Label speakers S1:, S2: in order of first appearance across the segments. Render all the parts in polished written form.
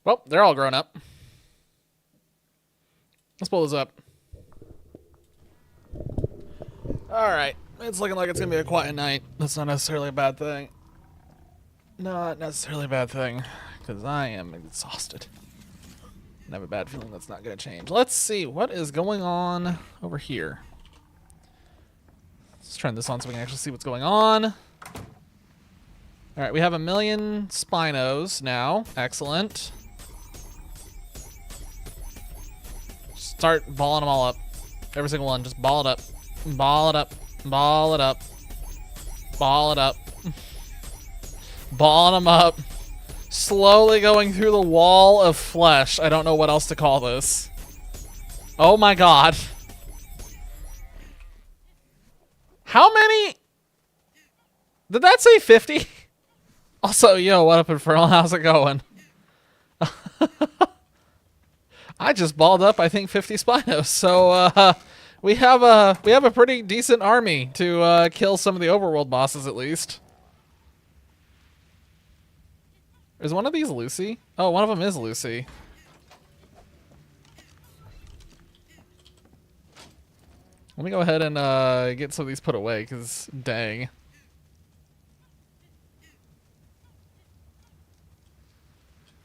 S1: Well, they're all grown up. Let's pull this up. Alright. It's looking like it's going to be a quiet night. That's not necessarily a bad thing. Not necessarily a bad thing. Because I am exhausted. I have a bad feeling that's not going to change. Let's see. What is going on over here? Let's turn this on so we can actually see what's going on. Alright, we have 1,000,000 Spinos now. Excellent. Start balling them all up. Every single one. Just ball it up. Ball it up. Ball it up. Ball it up. Balling them up. Slowly going through the wall of flesh. I don't know what else to call this. Oh my god. How many? Did that say 50? Also, yo, what up, Infernal? How's it going? I just balled up, I think, 50 Spinos. So we have a pretty decent army to kill some of the overworld bosses, at least. Is one of these Lucy? Oh, one of them is Lucy. Let me go ahead and get some of these put away, because dang.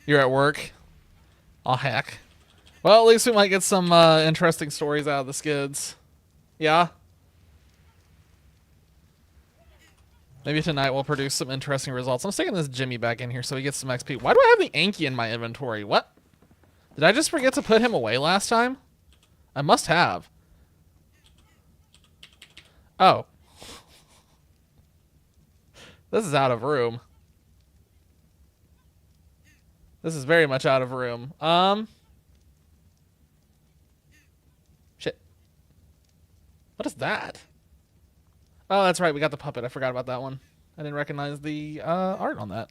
S1: You're at work? I'll hack. Well, at least we might get some interesting stories out of the skids. Yeah? Maybe tonight we'll produce some interesting results. I'm sticking this Jimmy back in here so he gets some XP. Why do I have the Anki in my inventory? What? Did I just forget to put him away last time? I must have. Oh. This is out of room. This is very much out of room. Shit. What is that? Oh, that's right. We got the puppet. I forgot about that one. I didn't recognize the art on that.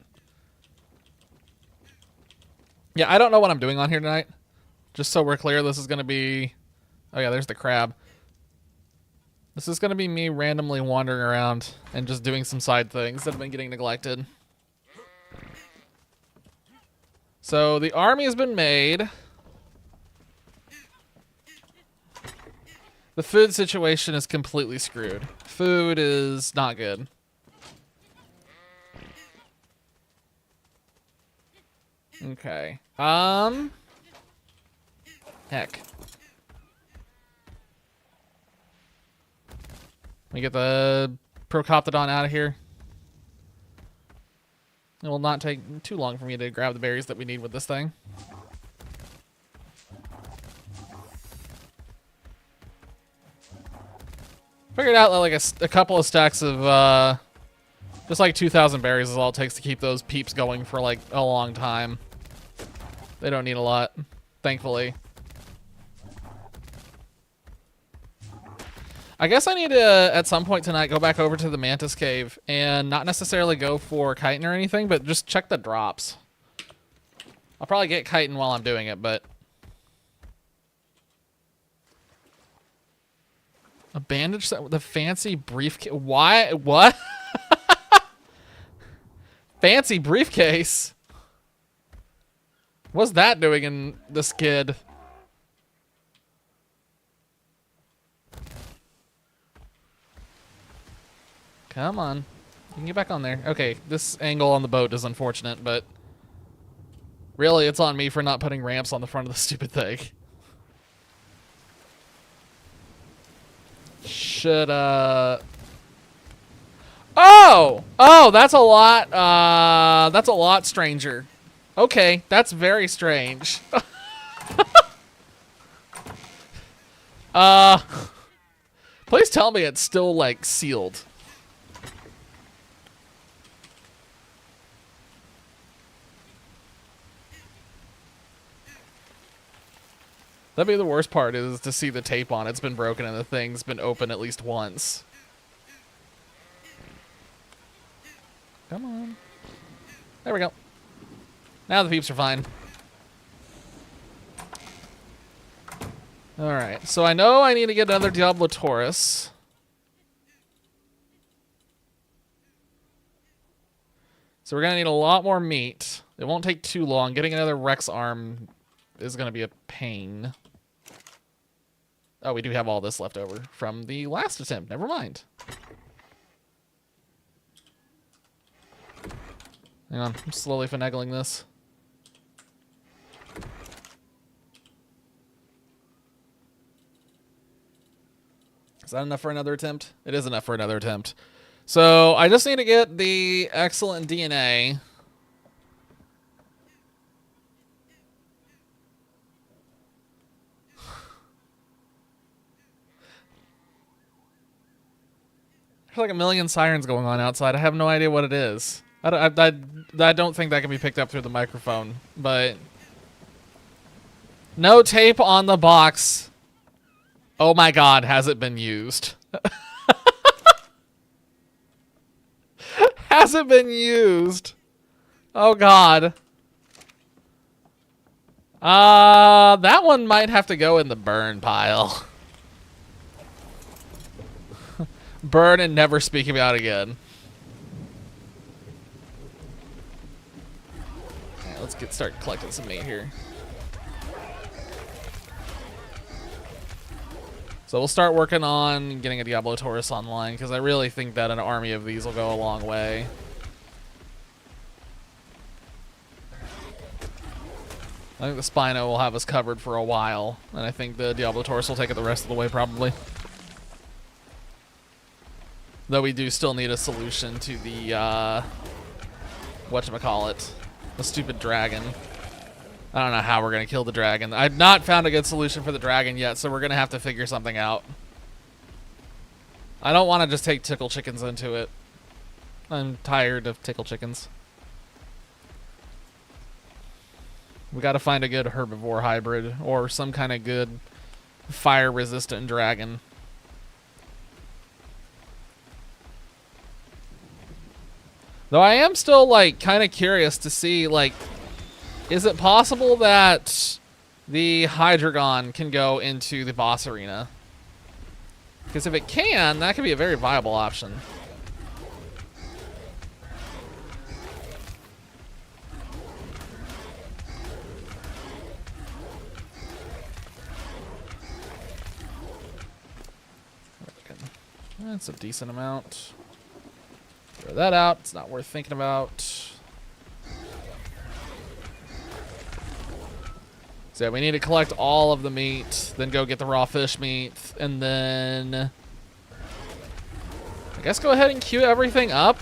S1: Yeah, I don't know what I'm doing on here tonight. Just so we're clear, this is going to be... Oh, yeah, there's the crab. This is going to be me randomly wandering around and just doing some side things that have been getting neglected. So the army has been made. The food situation is completely screwed. Food is not good. Okay. Heck. We get the Procoptodon out of here. It will not take too long for me to grab the berries that we need with this thing. Figured out that like a couple of stacks of just like 2,000 berries is all it takes to keep those peeps going for like a long time. They don't need a lot, thankfully. I guess I need to, at some point tonight, go back over to the Mantis Cave and not necessarily go for chitin or anything, but just check the drops. I'll probably get chitin while I'm doing it, but... A bandage set with a fancy briefcase. Why? What? Fancy briefcase? What's that doing in this kid? Come on. You can get back on there. Okay, this angle on the boat is unfortunate, but really it's on me for not putting ramps on the front of the stupid thing. Should, Oh! Oh, that's a lot stranger. Okay, that's very strange. Please tell me it's still, like, sealed. That'd be the worst part, is to see the tape on it's been broken and the thing's been open at least once. Come on. There we go. Now the peeps are fine. Alright, so I know I need to get another Diablo Taurus. So we're going to need a lot more meat. It won't take too long. Getting another Rex arm is going to be a pain. Oh, we do have all this left over from the last attempt. Never mind. Hang on. I'm slowly finagling this. Is that enough for another attempt? It is enough for another attempt. So I just need to get the excellent DNA. There's like a million sirens going on outside. I have no idea what it is. I don't think that can be picked up through the microphone, but no tape on the box. Oh my God, has it been used? Has it been used? Oh God. That one might have to go in the burn pile. Burn and never speak about again. Right, let's start collecting some meat here. So we'll start working on getting a Diablo Taurus online, because I really think that an army of these will go a long way. I think the Spino will have us covered for a while, and I think the Diablo Taurus will take it the rest of the way, probably. Though we do still need a solution to the, whatchamacallit, the stupid dragon. I don't know how we're going to kill the dragon. I've not found a good solution for the dragon yet, so we're going to have to figure something out. I don't want to just take tickle chickens into it. I'm tired of tickle chickens. We got to find a good herbivore hybrid or some kind of good fire-resistant dragon. Though I am still, like, kind of curious to see, like, is it possible that the Hydreigon can go into the boss arena? Because if it can, that could be a very viable option. That's a decent amount. Throw that out. It's not worth thinking about. So yeah, we need to collect all of the meat, then go get the raw fish meat, and then I guess go ahead and queue everything up.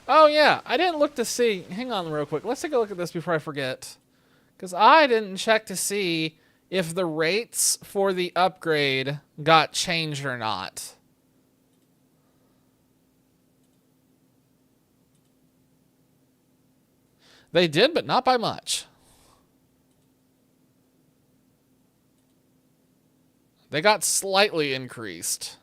S1: Oh yeah, I didn't look to see. Hang on real quick. Let's take a look at this before I forget. Because I didn't check to see if the rates for the upgrade got changed or not. They did, but not by much. They got slightly increased.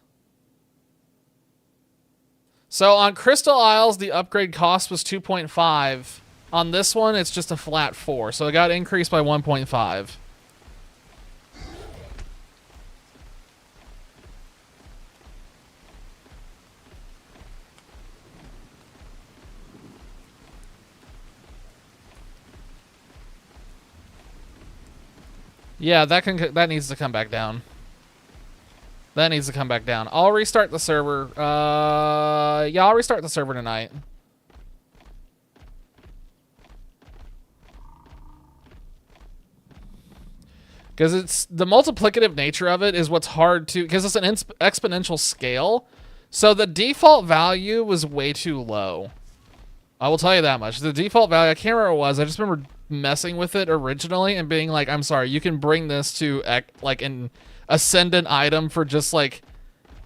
S1: So on Crystal Isles, the upgrade cost was 2.5. On this one, it's just a flat 4. So it got increased by 1.5. Yeah, that needs to come back down. That needs to come back down. I'll restart the server. Yeah, I'll restart the server tonight. Because it's the multiplicative nature of it is what's hard to, because it's an exponential scale. So the default value was way too low. I will tell you that much. The default value, I can't remember what it was. I just remember messing with it originally and being like, I'm sorry, you can bring this to like an ascendant item for just like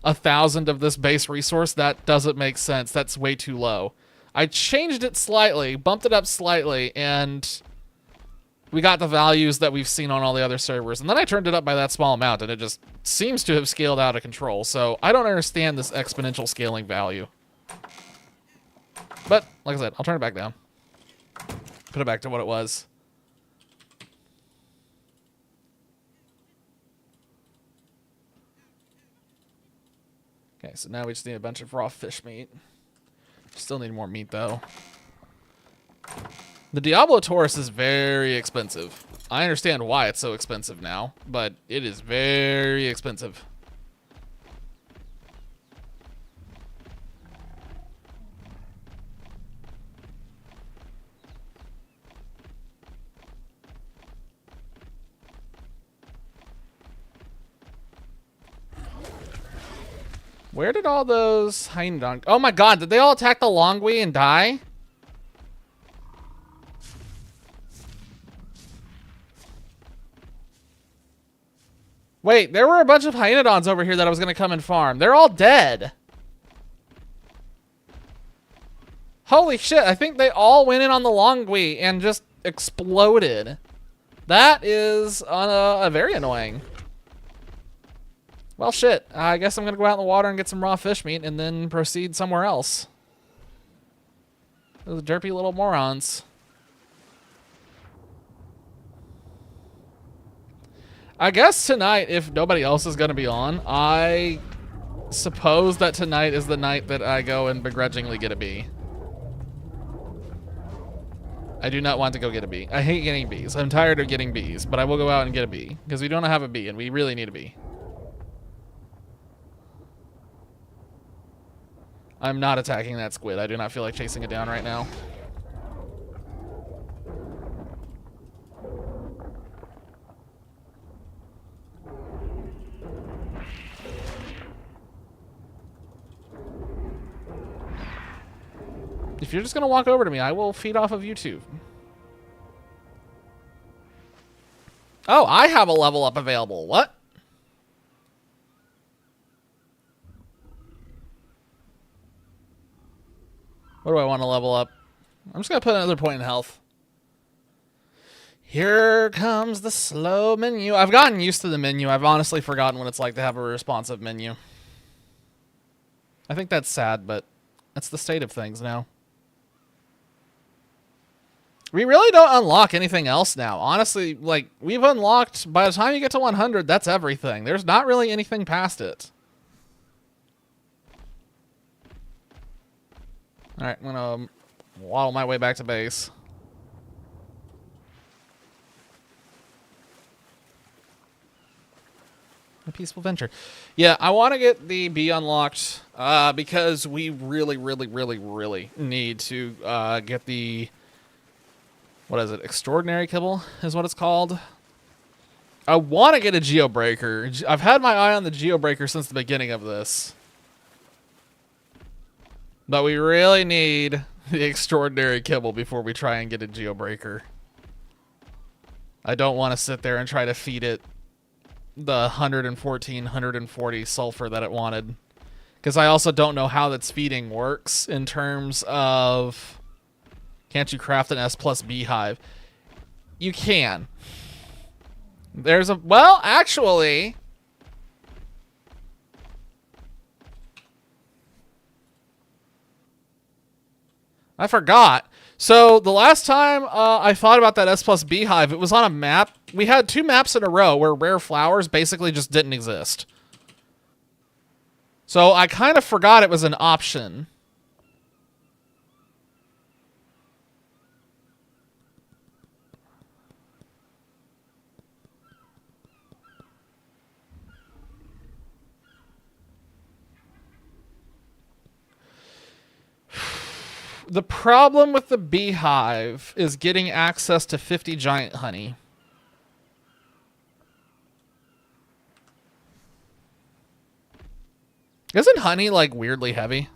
S1: 1,000 of this base resource. That doesn't make sense. That's way too low. I changed it slightly, bumped it up slightly, and we got the values that we've seen on all the other servers. And then I turned it up by that small amount, and it just seems to have scaled out of control. So I don't understand this exponential scaling value. But, like I said, I'll turn it back down. Put it back to what it was. Okay, so now we just need a bunch of raw fish meat. Still need more meat, though. The Diablo Taurus is very expensive. I understand why it's so expensive now, but it is very expensive. Where did all those hyenas... Oh my god, did they all attack the Longwy and die? Wait, there were a bunch of hyenodons over here that I was going to come and farm. They're all dead. Holy shit, I think they all went in on the Longwy and just exploded. That is very annoying. Well, shit. I guess I'm going to go out in the water and get some raw fish meat and then proceed somewhere else. Those derpy little morons. I guess tonight, if nobody else is going to be on, I suppose that tonight is the night that I go and begrudgingly get a bee. I do not want to go get a bee. I hate getting bees. I'm tired of getting bees, but I will go out and get a bee because we don't have a bee and we really need a bee. I'm not attacking that squid. I do not feel like chasing it down right now. If you're just going to walk over to me, I will feed off of you too. Oh, I have a level up available. What? What do I want to level up? I'm just going to put another point in health. Here comes the slow menu. I've gotten used to the menu. I've honestly forgotten what it's like to have a responsive menu. I think that's sad, but that's the state of things now. We really don't unlock anything else now. Honestly, like, we've unlocked, by the time you get to 100, that's everything. There's not really anything past it. Alright, I'm gonna waddle my way back to base. A peaceful venture. Yeah, I want to get the bee unlocked because we really need to get the... What is it? Extraordinary Kibble is what it's called. I want to get a Geobreaker. I've had my eye on the Geobreaker since the beginning of this. But we really need the Extraordinary Kibble before we try and get a Geobreaker. I don't want to sit there and try to feed it the 114, 140 sulfur that it wanted. Because I also don't know how that's feeding works in terms of... Can't you craft an S plus beehive? You can. There's a... Well, actually... I forgot. So, the last time I thought about that S plus beehive, it was on a map. We had 2 maps in a row where rare flowers basically just didn't exist. So, I kind of forgot it was an option. The problem with the beehive is getting access to 50 giant honey. Isn't honey, like, weirdly heavy?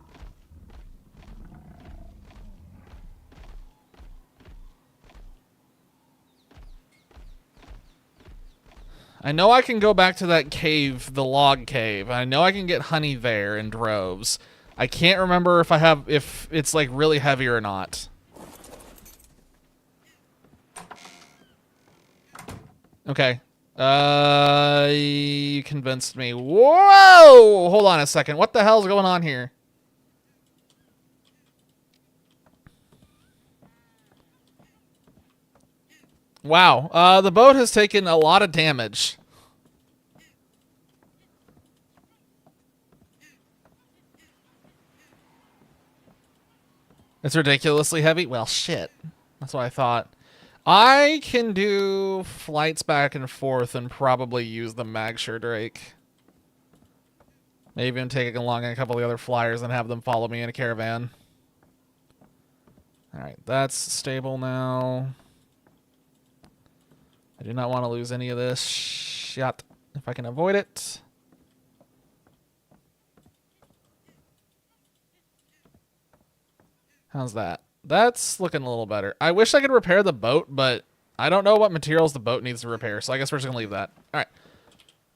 S1: I know I can go back to that cave, the log cave. I know I can get honey there in droves. I can't remember if it's like really heavy or not. Okay. You convinced me. Whoa! Hold on a second. What the hell's going on here? Wow. The boat has taken a lot of damage. It's ridiculously heavy? Well, shit. That's what I thought. I can do flights back and forth and probably use the Magshire Drake. Maybe even take along a couple of the other flyers and have them follow me in a caravan. Alright, that's stable now. I do not want to lose any of this shit if I can avoid it. How's that? That's looking a little better. I wish I could repair the boat, but I don't know what materials the boat needs to repair, so I guess we're just going to leave that. Alright.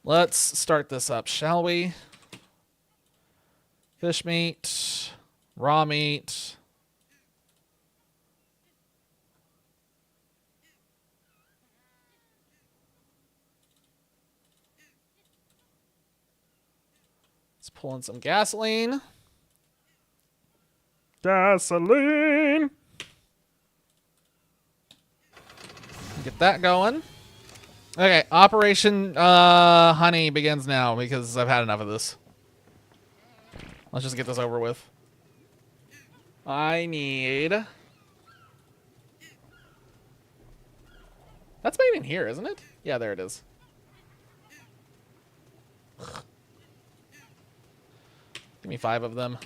S1: Let's start this up, shall we? Fish meat. Raw meat. Let's pull in some gasoline. Gasoline! Get that going. Okay, Operation Honey begins now because I've had enough of this. Let's just get this over with. I need... That's made in here, isn't it? Yeah, there it is. Give me 5 of them.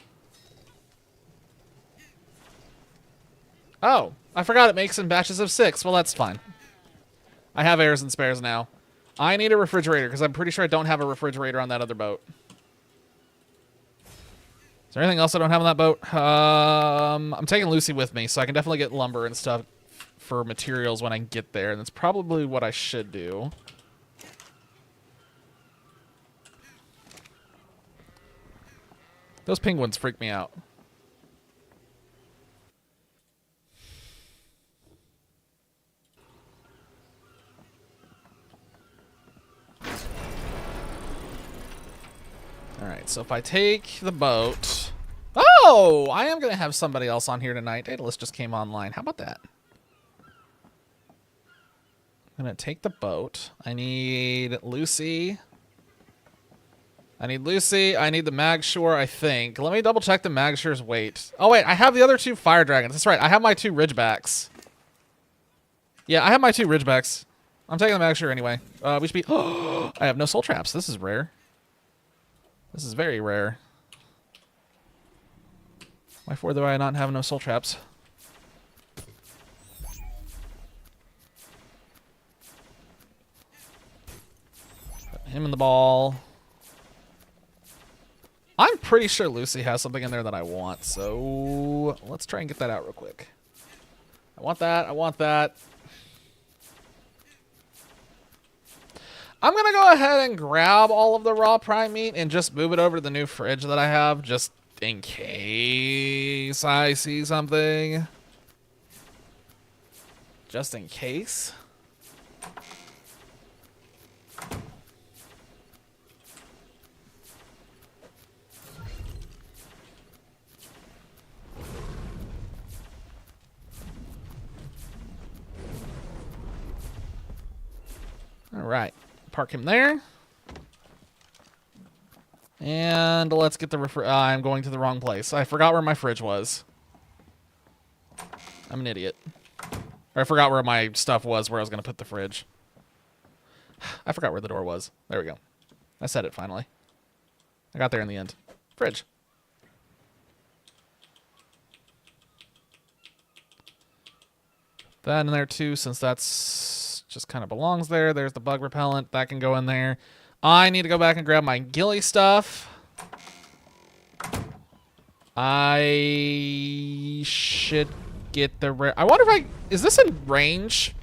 S1: Oh, I forgot it makes in batches of 6. Well, that's fine. I have heirs and spares now. I need a refrigerator because I'm pretty sure I don't have a refrigerator on that other boat. Is there anything else I don't have on that boat? I'm taking Lucy with me, so I can definitely get lumber and stuff for materials when I get there, and that's probably what I should do. Those penguins freak me out. Alright, so if I take the boat... Oh! I am going to have somebody else on here tonight. Daedalus just came online. How about that? I'm going to take the boat. I need Lucy. I need Lucy. I need the Magshore, I think. Let me double check the Magshore's weight. Oh, wait. I have the other 2 fire dragons. That's right. I have my 2 Ridgebacks. Yeah, I have my 2 Ridgebacks. I'm taking the Magshore anyway. We should be... Oh, I have no soul traps. This is rare. This is very rare. Why for do I not have no soul traps? Put him in the ball. I'm pretty sure Lucy has something in there that I want, so let's try and get that out real quick. I want that. I want that. I'm going to go ahead and grab all of the raw prime meat and just move it over to the new fridge that I have, just in case I see something. Just in case. All right. Park him there. And let's get the I'm going to the wrong place. I forgot where my fridge was. I'm an idiot. Or I forgot where my stuff was, where I was going to put the fridge. I forgot where the door was. There we go. I said it finally. I got there in the end. Fridge. That in there too, since that's just kind of belongs there. There's the bug repellent. That can go in there. I need to go back and grab my ghillie stuff. I should get the rare... I wonder if I... Is this in range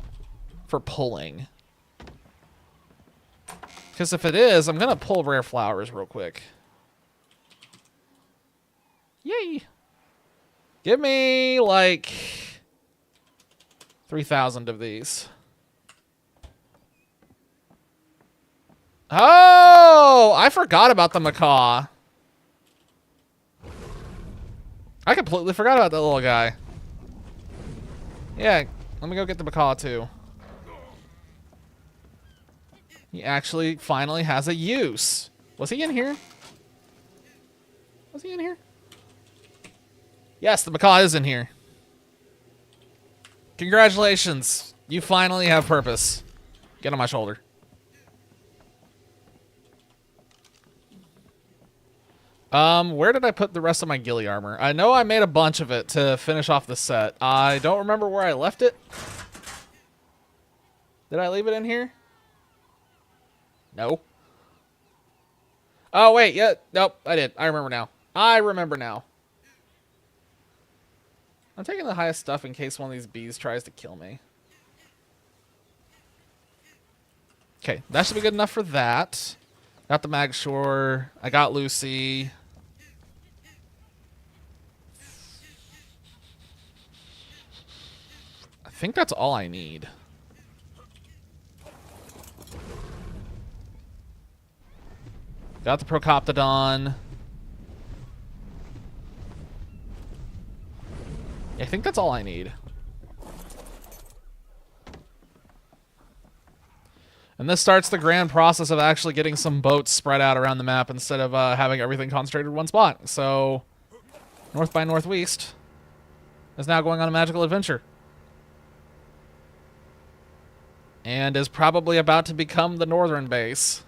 S1: for pulling? Because if it is, I'm going to pull rare flowers real quick. Yay! Give me, like, 3,000 of these. Oh! I forgot about the macaw. I completely forgot about that little guy. Yeah, let me go get the macaw, too. He actually finally has a use. Was he in here? Was he in here? Yes, the macaw is in here. Congratulations. You finally have purpose. Get on my shoulder. Where did I put the rest of my ghillie armor? I know I made a bunch of it to finish off the set. I don't remember where I left it. Did I leave it in here? No. Oh, wait, yeah. Nope, I did. I remember now. I remember now. I'm taking the highest stuff in case one of these bees tries to kill me. Okay, that should be good enough for that. Got the mag shore. I got Lucy. I think that's all I need. Got the Procoptodon. I think that's all I need. And this starts the grand process of actually getting some boats spread out around the map instead of having everything concentrated in one spot. So, North by Northwest is now going on a magical adventure. And is probably about to become the northern base.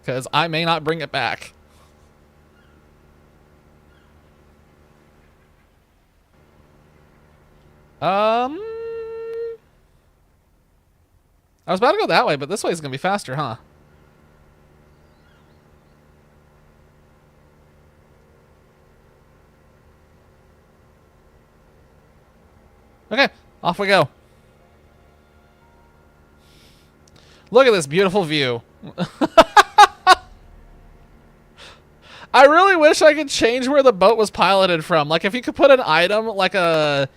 S1: Because I may not bring it back. I was about to go that way, but this way is going to be faster, huh? Okay, off we go. Look at this beautiful view. I really wish I could change where the boat was piloted from. Like, if you could put an item, like a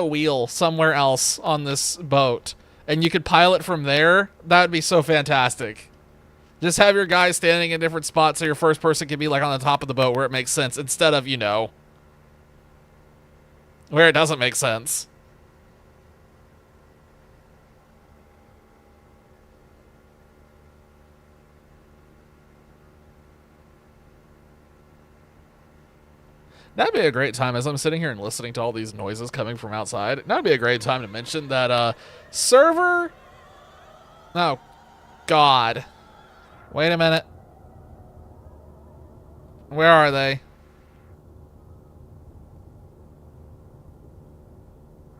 S1: wheel somewhere else on this boat, and you could pilot from there, that would be so fantastic. Just have your guys standing in different spots so your first person can be, like, on the top of the boat where it makes sense, instead of, you know, where it doesn't make sense. That'd be a great time, as I'm sitting here and listening to all these noises coming from outside. That'd be a great time to mention that server... Oh, God. Wait a minute. Where are they?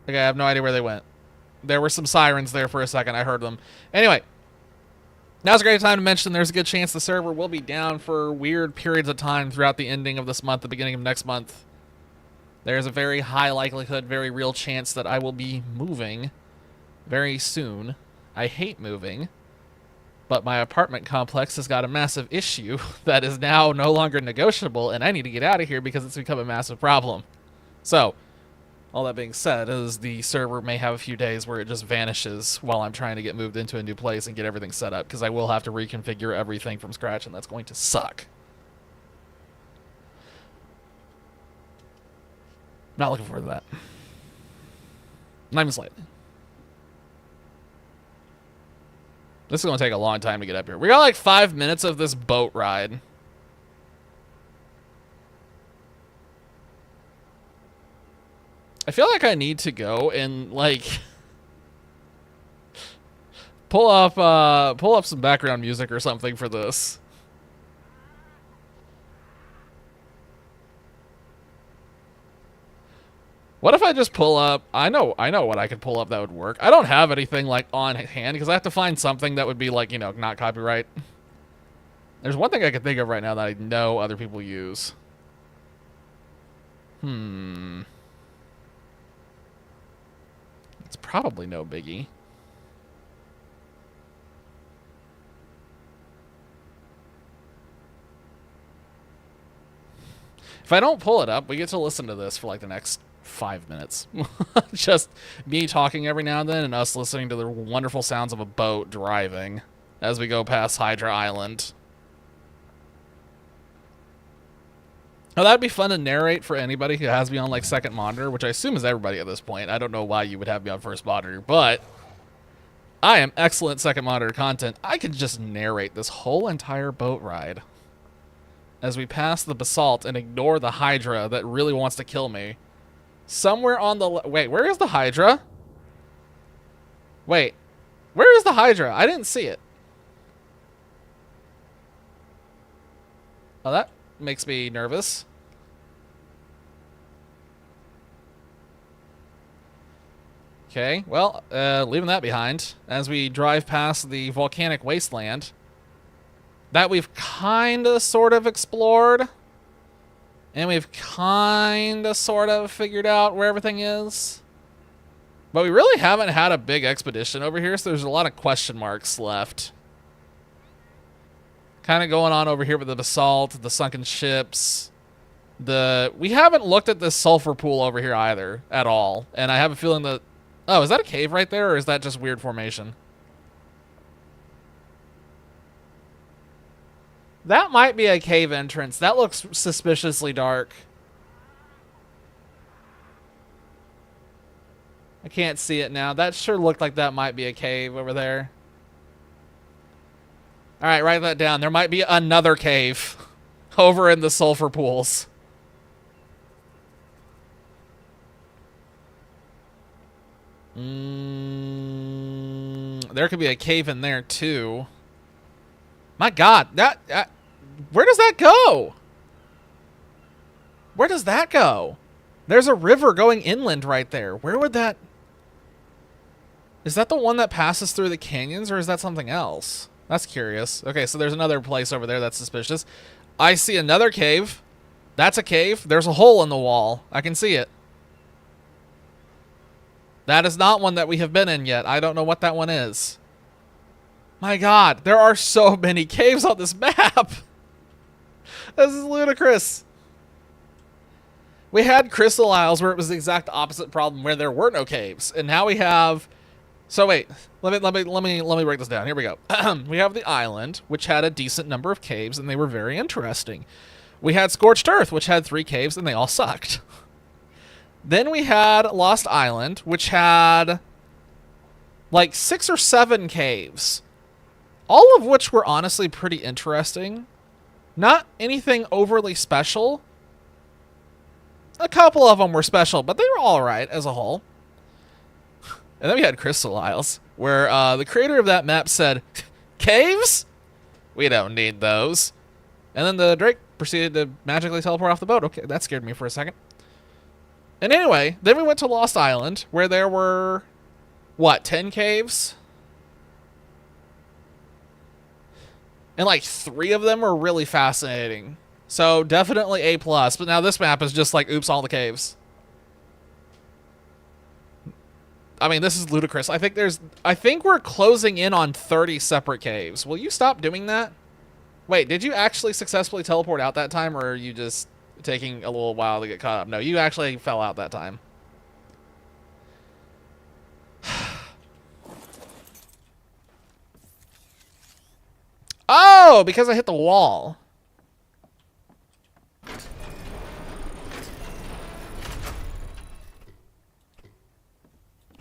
S1: Okay, I have no idea where they went. There were some sirens there for a second. I heard them. Anyway. Now's a great time to mention there's a good chance the server will be down for weird periods of time throughout the ending of this month, the beginning of next month. There's a very high likelihood, very real chance that I will be moving very soon. I hate moving, but my apartment complex has got a massive issue that is now no longer negotiable, and I need to get out of here because it's become a massive problem. So, all that being said, is the server may have a few days where it just vanishes while I'm trying to get moved into a new place and get everything set up, because I will have to reconfigure everything from scratch, and that's going to suck. Not looking forward to that. Not even slightly. This is going to take a long time to get up here. We got like 5 minutes of this boat ride. I feel like I need to go and, like, pull up some background music or something for this. What if I just pull up? I know what I could pull up that would work. I don't have anything, like, on hand because I have to find something that would be, like, you know, not copyright. There's one thing I can think of right now that I know other people use. It's probably no biggie. If I don't pull it up, we get to listen to this for like the next 5 minutes. Just me talking every now and then and us listening to the wonderful sounds of a boat driving as we go past Hydra Island. Oh, that'd be fun to narrate for anybody who has me on, like, second monitor, which I assume is everybody at this point. I don't know why you would have me on first monitor, but I am excellent second monitor content. I could just narrate this whole entire boat ride. as we pass the basalt and ignore the Hydra that really wants to kill me. Somewhere on the... Wait, where is the Hydra? Wait, where is the Hydra? I didn't see it. Oh, that makes me nervous. Okay, well, leaving that behind as we drive past the volcanic wasteland that we've kind of sort of explored, and we've kind of sort of figured out where everything is. But we really haven't had a big expedition over here, so there's a lot of question marks left. Kind of going on over here with the basalt, the sunken ships. We haven't looked at this sulfur pool over here either, at all. And I have a feeling that... Oh, is that a cave right there, or is that just weird formation? That might be a cave entrance. That looks suspiciously dark. I can't see it now. That sure looked like that might be a cave over there. Alright, write that down. There might be another cave over in the sulfur pools. There could be a cave in there too. My God, where does that go? Where does that go? There's a river going inland right there. Where would that... Is that the one that passes through the canyons, or is that something else? That's curious. Okay, so there's another place over there that's suspicious. I see another cave. That's a cave. There's a hole in the wall. I can see it. That is not one that we have been in yet. I don't know what that one is. My God, there are so many caves on this map. This is ludicrous. We had Crystal Isles where it was the exact opposite problem, where there were no caves, and now we have... So wait, let me break this down. Here we go. We have the island, which had a decent number of caves, and they were very interesting. We had Scorched Earth, which had 3 caves, and they all sucked. Then we had Lost Island, which had like 6 or 7 caves, all of which were honestly pretty interesting. Not anything overly special. A couple of them were special, but they were all right as a whole. And then we had Crystal Isles, where the creator of that map said, caves? We don't need those. And then the Drake proceeded to magically teleport off the boat. Okay, that scared me for a second. And anyway, then we went to Lost Island, where there were, what, 10 caves? And like 3 of them were really fascinating. So definitely A+. But now this map is just like, oops, all the caves. I mean, this is ludicrous. I think we're closing in on 30 separate caves. Will you stop doing that? Wait, did you actually successfully teleport out that time, or are you just taking a little while to get caught up? No, you actually fell out that time. Oh, because I hit the wall.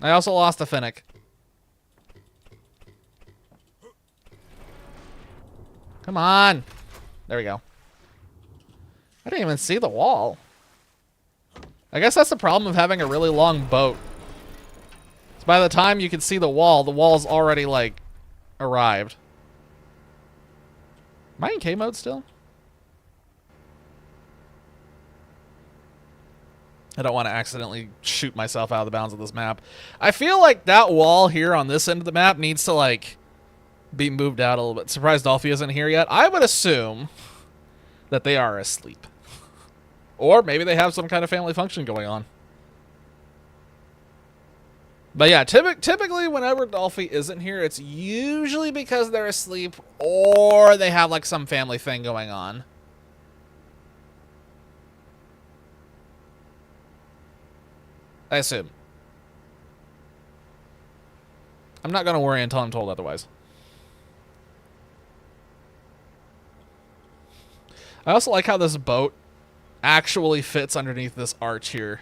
S1: I also lost a Finnick. Come on. There we go. I didn't even see the wall. I guess that's the problem of having a really long boat. So by the time you can see the wall's already, like, arrived. Am I in K mode still? I don't want to accidentally shoot myself out of the bounds of this map. I feel like that wall here on this end of the map needs to, like, be moved out a little bit. Surprised Dolphy isn't here yet. I would assume that they are asleep. Or maybe they have some kind of family function going on. But yeah, typically whenever Dolphy isn't here, it's usually because they're asleep or they have, like, some family thing going on. I assume. I'm not going to worry until I'm told otherwise. I also like how this boat actually fits underneath this arch here.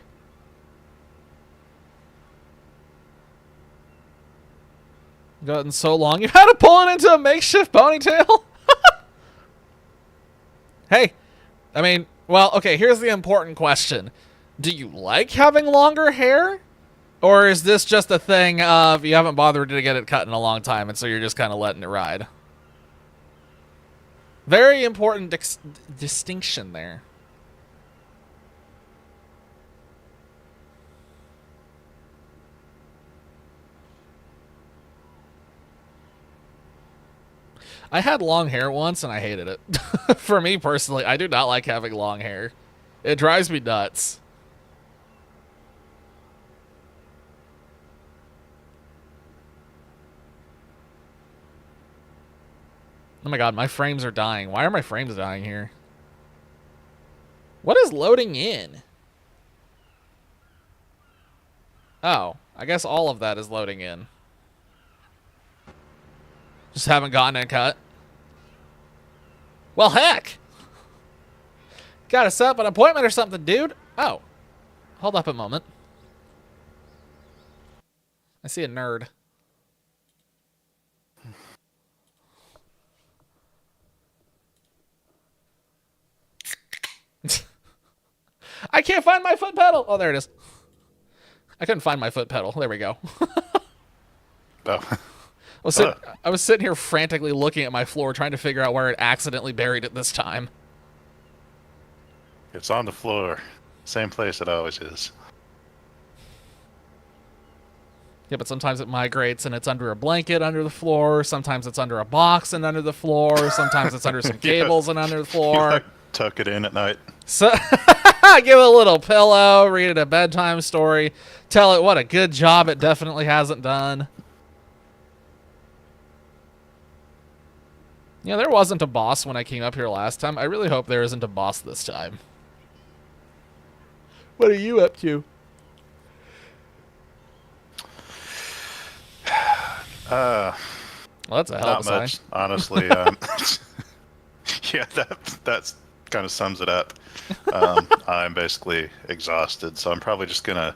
S1: Gotten so long, you had to pull it into a makeshift ponytail? Hey, I mean, well, okay, here's the important question. Do you like having longer hair? Or is this just a thing of you haven't bothered to get it cut in a long time, and so you're just kind of letting it ride? Very important distinction there. I had long hair once, and I hated it. For me personally, I do not like having long hair. It drives me nuts. Oh my god, my frames are dying. Why are my frames dying here? What is loading in? Oh, I guess all of that is loading in. Just haven't gotten it cut. Well, heck! Gotta set up an appointment or something, dude. Oh. Hold up a moment. I see a nerd. I can't find my foot pedal. Oh, there it is. I couldn't find my foot pedal. There we go.
S2: Oh.
S1: I was sitting here frantically looking at my floor trying to figure out where it accidentally buried it this time.
S2: It's on the floor. Same place it always is.
S1: Yeah, but sometimes it migrates and it's under a blanket under the floor. Sometimes it's under a box and under the floor. Sometimes it's under some cables and under the floor.
S2: You, like, tuck it in at night.
S1: So give it a little pillow, read it a bedtime story, tell it what a good job it definitely hasn't done. Yeah, there wasn't a boss when I came up here last time. I really hope there isn't a boss this time. What are you up to? Well, that's a hell of a sign.
S2: Not much, honestly. Yeah, that kind of sums it up. I'm basically exhausted, so I'm probably just gonna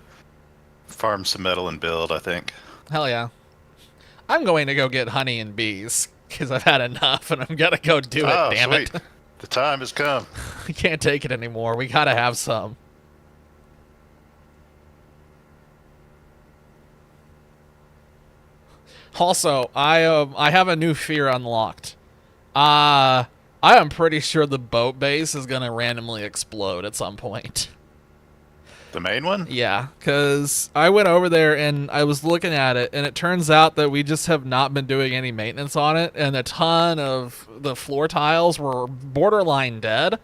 S2: farm some metal and build, I think.
S1: Hell yeah. I'm going to go get honey and bees, because I've had enough, and I'm gonna go do it, damn
S2: sweet.
S1: it.
S2: The time has come.
S1: I can't take it anymore. We gotta have some. Also, I have a new fear unlocked. I am pretty sure the boat base is gonna randomly explode at some point.
S2: The main one?
S1: Yeah, because I went over there and I was looking at it, and it turns out that we just have not been doing any maintenance on it, and a ton of the floor tiles were borderline dead.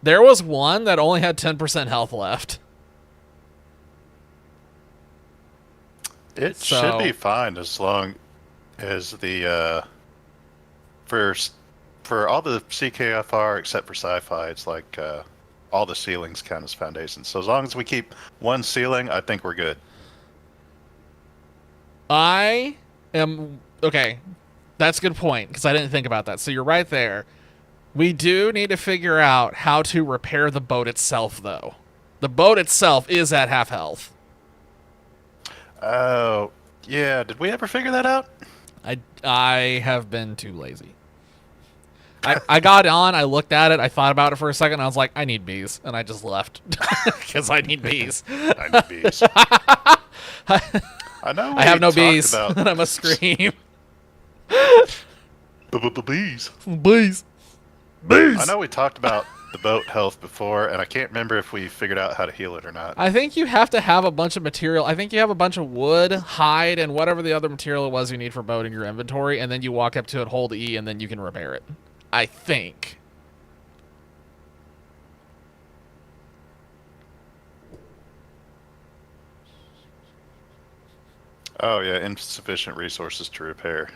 S1: There was one that only had 10% health left.
S2: It should be fine as long as the for all the CKFR except for sci-fi, it's like all the ceilings count as foundations. So as long as we keep one ceiling, I think we're good.
S1: I am okay. That's a good point because I didn't think about that. So you're right there. We do need to figure out how to repair the boat itself, though. The boat itself is at half health.
S2: Oh, yeah. Did we ever figure that out?
S1: I have been too lazy. I got on, I looked at it, I thought about it for a second, and I was like, I need bees. And I just left. Because I need bees.
S2: I need bees. I know.
S1: I have no bees. And I must scream.
S2: Bees.
S1: Bees. Bees.
S2: I know we talked about the boat health before, and I can't remember if we figured out how to heal it or not.
S1: I think you have to have a bunch of material. I think you have a bunch of wood, hide, and whatever the other material it was you need for boat in your inventory, and then you walk up to it, hold E, and then you can repair it. I think.
S2: Oh yeah, insufficient resources to repair.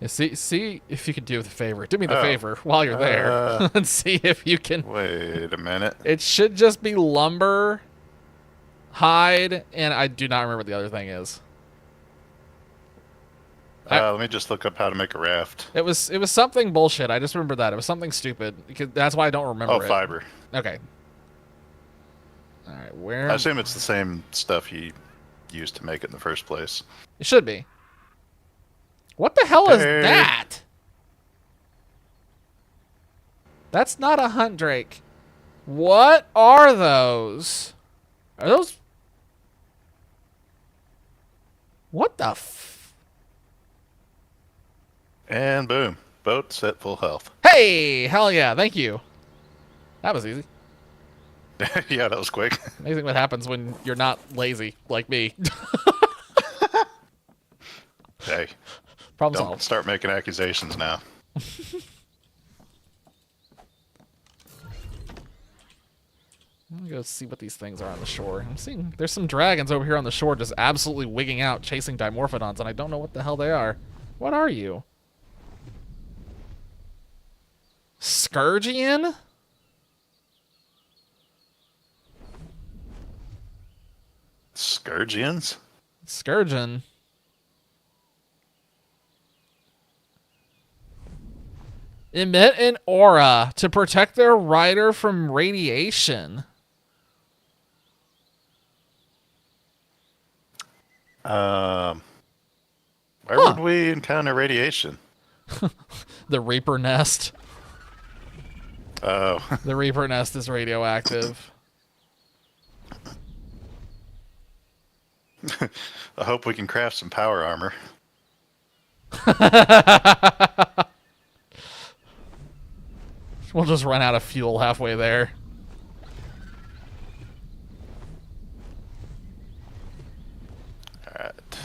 S1: Yeah, see if you can do the favor. Do me the favor while you're there. And see if you can...
S2: Wait a minute.
S1: It should just be lumber, hide, and I do not remember what the other thing is.
S2: Let me just look up how to make a raft.
S1: It was something bullshit. I just remember that. It was something stupid. That's why I don't remember it.
S2: Oh, fiber.
S1: Okay. All right, where...
S2: I assume it's the same stuff you used to make it in the first place.
S1: It should be. What the hell is that? That's not a hunt drake. What are those? Are those... What the f...
S2: And boom. Boat's at full health.
S1: Hey! Hell yeah, thank you. That was easy.
S2: Yeah, that was quick.
S1: Amazing what happens when you're not lazy, like me.
S2: Hey.
S1: Problem
S2: Don't
S1: solved.
S2: start making accusations now.
S1: Let me go see what these things are on the shore. I'm seeing there's some dragons over here on the shore just absolutely wigging out, chasing dimorphodons, and I don't know what the hell they are. What are you? Scourgian?
S2: Scourgians?
S1: Scourgeon. Emit an aura to protect their rider from radiation.
S2: Where would we encounter radiation?
S1: The Reaper Nest.
S2: Oh.
S1: The Reaper Nest is radioactive.
S2: I hope we can craft some power armor.
S1: We'll just run out of fuel halfway there.
S2: Alright.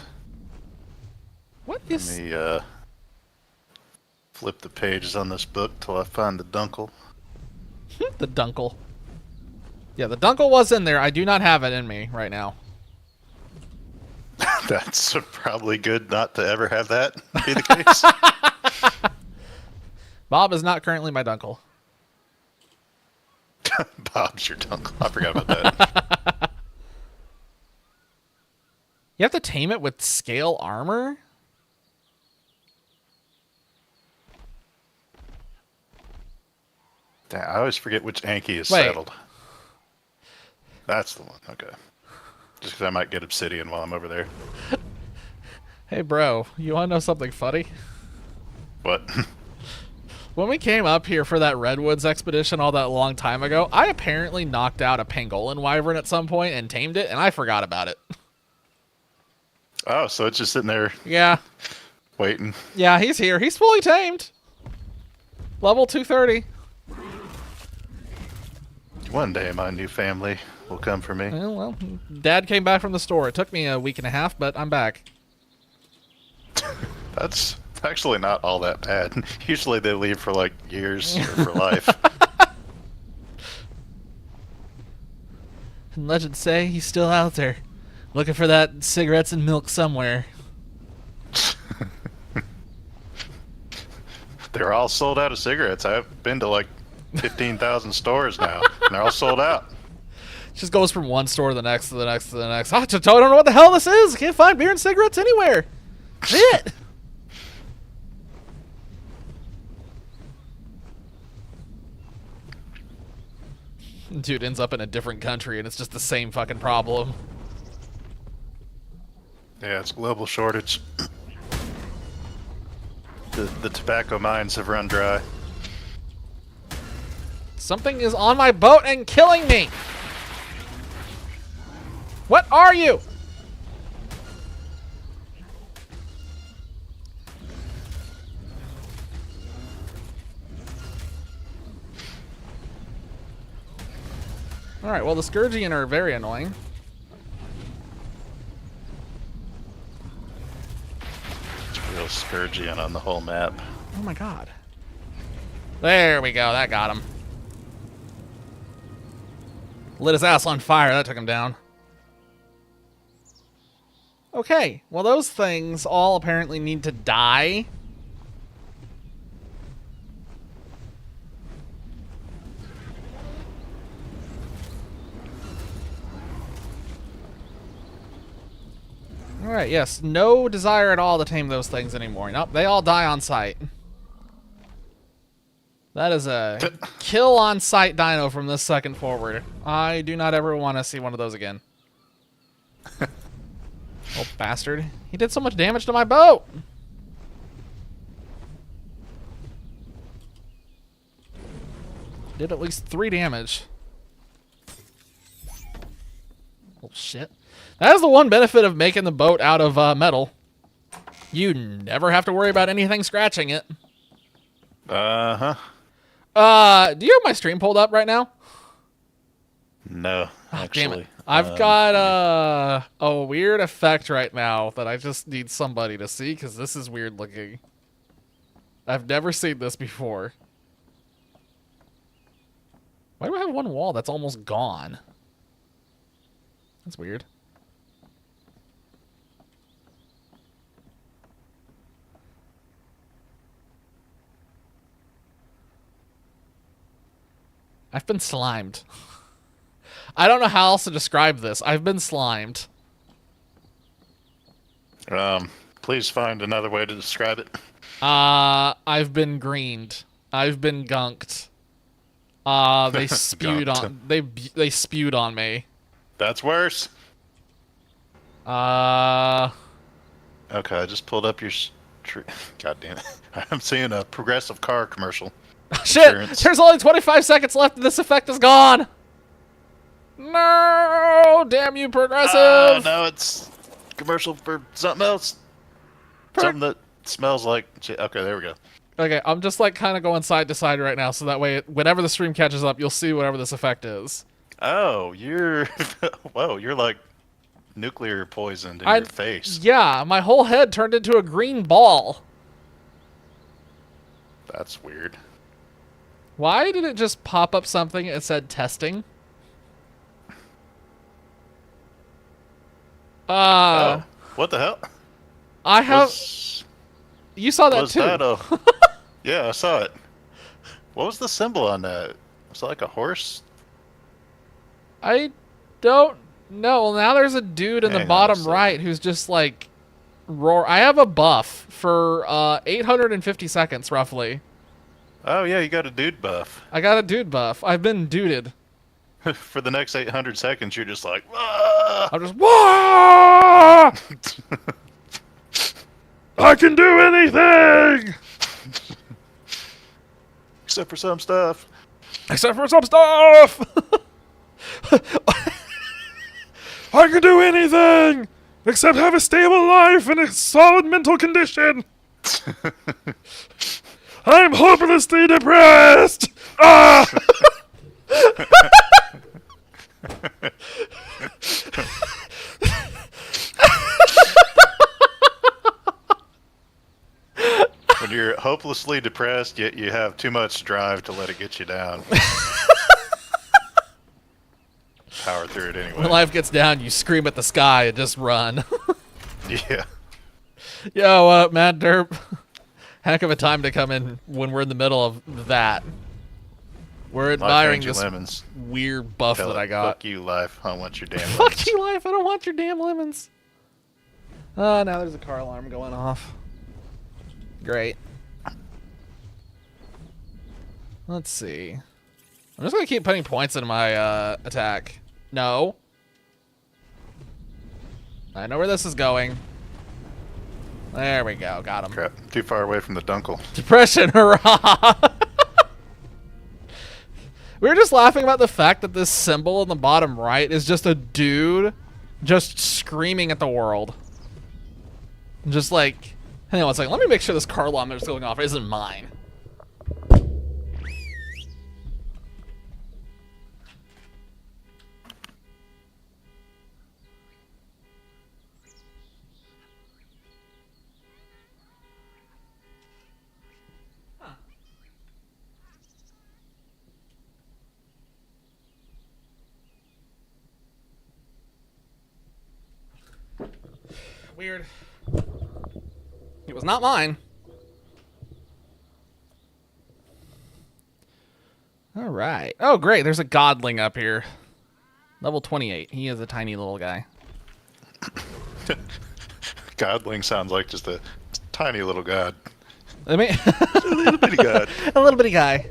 S1: What
S2: Let
S1: is...
S2: me flip the pages on this book till I find the dunkel.
S1: the Dunkel? Yeah, the Dunkel was in there. I do not have it in me right now.
S2: That's probably good not to ever have that be the case.
S1: Bob is not currently my Dunkel.
S2: Bob's your dunkel. I forgot about that.
S1: You have to tame it with scale armor?
S2: Damn, I always forget which Anki is
S1: Wait.
S2: settled. That's the one. Okay. Just because I might get obsidian while I'm over there.
S1: Hey, bro, you want to know something funny?
S2: What?
S1: When we came up here for that Redwoods expedition all that long time ago, I apparently knocked out a pangolin wyvern at some point and tamed it, and I forgot about it.
S2: Oh, so it's just sitting there
S1: Yeah.
S2: waiting.
S1: Yeah, he's here. He's fully tamed. Level 230.
S2: One day my new family will come for me.
S1: Well, Dad came back from the store. It took me a week and a half, but I'm back.
S2: That's actually not all that bad. Usually they leave for like years or for life.
S1: And legends say he's still out there, looking for that cigarettes and milk somewhere.
S2: They're all sold out of cigarettes. I've been to like 15,000 stores now, and they're all sold out.
S1: Just goes from one store to the next to the next to the next. I don't know what the hell this is. I can't find beer and cigarettes anywhere. Shit. Dude ends up in a different country and it's just the same fucking problem.
S2: Yeah, it's global shortage. The tobacco mines have run dry.
S1: Something is on my boat and killing me. What are you? Alright, well the Scourgian are very annoying.
S2: Real Scourgian on the whole map.
S1: Oh my god. There we go, that got him. Lit his ass on fire, that took him down. Okay, well those things all apparently need to die. Alright, yes, no desire at all to tame those things anymore. Nope, they all die on sight. That is a kill on sight dino from this second forward. I do not ever want to see one of those again. Oh, bastard. He did so much damage to my boat. Did at least 3 damage. Oh, shit. That is the one benefit of making the boat out of metal. You never have to worry about anything scratching it.
S2: Uh-huh.
S1: Do you have my stream pulled up right now?
S2: No, actually.
S1: Damn it. I've got a weird effect right now that I just need somebody to see because this is weird looking. I've never seen this before. Why do I have one wall that's almost gone? That's weird. I've been slimed. I don't know how else to describe this. I've been slimed.
S2: Please find another way to describe it.
S1: I've been greened. I've been gunked. They spewed on. They spewed on me.
S2: That's worse. Okay, I just pulled up your God damn it! I'm seeing a Progressive car commercial.
S1: Shit! Insurance. There's only 25 seconds left, and this effect is gone. No! Damn you, Progressive!
S2: No, it's commercial for something else. Something that smells like shit. Okay, there we go.
S1: Okay, I'm just like kind of going side to side right now, so that way, whenever the stream catches up, you'll see whatever this effect is.
S2: Oh, you're whoa! You're like nuclear poisoned in your face.
S1: Yeah, my whole head turned into a green ball.
S2: That's weird.
S1: Why did it just pop up something and said testing?
S2: Oh, what the hell?
S1: I have. You saw that too.
S2: Yeah, I saw it. What was the symbol on that? Was it like a horse?
S1: I don't know. Well, now there's a dude in the bottom right who's just like roar. I have a buff for 850 seconds roughly.
S2: Oh yeah, you got a dude buff.
S1: I got a dude buff. I've been duded.
S2: For the next 800 seconds, you're just like, Wah!
S1: I'm just, Wah! I can do anything!
S2: Except for some stuff.
S1: Except for some stuff! I can do anything! Except have a stable life and a solid mental condition! I'm hopelessly depressed! Ah!
S2: When you're hopelessly depressed, yet you have too much drive to let it get you down. Power through it anyway.
S1: When life gets down, you scream at the sky and just run.
S2: Yeah.
S1: Yo, Mad Derp. Heck of a time to come in when we're in the middle of that. We're admiring this weird buff that I got.
S2: Fuck you, life. I don't want your damn lemons.
S1: Fuck you, life. I don't want your damn lemons. Now there's a car alarm going off. Great. Let's see. I'm just going to keep putting points into my attack. No. I know where this is going. There we go. Got him.
S2: Crap. Too far away from the dunkel.
S1: Depression, hurrah! We were just laughing about the fact that this symbol in the bottom right is just a dude just screaming at the world. Just like, hang on one second. Let me make sure this car alarm that's going off isn't mine. Weird. It was not mine. All right. Oh, great. There's a godling up here. Level 28. He is a tiny little guy.
S2: Godling sounds like just a tiny little god.
S1: I mean,
S2: a little bitty god.
S1: A little bitty guy.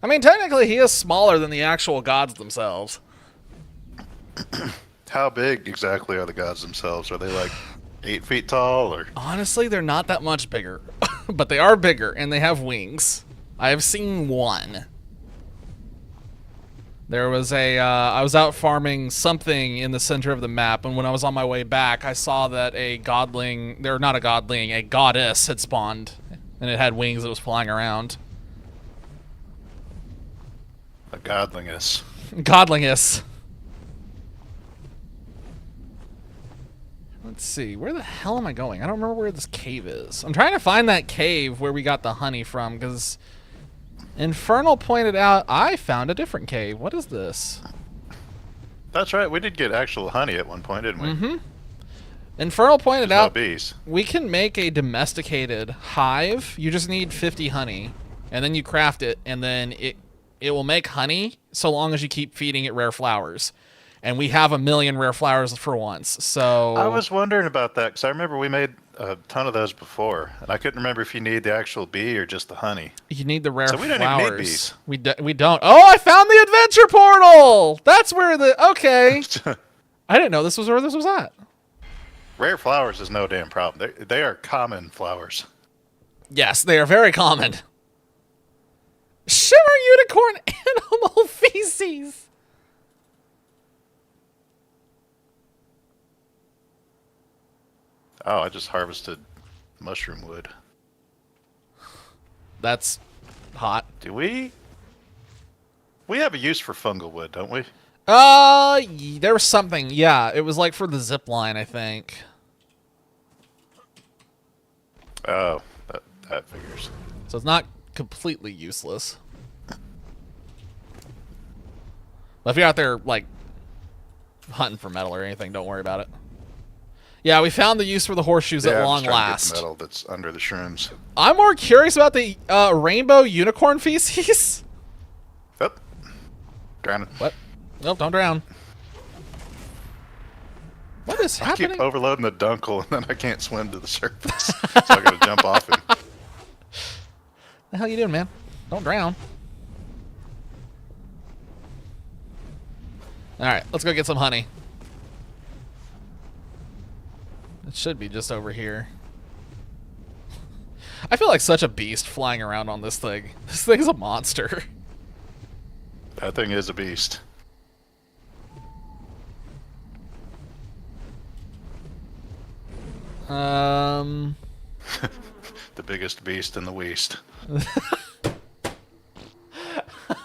S1: I mean, technically, he is smaller than the actual gods themselves.
S2: How big exactly are the gods themselves? Are they like 8 feet tall, or?
S1: Honestly, they're not that much bigger, but they are bigger and they have wings. I have seen one. There was a, I was out farming something in the center of the map, and when I was on my way back, I saw that a godling, or not a godling, a goddess had spawned, and it had wings that was flying around.
S2: A godliness.
S1: Godliness. Let's see, where the hell am I going? I don't remember where this cave is. I'm trying to find that cave where we got the honey from, because Infernal pointed out I found a different cave. What is this?
S2: That's right, we did get actual honey at one point, didn't we?
S1: Mm-hmm. Infernal pointed
S2: There's
S1: out
S2: no bees.
S1: we can make a domesticated hive. You just need 50 honey, and then you craft it, and then it will make honey so long as you keep feeding it rare flowers. And we have 1,000,000 rare flowers for once, so...
S2: I was wondering about that, because I remember we made a ton of those before, and I couldn't remember if you need the actual bee or just the honey.
S1: You need the rare
S2: So we don't
S1: flowers.
S2: even need bees.
S1: We don't. Oh, I found the adventure portal! That's where the... Okay. I didn't know this was where this was at.
S2: Rare flowers is no damn problem. They are common flowers.
S1: Yes, they are very common. Shimmer unicorn animal feces!
S2: Oh, I just harvested mushroom wood.
S1: That's hot.
S2: Do we? We have a use for fungal wood, don't we?
S1: There was something. Yeah, it was like for the zip line, I think.
S2: Oh, that figures.
S1: So it's not completely useless. But if you're out there, like, hunting for metal or anything, don't worry about it. Yeah, we found the use for the horseshoes at long last.
S2: The metal that's under the shrooms.
S1: I'm more curious about the rainbow unicorn feces.
S2: Oh, drowning.
S1: What? Nope, don't drown. What is happening?
S2: I keep overloading the dunkel, and then I can't swim to the surface, so I gotta jump off him.
S1: The hell you doing, man? Don't drown. All right, let's go get some honey. It should be just over here. I feel like such a beast flying around on this thing. This thing's a monster.
S2: That thing is a beast.
S1: The
S2: The biggest beast in the West.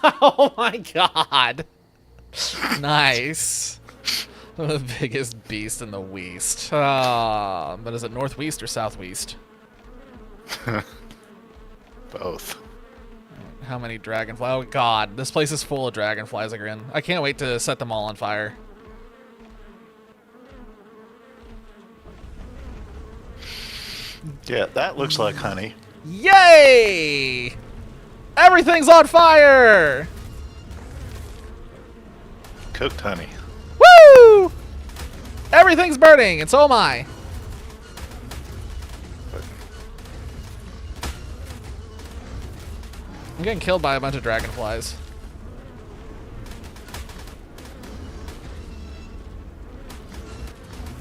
S1: Oh my god. Nice. The biggest beast in the West. But is it northwest or southwest?
S2: Both.
S1: How many dragonflies? Oh god, this place is full of dragonflies again. I can't wait to set them all on fire.
S2: Yeah, that looks like honey.
S1: Yay! Everything's on fire!
S2: Cooked honey.
S1: Woo! Everything's burning, and so am I. I'm getting killed by a bunch of dragonflies.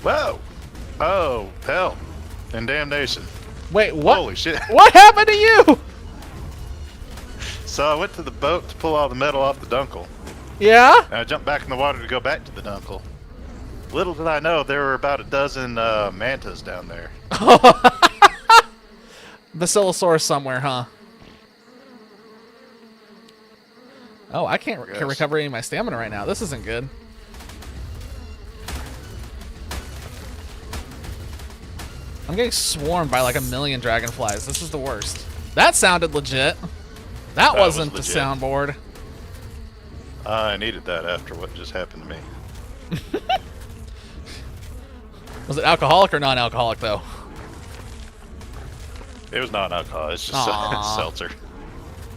S2: Whoa! Oh, hell. And damnation.
S1: Wait, what?
S2: Holy shit.
S1: What happened to you?
S2: So I went to the boat to pull all the metal off the dunkel.
S1: Yeah?
S2: And I jumped back in the water to go back to the dunkel. Little did I know there were about a dozen mantas down there.
S1: Basilosaurus somewhere, huh? Oh, I can't recover any of my stamina right now. This isn't good. I'm getting swarmed by like 1,000,000 dragonflies. This is the worst. That sounded legit. That wasn't the
S2: legit.
S1: soundboard.
S2: I needed that after what just happened to me.
S1: Was it alcoholic or non-alcoholic, though?
S2: It was not alcohol. It's just seltzer,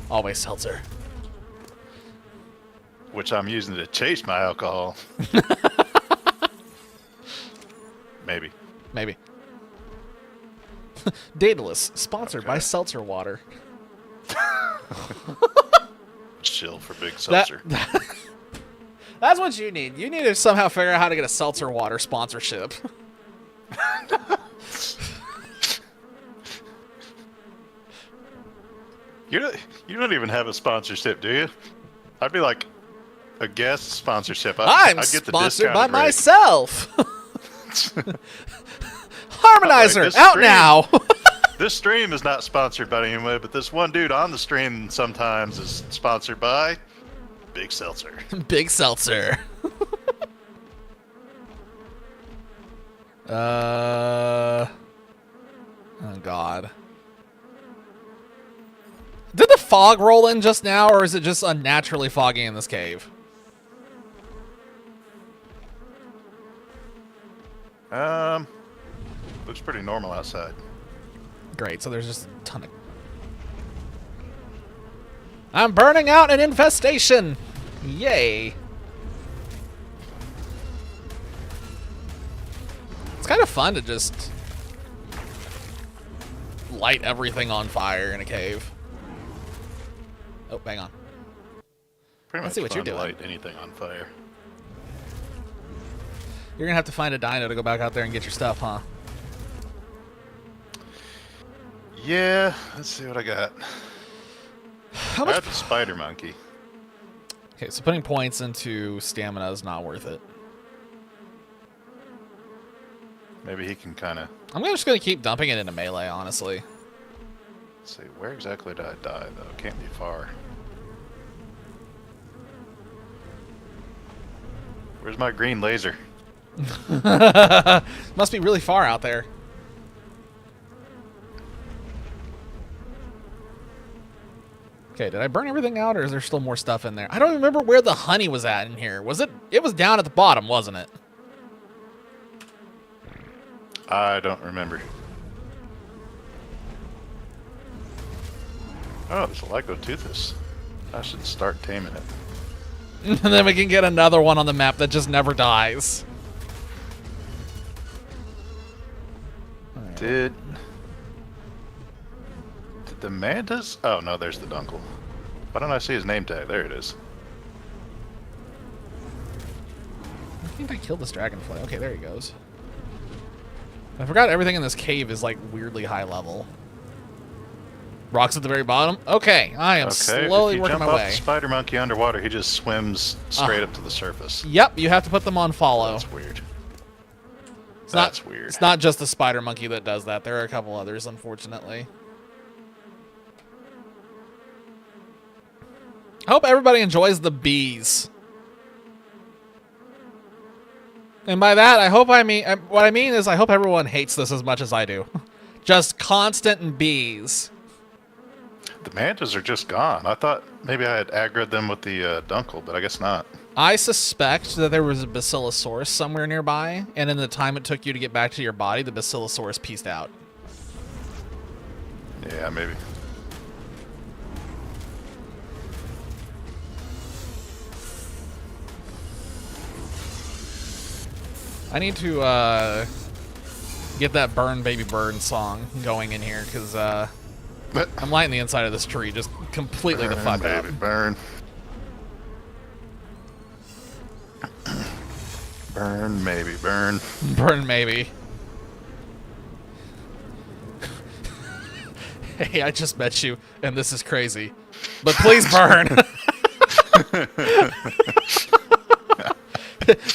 S1: Always seltzer.
S2: which I'm using to chase my alcohol. Maybe.
S1: Maybe. Daedalus, sponsored by Seltzer Water.
S2: Chill for big seltzer.
S1: That's what you need. You need to somehow figure out how to get a Seltzer Water sponsorship.
S2: You don't even have a sponsorship, do you? I'd be like a guest sponsorship,
S1: I'm
S2: I'd get the
S1: sponsored by
S2: discounted rate.
S1: myself. Harmonizer,
S2: This
S1: out
S2: stream-
S1: now.
S2: This stream is not sponsored by anyone, but this one dude on the stream sometimes is sponsored by Big Seltzer.
S1: Big Seltzer. Oh God. Did the fog roll in just now, or is it just unnaturally foggy in this cave?
S2: Looks pretty normal outside.
S1: Great, so there's just a ton of... I'm burning out an infestation! Yay! It's kind of fun to just light everything on fire in a cave. Oh, hang on.
S2: Pretty
S1: Let's
S2: much
S1: see what
S2: fun
S1: you're
S2: to
S1: doing.
S2: light anything on fire.
S1: You're gonna have to find a dino to go back out there and get your stuff, huh?
S2: Yeah, let's see what I got.
S1: How
S2: I
S1: much?
S2: have the spider monkey.
S1: Okay, so putting points into stamina is not worth it.
S2: Maybe he can kind of...
S1: I'm just gonna keep dumping it into melee, honestly.
S2: Let's see, where exactly did I die, though? Can't be far. Where's my green laser?
S1: Must be really far out there. Okay, did I burn everything out, or is there still more stuff in there? I don't remember where the honey was at in here. Was it? It was down at the bottom, wasn't it?
S2: I don't remember. Oh, there's a Lycoteuthis. I should start taming it.
S1: And then we can get another one on the map that just never dies.
S2: Did the mantas? Oh no, there's the Dunkel. Why don't I see his name tag? There it is.
S1: I think I killed this dragonfly. Okay, there he goes. I forgot everything in this cave is like weirdly high level. Rocks at the very bottom. Okay, I am slowly
S2: if you
S1: working
S2: jump
S1: my
S2: off
S1: way.
S2: the spider monkey underwater, he just swims straight up to the surface.
S1: Yep, you have to put them on follow.
S2: That's weird.
S1: That's
S2: weird.
S1: It's not just the spider monkey that does that. There are a couple others, unfortunately. I hope everybody enjoys the bees. And by that, what I mean is I hope everyone hates this as much as I do. Just constant bees.
S2: The mantas are just gone. I thought maybe I had aggroed them with the Dunkel, but I guess not.
S1: I suspect that there was a Basilosaurus somewhere nearby, and in the time it took you to get back to your body, the Basilosaurus pieced out.
S2: Yeah, maybe.
S1: I need to get that Burn Baby Burn song going in here, because I'm lighting the inside of this tree just completely the fuck up.
S2: Baby, burn. Burn, maybe, burn.
S1: Burn maybe. Hey, I just met you, and this is crazy. But please burn.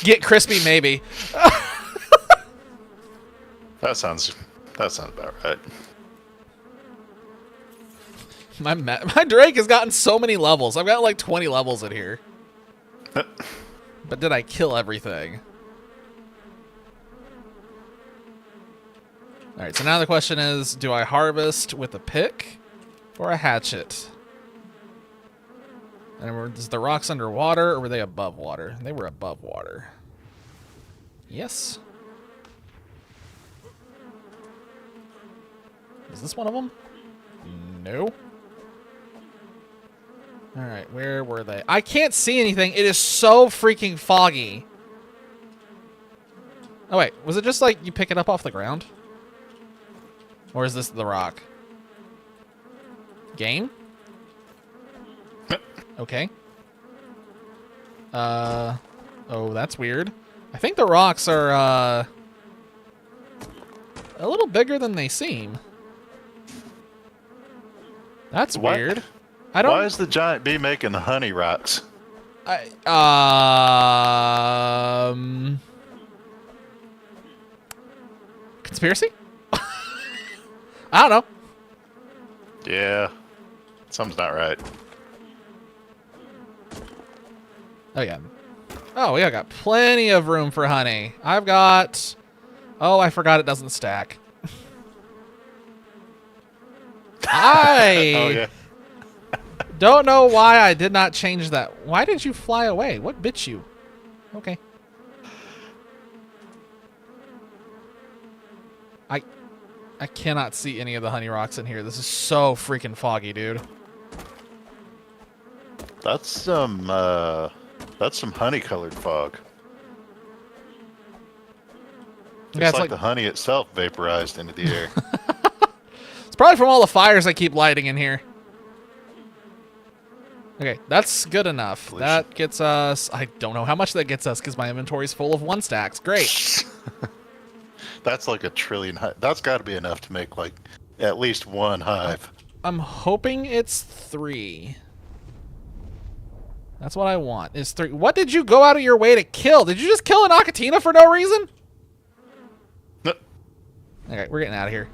S1: Get crispy, maybe.
S2: That sounds about right.
S1: My Drake has gotten so many levels. I've got like 20 levels in here. But did I kill everything? Alright, so now the question is, do I harvest with a pick or a hatchet? And is the rocks underwater, or were they above water? They were above water. Yes. Is this one of them? No. Alright, where were they? I can't see anything. It is so freaking foggy. Oh, wait. Was it just like you pick it up off the ground? Or is this the rock? Game? Okay. Oh, that's weird. I think the rocks are, a little bigger than they seem. That's
S2: What?
S1: weird. I don't...
S2: Why is the giant bee making the honey rocks?
S1: Conspiracy? I don't know.
S2: Yeah. Something's not right.
S1: Oh, yeah. Oh, yeah, I got plenty of room for honey. I've got... Oh, I forgot it doesn't stack.
S2: Oh, yeah.
S1: Don't know why I did not change that. Why did you fly away? What bit you? Okay. I cannot see any of the honey rocks in here. This is so freaking foggy, dude.
S2: That's some honey-colored fog.
S1: Yeah,
S2: It's like the honey itself vaporized into the air.
S1: It's probably from all the fires I keep lighting in here. Okay, that's good enough.
S2: Pollution.
S1: That gets us... I don't know how much that gets us because my inventory's full of 1 stacks. Great.
S2: That's like a trillion. That's got to be enough to make like at least 1 hive.
S1: I'm hoping it's 3. That's what I want, is 3. What did you go out of your way to kill? Did you just kill an Akatina for no reason?
S2: No,
S1: Okay, we're getting out of here.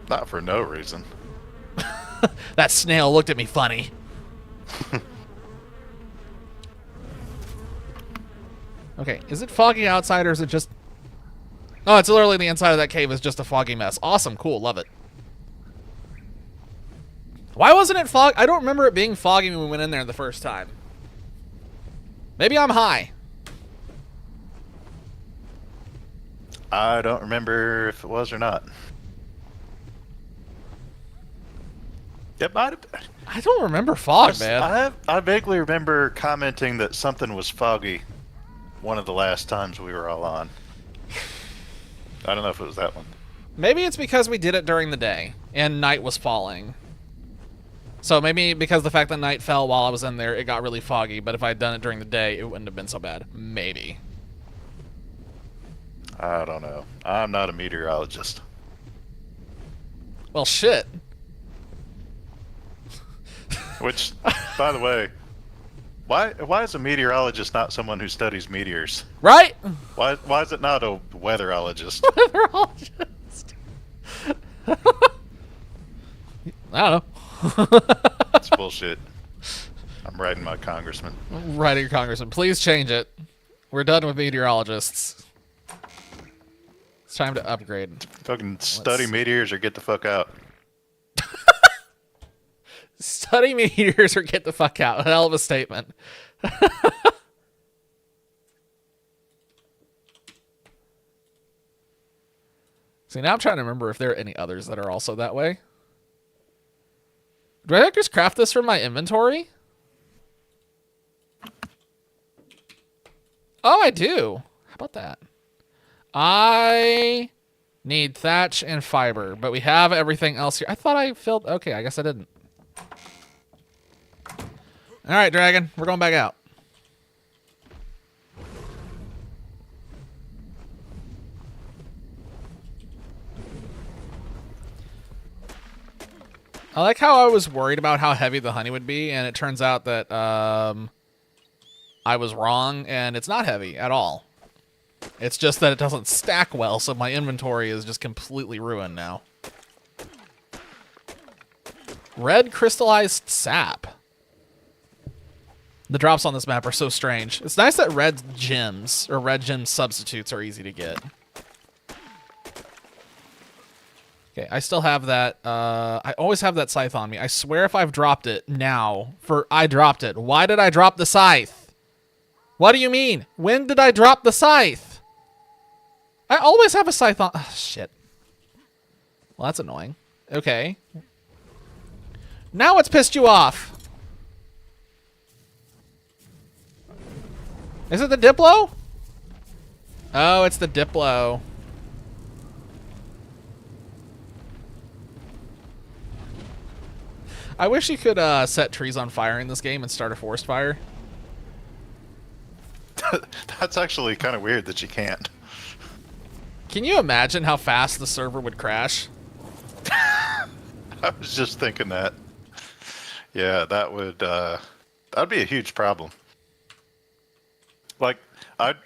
S2: not for no reason.
S1: That snail looked at me funny. Okay, is it foggy outside or is it just... Oh, it's literally the inside of that cave is just a foggy mess. Awesome, cool, love it. Why wasn't it fog? I don't remember it being foggy when we went in there the first time. Maybe I'm high.
S2: I don't remember if it was or not. It might have been.
S1: I don't remember fog, man.
S2: I vaguely remember commenting that something was foggy one of the last times we were all on. I don't know if it was that one.
S1: Maybe it's because we did it during the day and night was falling. So maybe because the fact that night fell while I was in there, it got really foggy. But if I had done it during the day, it wouldn't have been so bad. Maybe.
S2: I don't know. I'm not a meteorologist.
S1: Well, shit.
S2: Which, by the way, why is a meteorologist not someone who studies meteors?
S1: Right?
S2: Why is it not a weatherologist?
S1: Weatherologist. I don't know.
S2: It's bullshit. I'm writing my congressman.
S1: Writing your congressman. Please change it. We're done with meteorologists. It's time to upgrade.
S2: Fucking study meteors or get the fuck out.
S1: Study meteors or get the fuck out. Hell of a statement. See, now I'm trying to remember if there are any others that are also that way. Do I just craft this from my inventory? Oh, I do. How about that? I need thatch and fiber, but we have everything else here. I thought I filled... Okay, I guess I didn't. All right, Dragon. We're going back out. I like how I was worried about how heavy the honey would be, and it turns out that I was wrong, and it's not heavy at all. It's just that it doesn't stack well, so my inventory is just completely ruined now. Red crystallized sap. The drops on this map are so strange. It's nice that red gems, or red gem substitutes, are easy to get. Okay, I still have that. I always have that scythe on me. I swear if I've dropped it now, I dropped it. Why did I drop the scythe? What do you mean? When did I drop the scythe? I always have a scythe on. Oh, shit. Well, that's annoying. Okay. Now it's pissed you off. Is it the Diplo? Oh, it's the Diplo. I wish you could set trees on fire in this game and start a forest fire.
S2: That's actually kind of weird that you can't.
S1: Can you imagine how fast the server would crash?
S2: I was just thinking that. Yeah, that'd be a huge problem. Like, I'd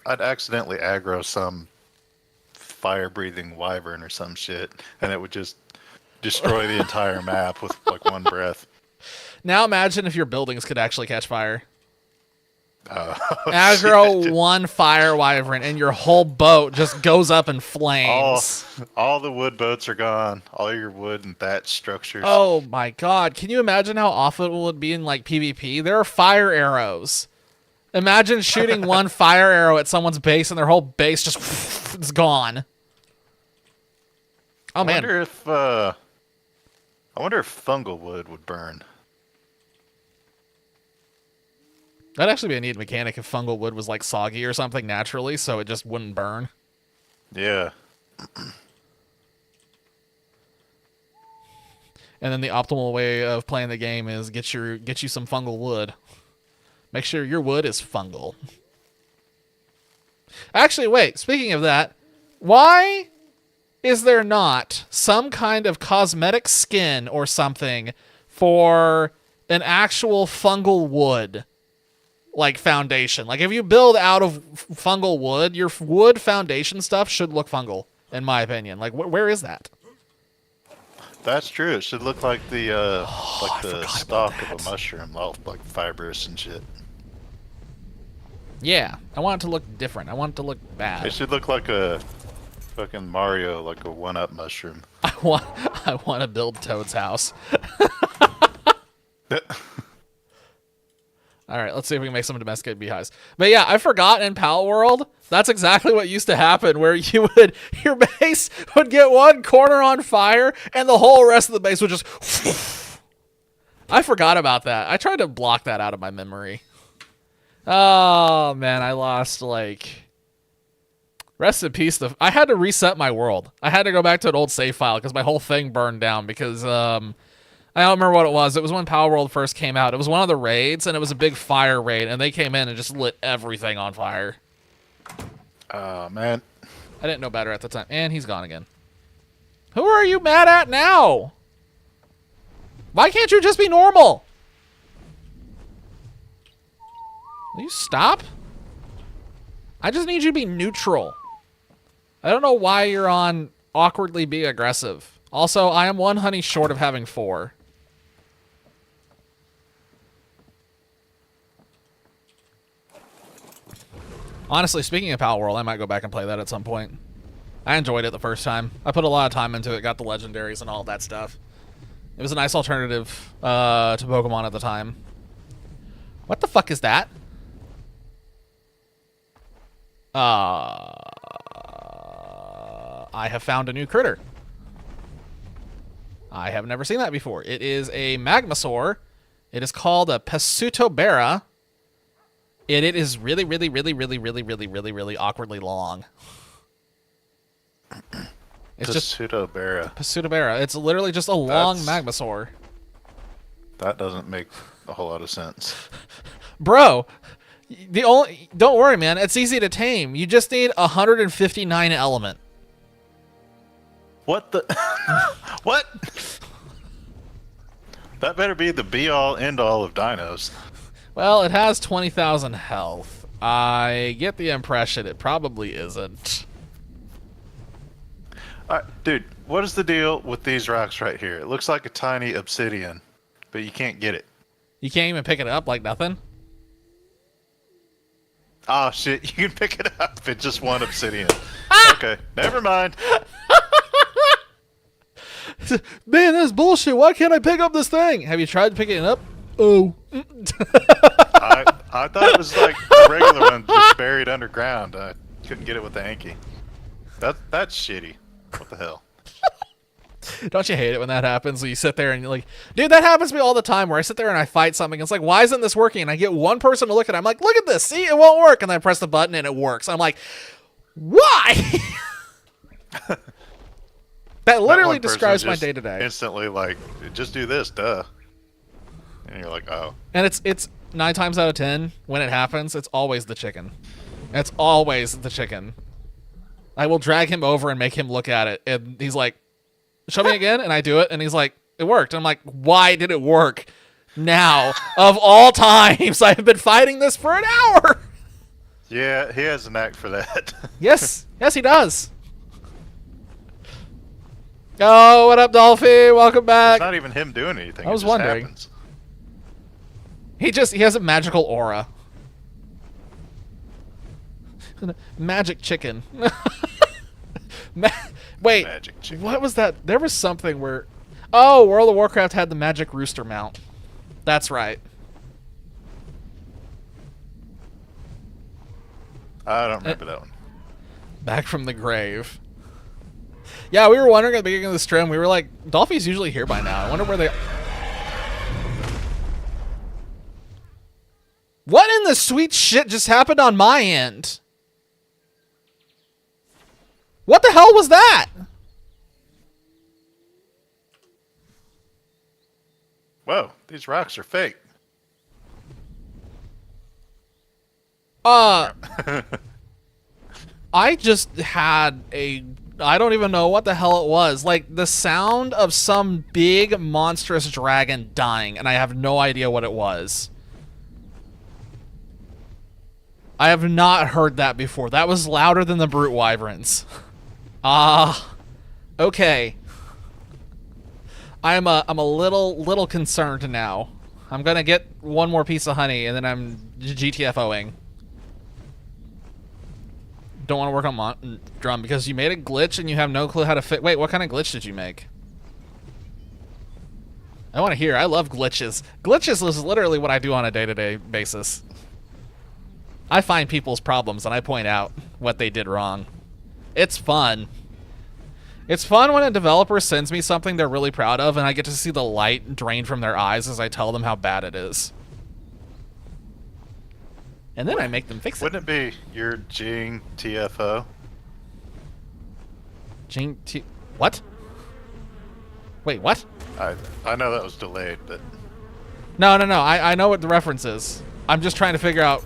S2: accidentally aggro some fire-breathing wyvern or some shit, and it would just destroy the entire map with like one breath.
S1: Now imagine if your buildings could actually catch fire.
S2: Shit.
S1: Aggro one fire wyvern and your whole boat just goes up in
S2: All,
S1: flames.
S2: all the wood boats are gone. All your wood and thatch structures.
S1: Oh my god. Can you imagine how awful it would be in like PvP? There are fire arrows. Imagine shooting one fire arrow at someone's base and their whole base just is gone. Oh man.
S2: I wonder if fungal wood would burn.
S1: That'd actually be a neat mechanic if fungal wood was like soggy or something naturally, so it just wouldn't burn.
S2: Yeah.
S1: And then the optimal way of playing the game is get you some fungal wood. Make sure your wood is fungal. Actually, wait, speaking of that, why is there not some kind of cosmetic skin or something for an actual fungal wood? Like foundation. Like if you build out of fungal wood, your wood foundation stuff should look fungal, in my opinion. Like where is that?
S2: That's true. It should look like the stalk
S1: that.
S2: of a mushroom, all like fibrous and shit.
S1: Yeah, I want it to look different. I want it to look bad.
S2: It should look like a fucking Mario, like a one-up mushroom.
S1: I want to build Toad's house. All right, let's see if we can make some domesticated beehives. But yeah, I forgot in Pal World, that's exactly what used to happen, where your base would get one corner on fire, and the whole rest of the base would just... I forgot about that. I tried to block that out of my memory. Oh, man, I lost, like... Rest in peace. I had to reset my world. I had to go back to an old save file, because my whole thing burned down, because... I don't remember what it was. It was when Power World first came out. It was one of the raids, and it was a big fire raid, and they came in and just lit everything on fire.
S2: Oh, man.
S1: I didn't know better at the time. And he's gone again. Who are you mad at now? Why can't you just be normal? Will you stop? I just need you to be neutral. I don't know why you're on awkwardly be aggressive. Also, I am one honey short of having 4. Honestly, speaking of Pal World, I might go back and play that at some point. I enjoyed it the first time. I put a lot of time into it, got the legendaries and all that stuff. It was a nice alternative to Pokemon at the time. What the fuck is that? I have found a new critter. I have never seen that before. It is a Magmasaur. It is called a Pesutobera. And it is really, really, really, really, really, really, really, really awkwardly long. It's just Pesutobera. It's literally just a long Magmasaur.
S2: That doesn't make a whole lot of sense.
S1: Bro, don't worry, man. It's easy to tame. You just need 159 element.
S2: What the? What? That better be the be-all, end-all of dinos.
S1: Well, it has 20,000 health. I get the impression it probably isn't.
S2: Dude, what is the deal with these rocks right here? It looks like a tiny obsidian, but you can't get it.
S1: You can't even pick it up like nothing?
S2: Oh, shit. You can pick it up. It's just one obsidian. Okay, never mind.
S1: Man, that's bullshit. Why can't I pick up this thing? Have you tried picking it up? Oh.
S2: I thought it was like a regular one just buried underground. I couldn't get it with the hanky. That's shitty. What the hell?
S1: Don't you hate it when that happens? When you sit there and you're like, dude, that happens to me all the time where I sit there and I fight something. It's like, why isn't this working? And I get one person to look at it. I'm like, look at this. See, it won't work. And then I press the button and it works. I'm like, why? That literally describes my day to day.
S2: Instantly, like, just do this, duh. And you're like, oh.
S1: And it's 9 times out of 10 when it happens, it's always the chicken. It's always the chicken. I will drag him over and make him look at it, and he's like, show me again, and I do it, and he's like, it worked. I'm like, why did it work? now of all times. I have been fighting this for an hour.
S2: Yeah, he has a knack for that.
S1: Yes, he does. Oh, what up, Dolphy? Welcome back.
S2: It's not even him doing anything.
S1: I was
S2: it just
S1: wondering.
S2: Happens.
S1: He has a magical aura. Magic chicken. Wait,
S2: Magic chicken.
S1: what was that? There was something where... Oh, World of Warcraft had the magic rooster mount. That's right.
S2: I don't remember that one.
S1: Back from the grave. Yeah, we were wondering at the beginning of the stream, we were like, Dolphy's usually here by now. I wonder where they... What in the sweet shit just happened on my end? What the hell was that?
S2: Whoa, these rocks are fake.
S1: I just had a... I don't even know what the hell it was. Like, the sound of some big, monstrous dragon dying, and I have no idea what it was. I have not heard that before. That was louder than the brute wyverns. Okay. I'm a little concerned now. I'm gonna get one more piece of honey, and then I'm GTFOing. Don't want to work on drum because you made a glitch and you have no clue how to fit. Wait, what kind of glitch did you make? I want to hear. I love glitches. Glitches is literally what I do on a day-to-day basis. I find people's problems and I point out what they did wrong. It's fun. It's fun when a developer sends me something they're really proud of and I get to see the light drain from their eyes as I tell them how bad it is. And then I make them fix it.
S2: Wouldn't it be your Jing TFO?
S1: What? Wait, what?
S2: I know that was delayed, but...
S1: No. I know what the reference is. I'm just trying to figure out...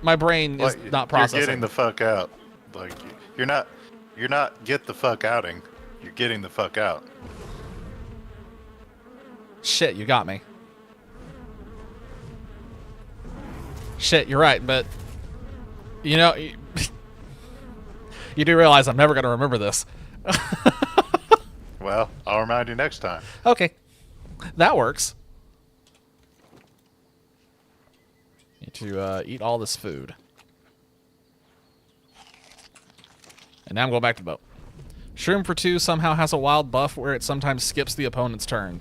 S1: My brain is not processing.
S2: You're getting the fuck out. Like, you're not get the fuck outing. You're getting the fuck out.
S1: Shit, you got me. Shit, you're right, but... You know... You do realize I'm never going to remember this.
S2: Well, I'll remind you next time.
S1: Okay. That works. Need to eat all this food. And now I'm going back to the boat. Shroom for 2 somehow has a wild buff where it sometimes skips the opponent's turn.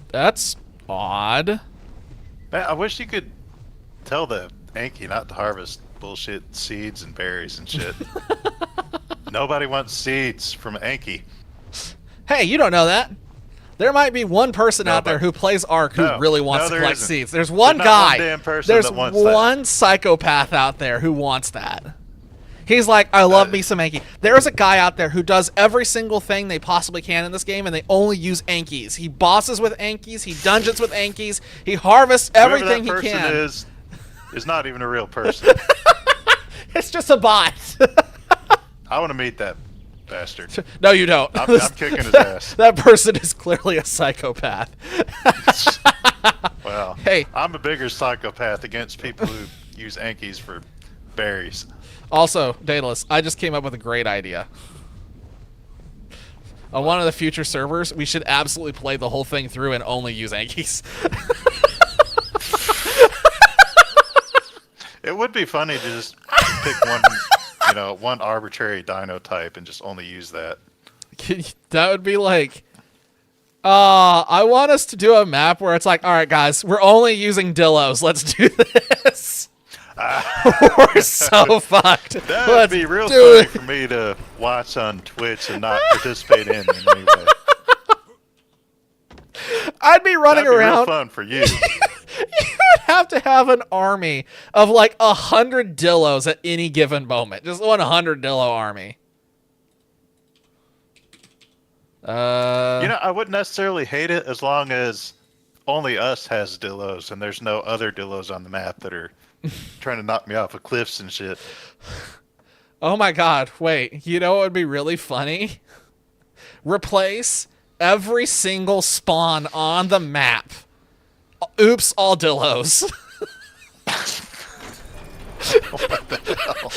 S1: That's odd.
S2: Man, I wish you could tell the Anki not to harvest bullshit seeds and berries and shit. Nobody wants seeds from Anki.
S1: Hey, you don't know that. There might be one person out there who plays Ark who really wants to collect seeds. There's one guy. There's one psychopath out there who wants that. He's like, I love me some Anki. There's a guy out there who does every single thing they possibly can in this game, and they only use Ankis. He bosses with Ankis. He dungeons with Ankis. He harvests everything he can.
S2: Whoever that person is not even a real person.
S1: It's just a bot.
S2: I want to meet that bastard.
S1: No, you don't.
S2: I'm kicking his ass.
S1: That person is clearly a psychopath.
S2: Well,
S1: hey,
S2: I'm a bigger psychopath against people who use Ankis for berries.
S1: Also, Daedalus, I just came up with a great idea. On one of the future servers, we should absolutely play the whole thing through and only use Ankis.
S2: It would be funny to just pick one arbitrary dino type and just only use that.
S1: That would be like, I want us to do a map where it's like, all right, guys, we're only using Dillos. Let's do this. We're so fucked.
S2: That would be real funny for me to watch on Twitch and not participate in any way.
S1: I'd be running around.
S2: Real fun for you.
S1: You would have to have an army of like 100 Dillos at any given moment. Just 100 Dillo army.
S2: I wouldn't necessarily hate it as long as only us has Dillos and there's no other Dillos on the map that are trying to knock me off of cliffs and shit.
S1: Oh my god, wait. You know what would be really funny? Replace Every single spawn on the map. Oops, all Dillos.
S2: What the hell?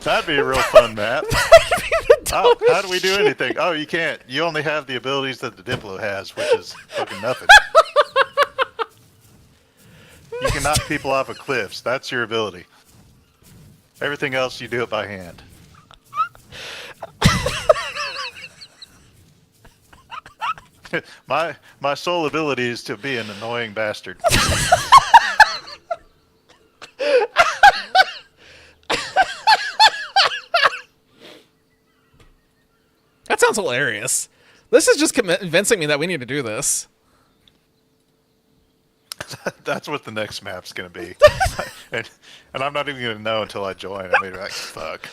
S2: That'd be a real fun map. Oh, how do we do anything? Oh, you can't. You only have the abilities that the Diplo has, which is fucking nothing. You can knock people off of cliffs. That's your ability. Everything else, you do it by hand. My sole ability is to be an annoying bastard.
S1: That sounds hilarious. This is just convincing me that we need to do this.
S2: That's what the next map's gonna be. and I'm not even gonna know until I join. I'm gonna be like, fuck.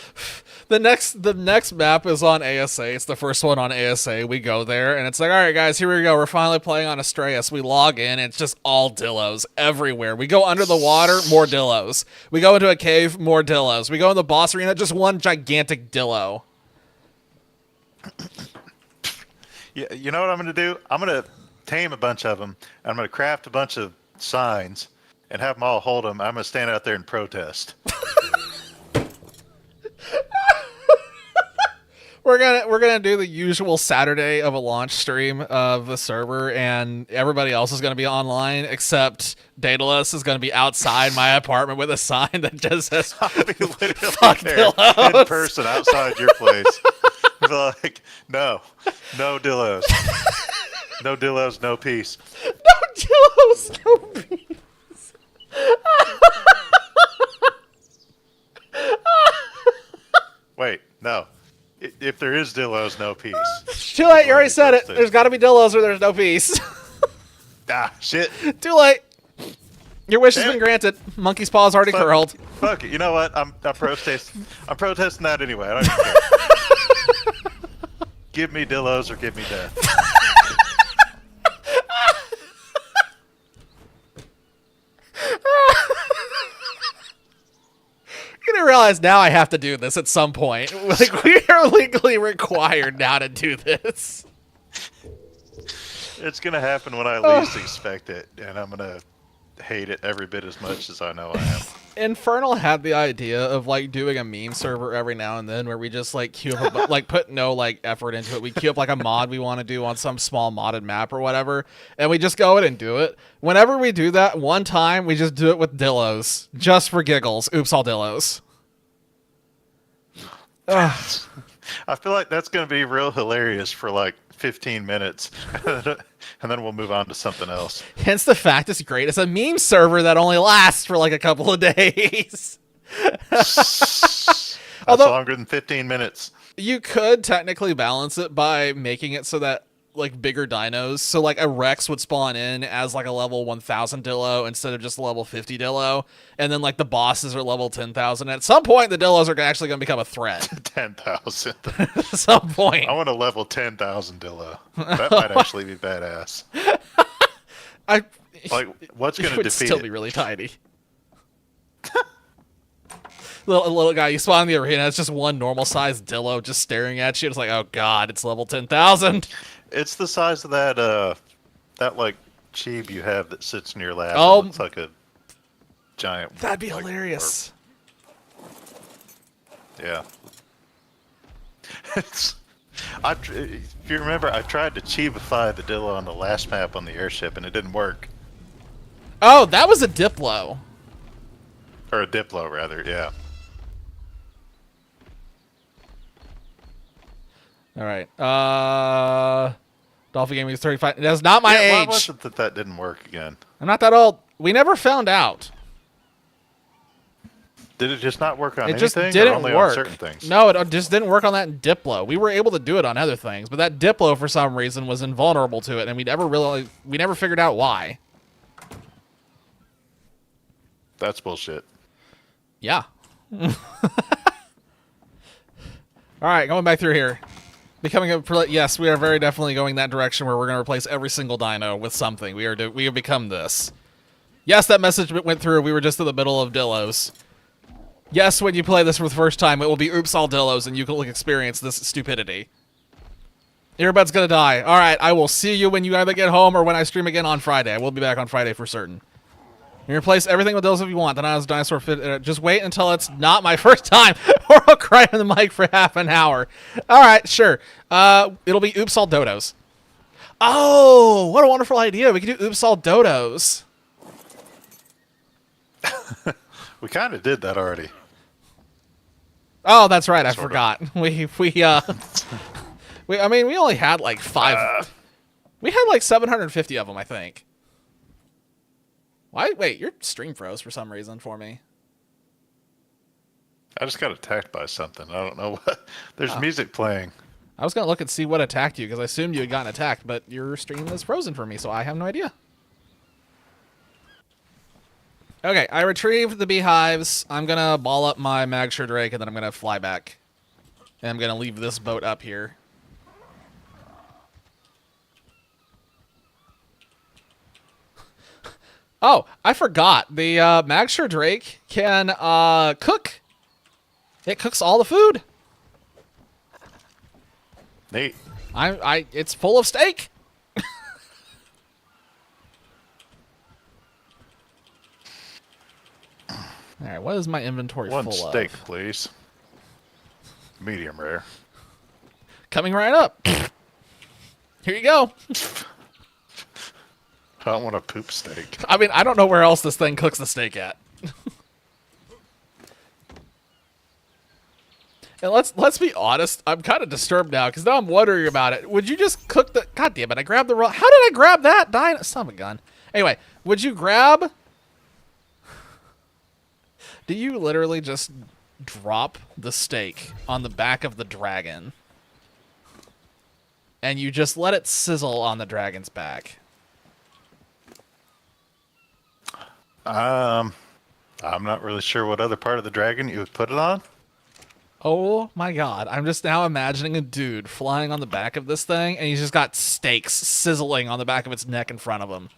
S1: The next map is on ASA. It's the first one on ASA. We go there, and it's like, all right, guys, here we go. We're finally playing on Astraeus. We log in, and it's just all Dillos everywhere. We go under the water, more Dillos. We go into a cave, more Dillos. We go in the boss arena, just one gigantic Dillo.
S2: Yeah, you know what I'm gonna do? I'm gonna tame a bunch of them, and I'm gonna craft a bunch of signs, and have them all hold them. I'm gonna stand out there and protest.
S1: We're gonna do the usual Saturday of a launch stream of the server, and everybody else is gonna be online except Daedalus is gonna be outside my apartment with a sign that just says
S2: I'll be literally
S1: "Fuck
S2: there
S1: Dillos."
S2: in person outside your place. Be like, no Dillos, no Dillos, no peace.
S1: No Dillos, no peace.
S2: Wait, no. If there is Dillos, no peace.
S1: Too late, you already said it. There's got to be Dillos or there's no peace.
S2: Ah, shit.
S1: Too late. Your wish has been granted. Monkey's paw's already curled.
S2: Fuck it. You know what? I'm protesting that anyway. I don't even care. Give me Dillos or give me death.
S1: I'm gonna realize now I have to do this at some point. Like, we are legally required now to do this.
S2: It's gonna happen when I least expect it, and I'm gonna hate it every bit as much as I know I am.
S1: Infernal had the idea of like doing a meme server every now and then where we just like queue up like put no like effort into it. We queue up like a mod we want to do on some small modded map or whatever, and we just go in and do it. Whenever we do that, one time we just do it with Dillos just for giggles. Oops, all Dillos.
S2: I feel like that's gonna be real hilarious for like 15 minutes, and then we'll move on to something else.
S1: Hence the fact it's great. It's a meme server that only lasts for like a couple of days.
S2: That's
S1: Although,
S2: longer than 15 minutes.
S1: You could technically balance it by making it so that like bigger dinos, so like a Rex would spawn in as like a level 1000 Dillo instead of just a level 50 Dillo, and then like the bosses are level 10,000. At some point the Dillos are actually going to become a threat.
S2: 10,000.
S1: At some point.
S2: I want a level 10,000 Dillo. That might actually be badass. Like, what's going to defeat
S1: still
S2: it?
S1: be really tiny. Little guy, you spawn in the arena, it's just one normal sized Dillo just staring at you. It's like, oh god, it's level 10,000.
S2: It's the size of that like cheeb you have that sits in your lap.
S1: Oh,
S2: it looks like a giant.
S1: That'd be
S2: like,
S1: hilarious.
S2: Yeah. If you remember, I tried to cheebify the Dillo on the last map on the airship, and it didn't work.
S1: Oh, that was a Diplo.
S2: Or a Diplo, rather, yeah.
S1: All right. Dolphin Gaming is 35. That's not my age.
S2: Why was it that didn't work again?
S1: I'm not that old. We never found out.
S2: Did it just not work on
S1: It just
S2: anything?
S1: didn't
S2: or only
S1: work.
S2: on certain things?
S1: No, it just didn't work on that Diplo. We were able to do it on other things, but that Diplo for some reason was invulnerable to it, and we never figured out why.
S2: That's bullshit.
S1: Yeah. All right, going back through here. Yes, we are very definitely going that direction where we're going to replace every single dino with something. We have become this. Yes, that message went through. We were just in the middle of Dillos. Yes, when you play this for the first time, it will be oops all Dillos, and you can experience this stupidity. Earbud's gonna die. All right, I will see you when you either get home or when I stream again on Friday. I will be back on Friday for certain. You replace everything with those if you want. Then I was dinosaur fit. Just wait until it's not my first time, or I'll cry on the mic for half an hour. All right, sure. It'll be Oops All Dodos. Oh, what a wonderful idea! We could do Oops All Dodos.
S2: We kind of did that already.
S1: Oh, that's right. I
S2: Sort of.
S1: forgot. I mean, we only had like 5. We had like 750 of them, I think. Why? Wait, your stream froze for some reason for me.
S2: I just got attacked by something. I don't know what. There's music playing.
S1: I was gonna look and see what attacked you because I assumed you had gotten attacked, but your stream is frozen for me, so I have no idea. Okay, I retrieved the beehives. I'm gonna ball up my Magshire Drake, and then I'm gonna fly back. And I'm gonna leave this boat up here. Oh, I forgot. The Magshire Drake can cook. It cooks all the food.
S2: Neat.
S1: It's full of steak. All right, what is my inventory
S2: One
S1: full
S2: steak,
S1: of?
S2: please. Medium rare.
S1: Coming right up. Here you go.
S2: I don't want a poop steak.
S1: I mean, I don't know where else this thing cooks the steak at. And let's be honest. I'm kind of disturbed now because now I'm wondering about it. Would you just cook the? God damn it! I grabbed the wrong. How did I grab that? Son of a gun. Anyway, would you grab? Do you literally just drop the steak on the back of the dragon, and you just let it sizzle on the dragon's back?
S2: I'm not really sure what other part of the dragon you would put it on.
S1: Oh my god, I'm just now imagining a dude flying on the back of this thing, and he's just got steaks sizzling on the back of its neck in front of him.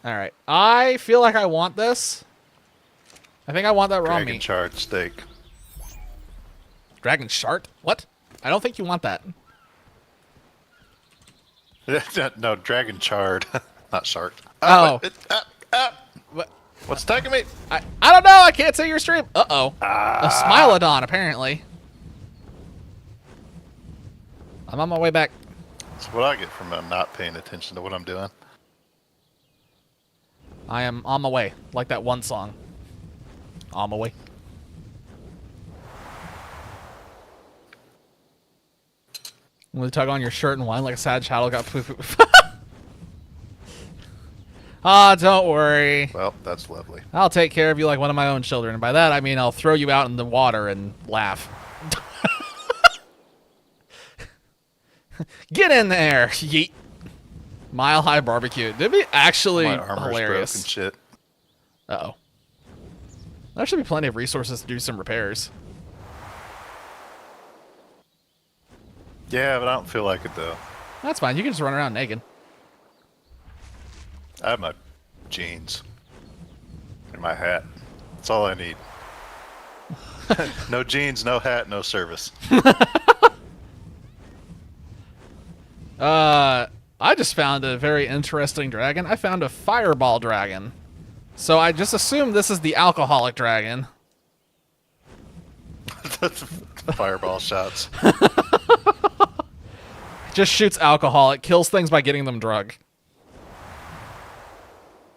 S1: Alright, I feel like I want this. I think I want that raw
S2: Dragon
S1: meat.
S2: charred steak.
S1: Dragon shart? What? I don't think you want that.
S2: No, dragon charred, not shark.
S1: Oh. What?
S2: What's attacking me?
S1: I don't know, I can't see your stream. Uh-oh. A Smilodon, apparently. I'm on my way back.
S2: That's what I get from not paying attention to what I'm doing.
S1: I am on my way, like that one song. On my way. I'm gonna tug on your shirt and whine like a sad child got poo-poo. Ah, don't worry.
S2: Well, that's lovely.
S1: I'll take care of you like one of my own children. And by that, I mean I'll throw you out in the water and laugh. Get in there, yeet. Mile High Barbecue. That'd be actually
S2: My armor's
S1: hilarious.
S2: broken shit.
S1: Uh-oh. There should be plenty of resources to do some repairs.
S2: Yeah, but I don't feel like it though.
S1: That's fine. You can just run around naked.
S2: I have my jeans and my hat. That's all I need. No jeans, no hat, no service.
S1: I just found a very interesting dragon. I found a fireball dragon. So I just assume this is the alcoholic dragon.
S2: Fireball shots.
S1: Just shoots alcohol. It kills things by getting them drunk.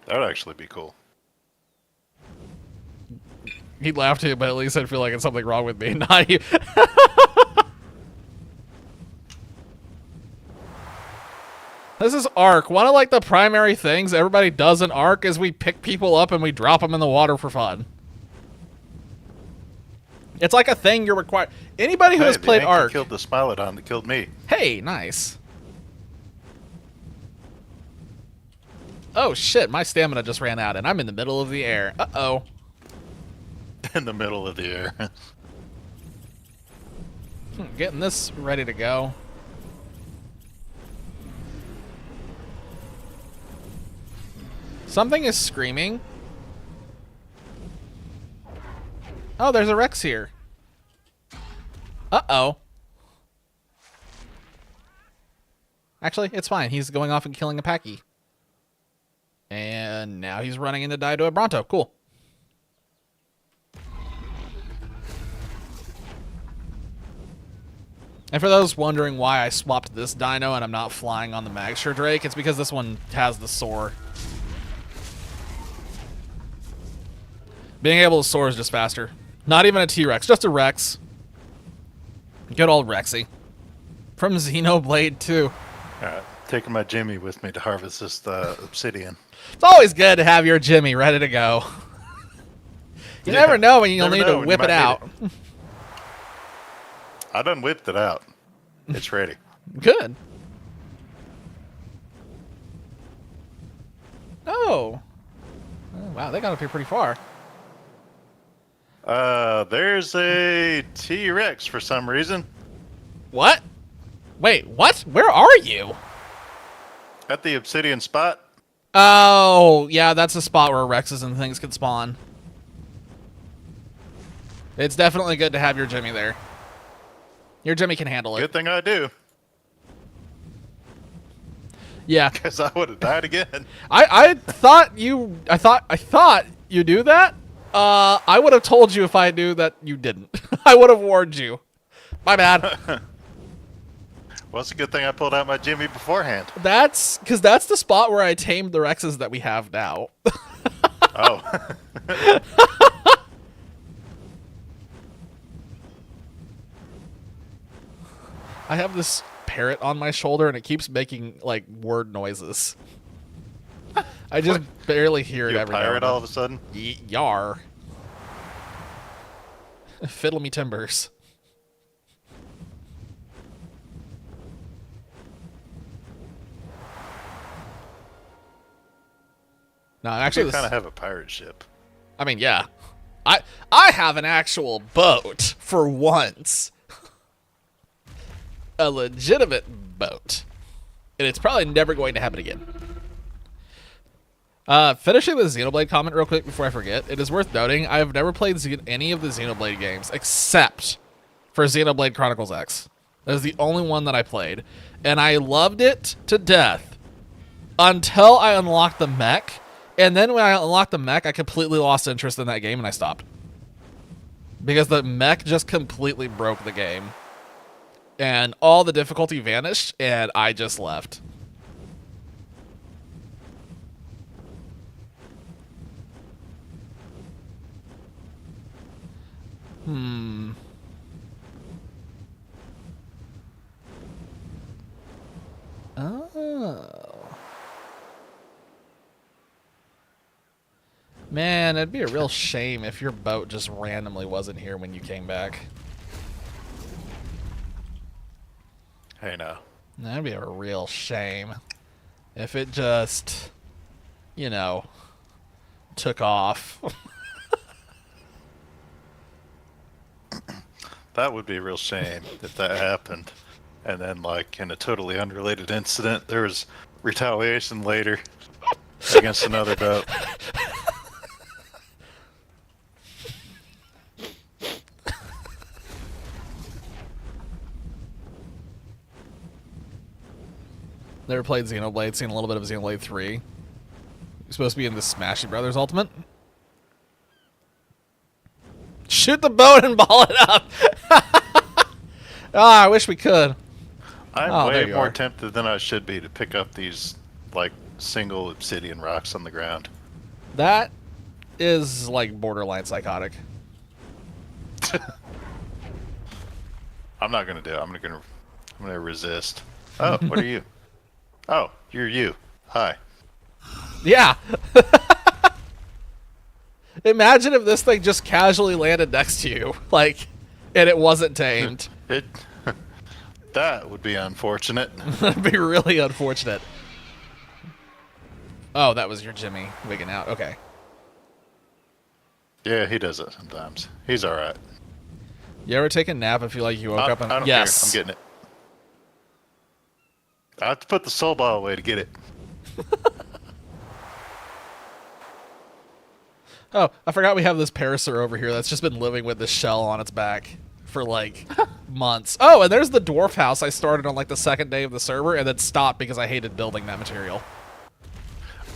S2: That would actually be cool.
S1: He'd laugh too, but at least I'd feel like it's something wrong with me, not you. This is Ark. One of like the primary things everybody does in Ark is we pick people up and we drop them in the water for fun. It's like a thing you're required. Anybody who has played Ark
S2: killed the Smilodon that killed me.
S1: Hey, nice. Oh shit, my stamina just ran out and I'm in the middle of the air. Uh-oh.
S2: In the middle of the air.
S1: Getting this ready to go. Something is screaming. Oh, there's a Rex here. Uh-oh. Actually, it's fine. He's going off and killing a Packy. And now he's running in to die to a Bronto. Cool. And for those wondering why I swapped this dino and I'm not flying on the Magster Drake, it's because this one has the soar. Being able to soar is just faster. Not even a T-Rex, just a Rex. Good old Rexy. From Xenoblade 2.
S2: Alright, taking my Jimmy with me to harvest this obsidian.
S1: It's always good to have your Jimmy ready to go. You never know when you'll need to whip it out.
S2: I done whipped it out. It's ready.
S1: Good. Oh. Wow, they got up here pretty far.
S2: There's a T-Rex for some reason.
S1: What? Wait, what? Where are you?
S2: At the obsidian spot.
S1: Oh, yeah, that's a spot where Rexes and things can spawn. It's definitely good to have your Jimmy there. Your Jimmy can handle it.
S2: Good thing I do.
S1: Yeah.
S2: Because I would have died again.
S1: I thought you do that. I would have told you if I knew that you didn't. I would have warned you. My bad.
S2: Well, it's a good thing I pulled out my Jimmy beforehand.
S1: That's because that's the spot where I tamed the Rexes that we have now.
S2: Oh.
S1: I have this parrot on my shoulder and it keeps making like word noises. I just barely hear it
S2: You a
S1: every now
S2: pirate
S1: and then.
S2: all of a sudden?
S1: Yar. Fiddle me timbers. No, actually,
S2: You
S1: this
S2: kind of have a pirate ship.
S1: I mean, yeah. I have an actual boat for once. A legitimate boat. And it's probably never going to happen again. Finishing the Xenoblade comment real quick before I forget. It is worth noting I have never played any of the Xenoblade games except for Xenoblade Chronicles X. That is the only one that I played. And I loved it to death until I unlocked the mech. And then when I unlocked the mech, I completely lost interest in that game and I stopped. Because the mech just completely broke the game. And all the difficulty vanished and I just left. Oh. Man, it'd be a real shame if your boat just randomly wasn't here when you came back.
S2: Hey, now.
S1: That'd be a real shame. If it just, you know, took off.
S2: That would be a real shame if that happened. And then, like, in a totally unrelated incident, there was retaliation later against another boat. Never played Xenoblade, seen a little bit of Xenoblade 3. You're supposed to be in the Smash Brothers Ultimate. Shoot the boat and ball it up! Ah, I wish we could. I'm way more tempted than I should be to pick up these, like, single obsidian rocks on the ground.
S1: That is, like, borderline psychotic.
S2: I'm not gonna do it. I'm gonna resist. Oh, what are you? Oh, you're you. Hi.
S1: Yeah. Imagine if this thing just casually landed next to you, like, and it wasn't tamed.
S2: That would be unfortunate.
S1: That'd be really unfortunate. Oh, that was your Jimmy wigging out. Okay.
S2: Yeah, he does it sometimes. He's all right.
S1: You ever take a nap and feel like you woke up and
S2: I don't
S1: yes,
S2: care. I'm getting it. I have to put the soul ball away to get it.
S1: Oh, I forgot we have this parasaur over here that's just been living with this shell on its back for like months. Oh, and there's the dwarf house I started on like the second day of the server and then stopped because I hated building that material.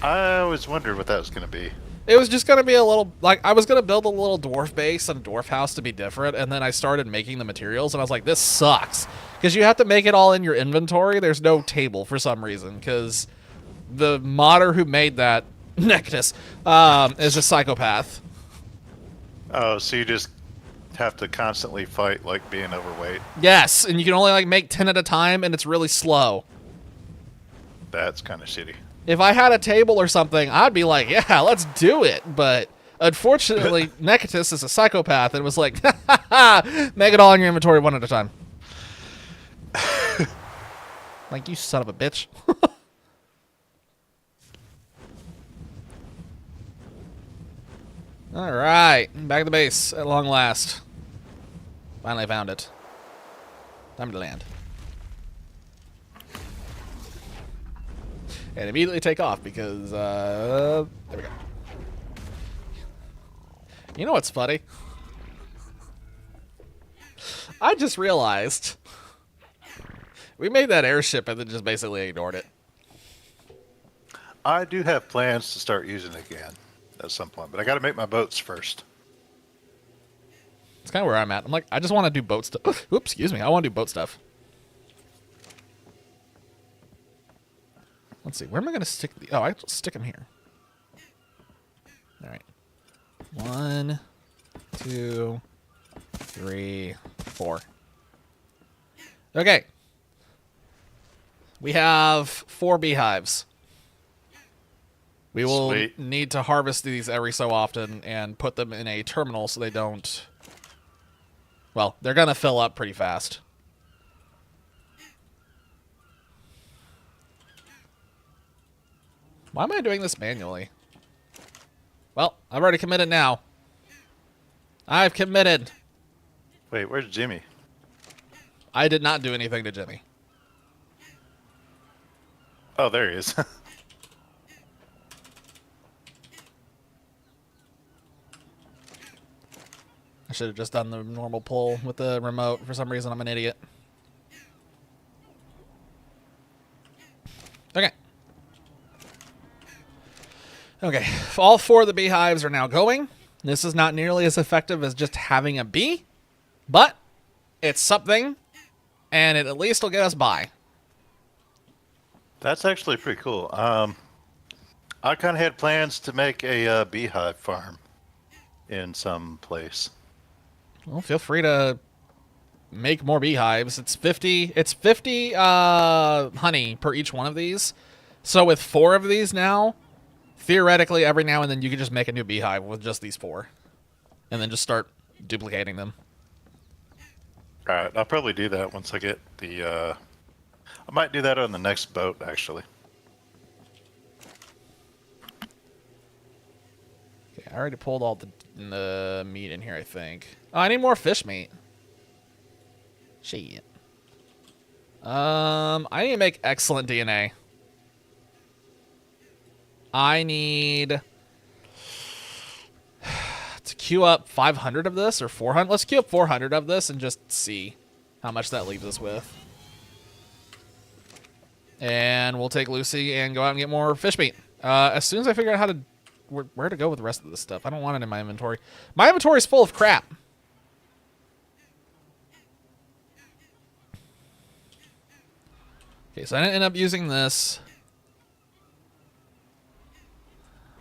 S2: I always wondered what that was going to be.
S1: It was just going to be a little, like, I was going to build a little dwarf base and a dwarf house to be different, and then I started making the materials, and I was like, this sucks. Because you have to make it all in your inventory. There's no table for some reason, because the modder who made that, Nectus, is a psychopath.
S2: Oh, so you just have to constantly fight, like, being overweight?
S1: Yes, and you can only, like, make 10 at a time, and it's really slow.
S2: That's kind of shitty.
S1: If I had a table or something, I'd be like, yeah, let's do it. But unfortunately, Necatus is a psychopath and was like, make it all in your inventory one at a time. Like, you son of a bitch. All right, back to the base at long last. Finally found it. Time to land. And immediately take off because, there we go. You know what's funny? I just realized we made that airship and then just basically ignored it.
S2: I do have plans to start using it again at some point, but I got to make my boats first.
S1: It's kind of where I'm at. I'm like, I just want to do boat stuff. Oops, excuse me. I want to do boat stuff. Let's see. Where am I going to stick the... Oh, I stick them here. All right. 1, 2, 3, 4. Okay. We have 4 beehives. We will
S2: Sweet.
S1: need to harvest these every so often and put them in a terminal so they don't... Well, they're going to fill up pretty fast. Why am I doing this manually? Well, I've already committed now. I've committed.
S2: Wait, where's Jimmy?
S1: I did not do anything to Jimmy.
S2: Oh, there he is.
S1: I should have just done the normal pull with the remote. For some reason, I'm an idiot. Okay. Okay, all 4 of the beehives are now going. This is not nearly as effective as just having a bee, but it's something, and it at least will get us by.
S2: That's actually pretty cool. I kind of had plans to make a beehive farm in some place.
S1: Well, feel free to make more beehives. It's 50. It's 50 honey per each one of these. So with 4 of these now, theoretically, every now and then you could just make a new beehive with just these 4, and then just start duplicating them.
S2: All right, I'll probably do that once I get the. I might do that on the next boat, actually.
S1: Okay, I already pulled all the meat in here, I think. Oh, I need more fish meat. Shit. I need to make excellent DNA. I need to queue up 500 of this or 400. Let's queue up 400 of this and just see how much that leaves us with. And we'll take Lucy and go out and get more fish meat. As soon as I figure out how to where to go with the rest of this stuff. I don't want it in my inventory. My inventory is full of crap. Okay, so I didn't end up using this.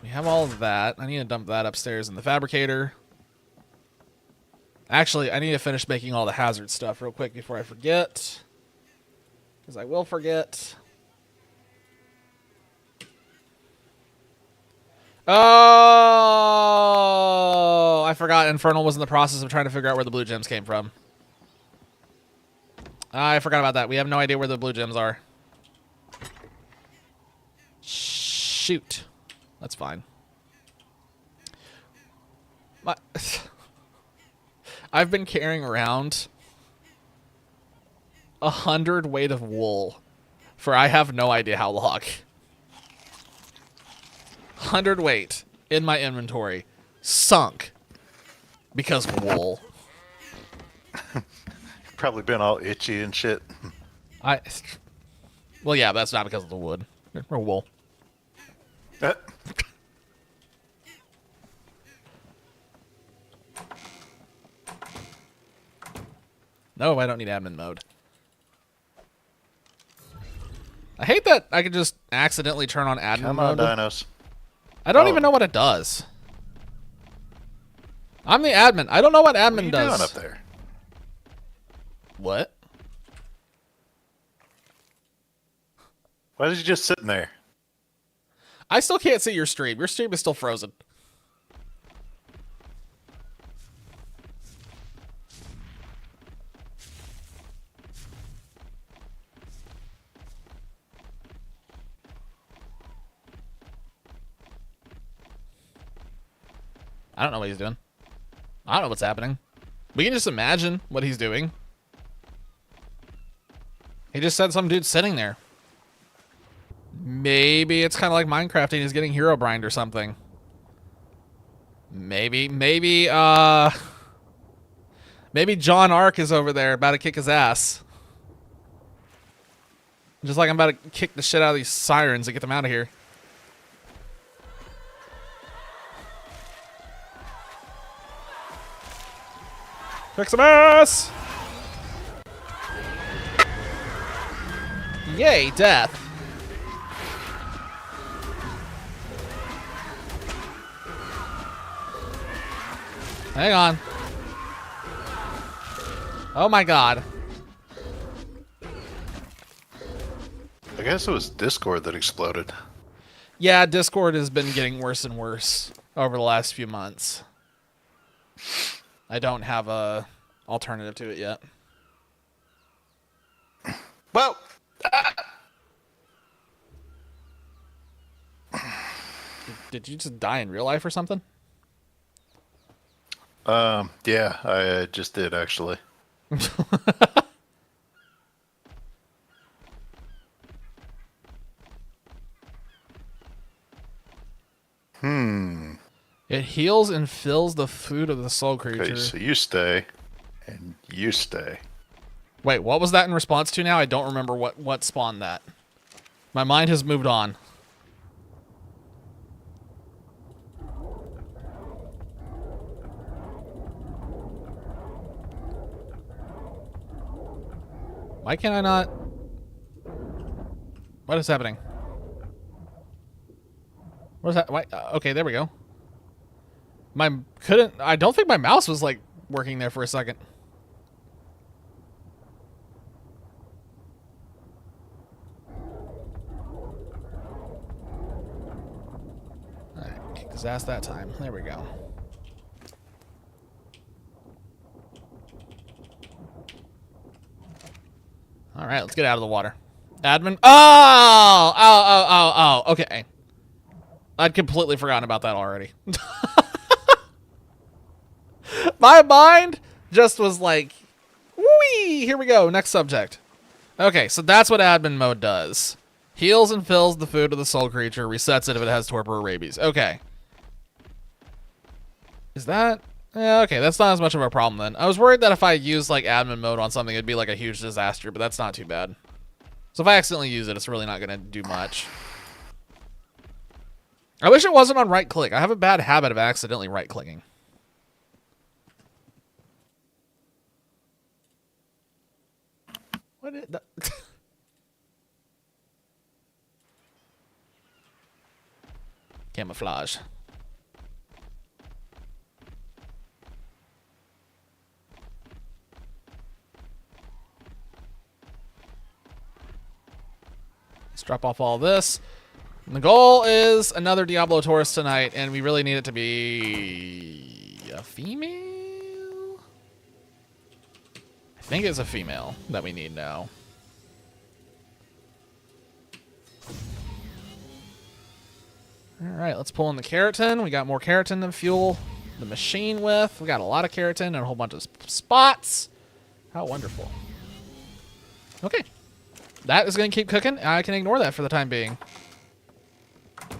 S1: We have all of that. I need to dump that upstairs in the fabricator. Actually, I need to finish making all the hazard stuff real quick before I forget. Because I will forget. Oh, I forgot Infernal was in the process of trying to figure out where the blue gems came from. I forgot about that. We have no idea where the blue gems are. Shoot. That's fine. I've been carrying around 100 weight of wool for I have no idea how long. 100 weight in my inventory sunk because wool.
S2: Probably been all itchy and shit.
S1: Well, yeah, but that's not because of the wood or wool.
S2: Uh,
S1: No, I don't need admin mode. I hate that I could just accidentally turn on admin
S2: Come on,
S1: mode.
S2: dinos.
S1: I don't
S2: Oh.
S1: even know what it does. I'm the admin. I don't know what
S2: What are
S1: admin
S2: you
S1: does.
S2: doing up there?
S1: What?
S2: Why is you just sitting there?
S1: I still can't see your stream. Your stream is still frozen. I don't know what he's doing. I don't know what's happening. We can just imagine what he's doing. He just said some dude's sitting there. Maybe it's kind of like Minecraft and he's getting hero brined or something. Maybe John Ark is over there about to kick his ass. Just like I'm about to kick the shit out of these sirens and get them out of here. Kick some ass! Yay, death. Hang on. Oh my god.
S2: I guess it was Discord that exploded.
S1: Yeah, Discord has been getting worse and worse over the last few months. I don't have a alternative to it yet.
S2: Well,
S1: Did you just die in real life or something?
S2: yeah, I just did actually.
S1: It heals and fills the food of the soul creature.
S2: Okay, so you stay, and you stay.
S1: Wait, what was that in response to now? I don't remember what spawned that. My mind has moved on. Why can I not? What is happening? What is that? Why? Okay, there we go. I don't think my mouse was like working there for a second. Alright, kick his ass that time. There we go. Alright, let's get out of the water. Admin. Oh! Okay. I'd completely forgotten about that already. My mind just was like, whee! Here we go. Next subject. Okay, so that's what admin mode does. Heals and fills the food of the soul creature. Resets it if it has torpor or rabies. Okay. Is that... Yeah, okay, that's not as much of a problem then. I was worried that if I used like admin mode on something, it'd be like a huge disaster, but that's not too bad. So if I accidentally use it, it's really not going to do much. I wish it wasn't on right click. I have a bad habit of accidentally right clicking. What is that? Camouflage. Let's drop off all this. And the goal is another Diablo Taurus tonight, and we really need it to be a female? I think it's a female that we need now. Alright, let's pull in the keratin. We got more keratin to fuel the machine with. We got a lot of keratin and a whole bunch of spots. How wonderful. Okay. That is going to keep cooking. I can ignore that for the time being.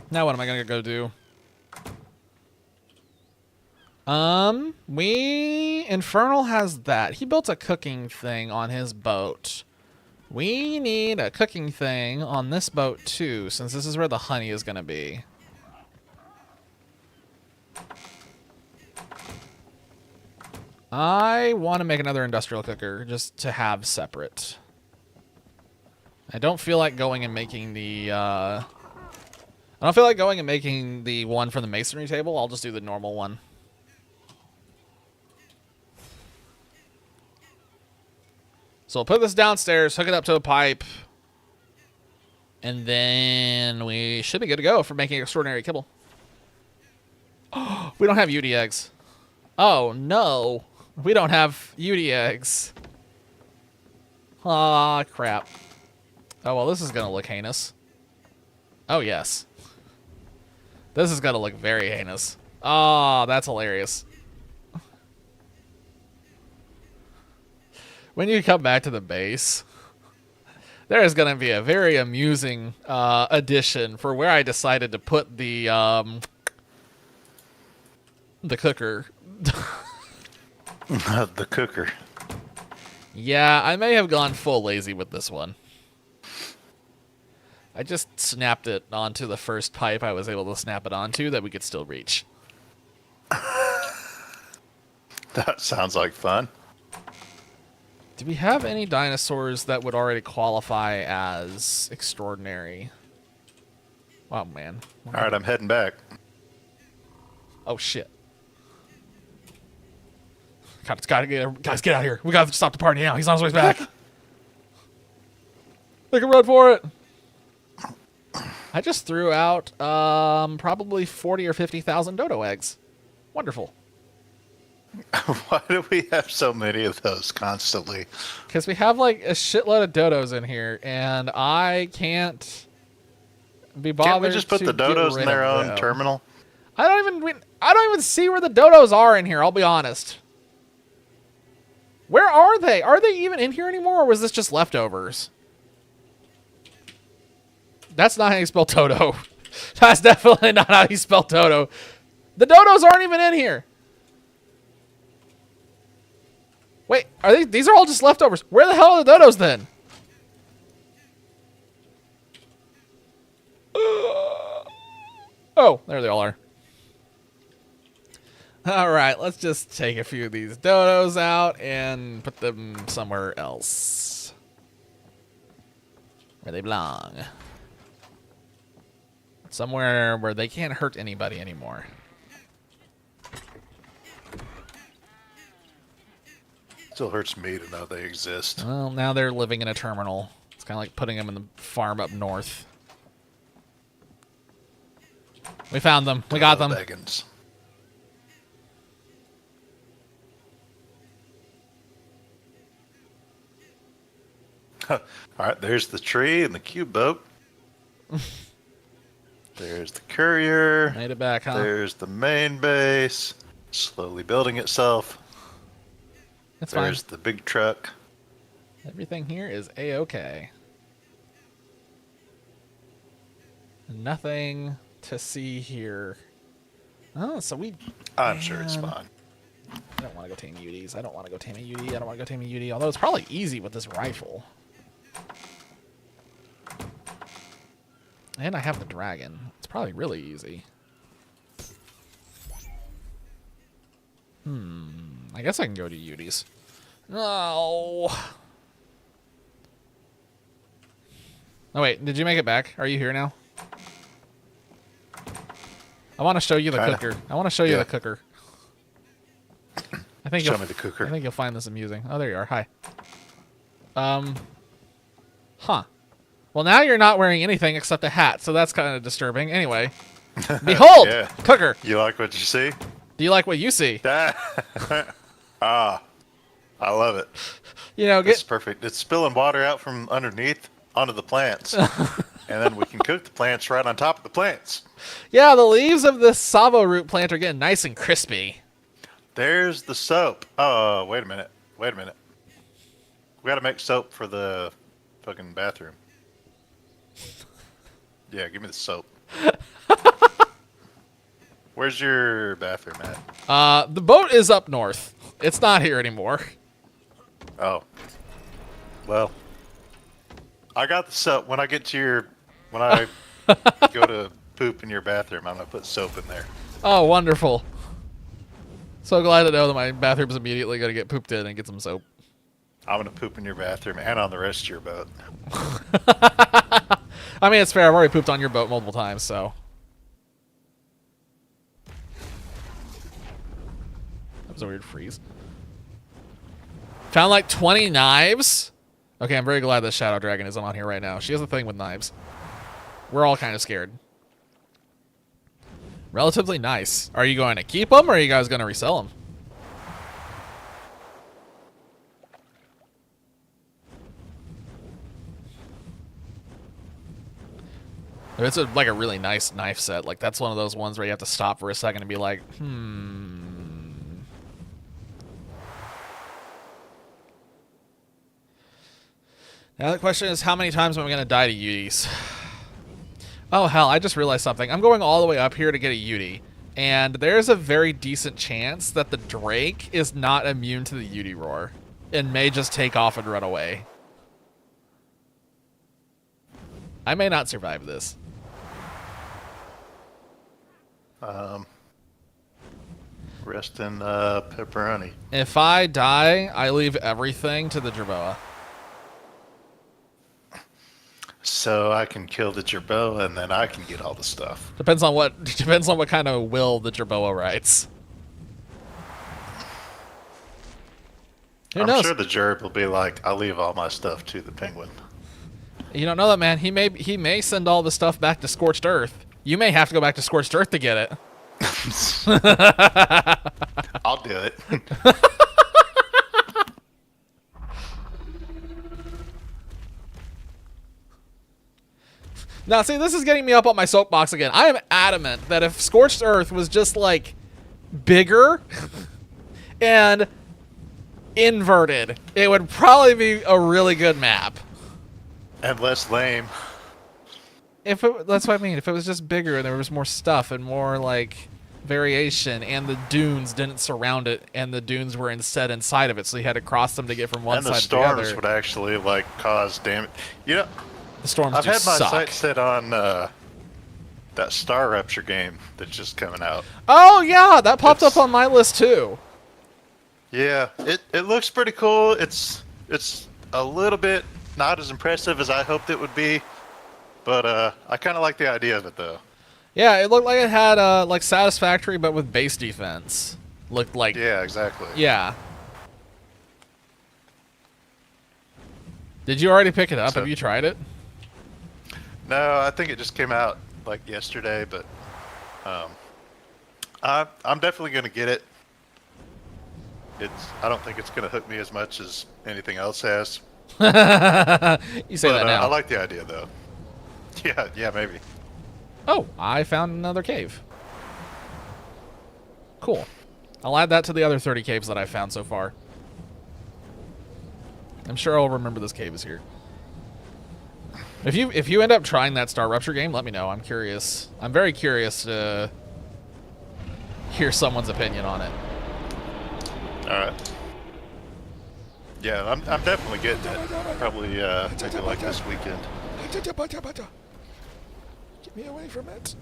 S1: Now what am I going to go do? Infernal has that. He built a cooking thing on his boat. We need a cooking thing on this boat too, since this is where the honey is gonna be. I want to make another industrial cooker just to have separate. I don't feel like going and making the I don't feel like going and making the one for the masonry table. I'll just do the normal one. So I'll put this downstairs, hook it up to a pipe, and then we should be good to go for making extraordinary kibble. We don't have UD eggs. Oh no, we don't have UD eggs. Aw, crap. Oh well, this is gonna look heinous. Oh yes. This is gonna look very heinous. Oh, that's hilarious. When you come back to the base, there is going to be a very amusing addition for where I decided to put the cooker.
S2: The cooker.
S1: Yeah, I may have gone full lazy with this one. I just snapped it onto the first pipe I was able to snap it onto that we could still reach.
S2: That sounds like fun.
S1: Do we have any dinosaurs that would already qualify as extraordinary? Oh, man.
S2: All right, I'm heading back.
S1: Oh, shit. God, it's gotta get, guys, get out of here. We gotta stop the party now. He's on his way back. Make a run for it. I just threw out probably 40 or 50,000 dodo eggs. Wonderful.
S2: Why do we have so many of those constantly?
S1: Because we have like a shitload of dodos in here, and I can't be bothered.
S2: Can't we just put
S1: to
S2: the dodos in their own
S1: them.
S2: terminal?
S1: I don't even see where the dodos are in here. I'll be honest. Where are they? Are they even in here anymore, or was this just leftovers? That's not how you spell Toto. That's definitely not how you spell Toto. The dodos aren't even in here. Wait, are they? These are all just leftovers. Where the hell are the dodos then? Oh, there they all are. All right, let's just take a few of these dodos out and put them somewhere else. Where they belong. Somewhere where they can't hurt anybody anymore.
S2: Still hurts me to know they exist.
S1: Well, now they're living in a terminal. It's kind of like putting them in the farm up north. We found them. We got them.
S2: Beggins. All right, there's the tree and the cube boat. There's the courier.
S1: Made it back, huh?
S2: There's the main base. Slowly building itself.
S1: It's fine.
S2: There's the big truck.
S1: Everything here is A-okay. Nothing to see here. Oh, so we...
S2: I'm sure it's fine.
S1: I don't want to go tame UDs. I don't want to go tame a UD. I don't want to go tame a UD. Although it's probably easy with this rifle. And I have the dragon. It's probably really easy. I guess I can go to UDs. No. Oh, wait. Did you make it back? Are you here now? I want to show you the
S2: Kinda.
S1: cooker. I want to show you
S2: Yeah.
S1: the cooker. I think
S2: Show
S1: you'll
S2: me the cooker.
S1: I think you'll find this amusing. Oh, there you are. Hi. Huh. Well, now you're not wearing anything except a hat, so that's kind of disturbing. Anyway. Behold!
S2: Yeah.
S1: Cooker.
S2: You like what you see?
S1: Do you like what you see?
S2: Ah, I love it.
S1: You know,
S2: It's
S1: get
S2: perfect. It's spilling water out from underneath onto the plants. And then we can cook the plants right on top of the plants.
S1: yeah, the leaves of this savo root plant are getting nice and crispy.
S2: There's the soap. Oh, wait a minute. Wait a minute. We got to make soap for the fucking bathroom. Yeah, give me the soap. Where's your bathroom at?
S1: The boat is up north. It's not here anymore.
S2: Oh. Well, I got the soap. When I get to your... When I go to poop in your bathroom, I'm going to put soap in there.
S1: Oh, wonderful. So glad to know that my bathroom's immediately going to get pooped in and get some soap.
S2: I'm going to poop in your bathroom and on the rest of your boat.
S1: I mean, it's fair. I've already pooped on your boat multiple times, so. That was a weird freeze. Found like 20 knives? Okay, I'm very glad that Shadow Dragon isn't on here right now. She has a thing with knives. We're all kind of scared. Relatively nice. Are you going to keep them, or are you guys going to resell them? If it's like a really nice knife set, like that's one of those ones where you have to stop for a second and be like, Now the question is, how many times am I going to die to Utis? Oh, hell, I just realized something. I'm going all the way up here to get a Uti, and there's a very decent chance that the Drake is not immune to the Uti roar and may just take off and run away. I may not survive this.
S2: Rest in pepperoni.
S1: If I die, I leave everything to the Jerboa.
S2: So I can kill the Jerboa and then I can get all the stuff.
S1: Depends on what kind of will the Jerboa writes. Who knows?
S2: I'm sure the Jerb will be like, I'll leave all my stuff to the penguin.
S1: You don't know that, man. He may send all the stuff back to Scorched Earth. You may have to go back to Scorched Earth to get it.
S2: I'll do it.
S1: Now, see, this is getting me up on my soapbox again. I am adamant that if Scorched Earth was just, like, bigger and inverted, it would probably be a really good map.
S2: And less lame.
S1: That's what I mean. If it was just bigger and there was more stuff and more, like, variation, and the dunes didn't surround it, and the dunes were instead inside of it, so you had to cross them to get from one side to the other.
S2: And the storms would actually, like, cause damage. You know,
S1: the storms
S2: I've
S1: do
S2: had my
S1: suck.
S2: sights set on that Star Rupture game that's just coming out.
S1: Oh, yeah, that popped up on my list, too.
S2: Yeah, it looks pretty cool. It's a little bit not as impressive as I hoped it would be, but I kind of like the idea of it, though.
S1: Yeah, it looked like it had like Satisfactory, but with base defense. Looked like.
S2: Yeah, exactly.
S1: Yeah. Did you already pick it up? Have you tried it?
S2: No, I think it just came out like yesterday, but I'm definitely gonna get it. I don't think it's gonna hook me as much as anything else has.
S1: You say that now.
S2: I like the idea, though. Yeah, maybe.
S1: Oh, I found another cave. Cool. I'll add that to the other 30 caves that I've found so far. I'm sure I'll remember this cave is here. If you end up trying that Star Rupture game, let me know. I'm curious. I'm very curious to hear someone's opinion on it.
S2: Alright. Yeah, I'm definitely getting it. Probably maybe like this weekend.
S1: Get me away from it.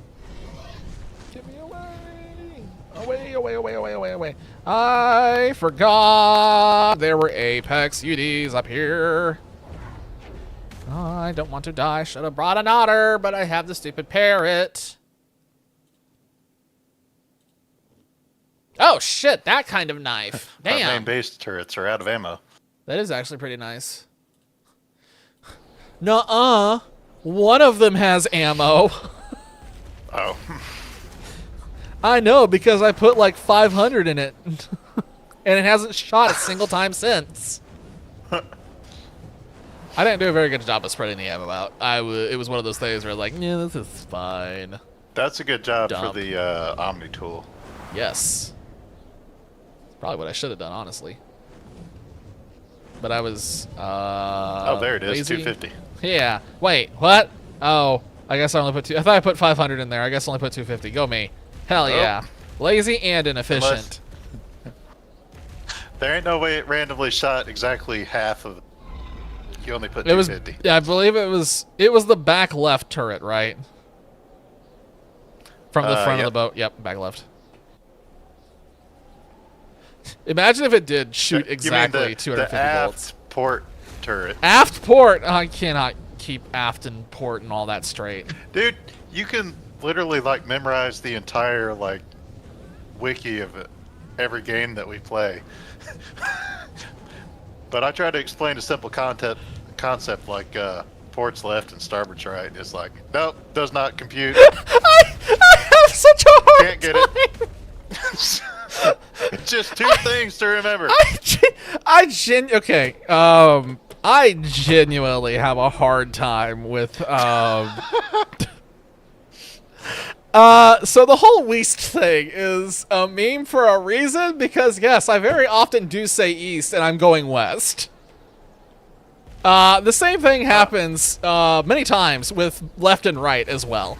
S1: Get me away. Away. I forgot there were Apex UDs up here. I don't want to die. Should have brought an otter, but I have the stupid parrot. Oh, shit. That kind of knife. Damn.
S2: Our main base turrets are out of ammo.
S1: That is actually pretty nice. Nuh-uh. One of them has ammo.
S2: Oh.
S1: I know, because I put like 500 in it. And it hasn't shot a single time since. I didn't do a very good job of spreading the ammo out. It was one of those things where like, yeah, this is fine.
S2: That's a good job
S1: Dump.
S2: for the Omni tool.
S1: Yes. Probably what I should have done, honestly. But I was,
S2: oh, there it is,
S1: lazy.
S2: 250.
S1: Yeah. Wait, what? Oh, I guess I only put I thought I put 500 in there. I guess I only put 250. Go me. Hell
S2: Nope.
S1: yeah. Lazy and inefficient.
S2: There ain't no way it randomly shot exactly half of. You only put
S1: It was,
S2: 250.
S1: I believe it was the back left turret, right? From the front of the boat. Yep, back left. Imagine if it did shoot exactly
S2: you mean
S1: 250
S2: the
S1: volts.
S2: aft port turret.
S1: Aft port. I cannot keep aft and port and all that straight.
S2: Dude, you can literally like memorize the entire like wiki of it, every game that we play. But I try to explain a simple concept like ports left and starboard's right. It's like, nope, does not compute.
S1: I have such a hard
S2: Can't get
S1: time.
S2: it. Just two things to remember.
S1: I genuinely have a hard time with so the whole West thing is a meme for a reason, because yes, I very often do say east and I'm going west. The same thing happens many times with left and right as well.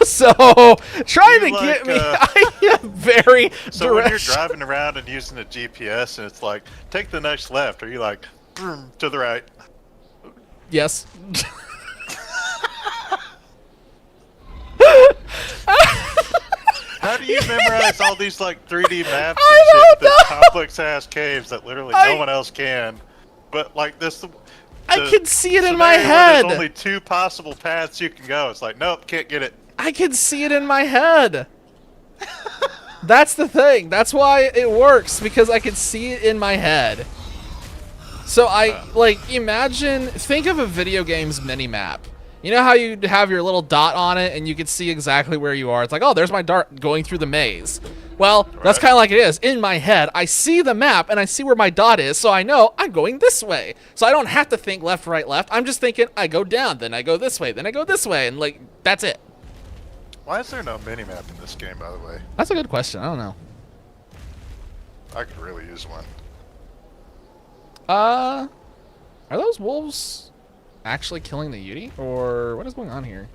S1: So trying to get me, I am very
S2: So when you're driving around and using a GPS and it's like, take the next left, are you like, to the right?
S1: Yes.
S2: How do you memorize all these like 3D maps
S1: I
S2: and shit
S1: don't
S2: with this
S1: know.
S2: complex ass caves that literally no one else can? But like this,
S1: I can see it in my
S2: scenario where
S1: head.
S2: There's only two possible paths you can go. It's like, nope, can't get it.
S1: I can see it in my head. That's the thing. That's why it works, because I can see it in my head. So think of a video game's mini-map. You know how you have your little dot on it and you can see exactly where you are? It's like, oh, there's my dart going through the maze. Well, that's kind of like it is. In my head, I see the map and I see where my dot is, so I know I'm going this way. So I don't have to think left, right, left. I'm just thinking I go down, then I go this way, then I go this way, and like, that's it.
S2: Why is there no mini-map in this game, by the way?
S1: That's a good question. I don't know.
S2: I could really use one.
S1: Are those wolves actually killing the Yeti? Or what is going on here?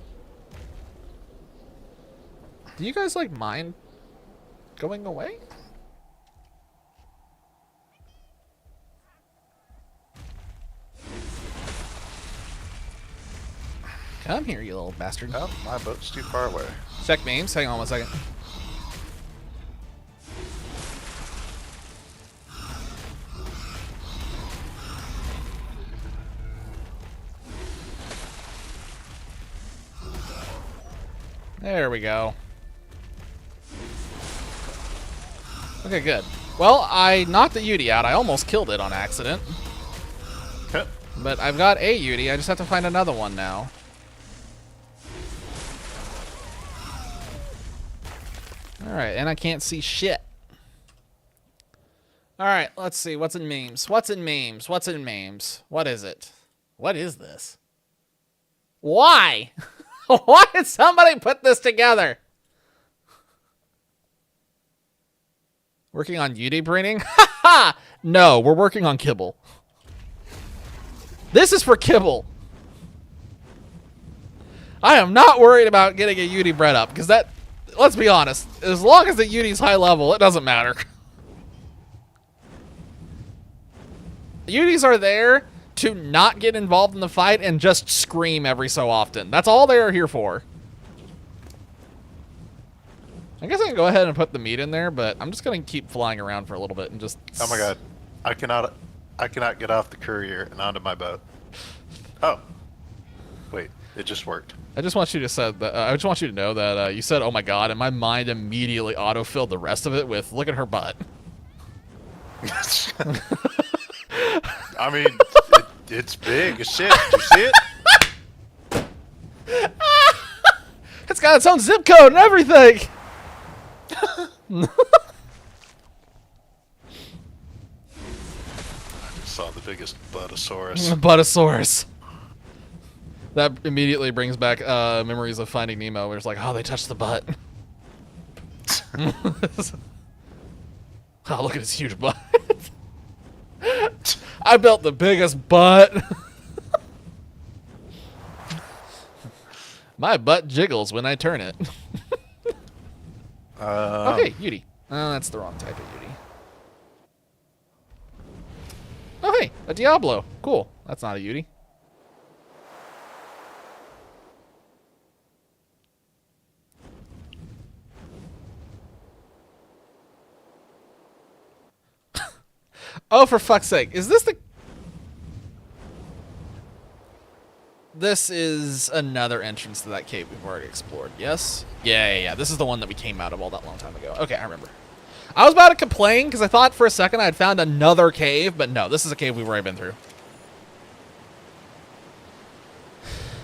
S1: Do you guys, like, mind going away? Come here, you little bastard.
S2: Oh, my boat's too far away.
S1: Check memes. Hang on 1 second. There we go. Okay, good. Well, I knocked the Yeti out. I almost killed it on accident.
S2: Okay.
S1: But I've got a Yeti. I just have to find another one now. Alright, and I can't see shit. Alright, let's see. What's in memes? What's in memes? What's in memes? What is it? What is this? Why? Why did somebody put this together? Working on Yeti breeding? Ha! No, we're working on kibble. This is for kibble. I am not worried about getting a Yeti bred up, because that, let's be honest, as long as the Yeti's high level, it doesn't matter. Yutis are there to not get involved in the fight and just scream every so often. That's all they're here for. I guess I can go ahead and put the meat in there, but I'm just going to keep flying around for a little bit and just...
S2: Oh my god. I cannot get off the courier and onto my boat. Oh. Wait, it just worked.
S1: I just want you to say that, I just want you to know that you said, oh my god, and my mind immediately autofilled the rest of it with, look at her butt.
S2: I mean, it's big as shit. Do you see it?
S1: It's got its own zip code and everything!
S2: I just saw the biggest Buttosaurus.
S1: Buttosaurus. That immediately brings back memories of Finding Nemo, where it's like, oh, they touched the butt. Oh, look at his huge butt. I built the biggest butt. My butt jiggles when I turn it. Okay, Yudi. Oh, that's the wrong type of Yudi. Oh, hey, a Diablo. Cool. That's not a Yudi. Oh, for fuck's sake. Is this the... This is another entrance to that cave we've already explored, yes? Yeah. This is the one that we came out of all that long time ago. Okay, I remember. I was about to complain because I thought for a second I'd found another cave, but no, this is a cave we've already been through.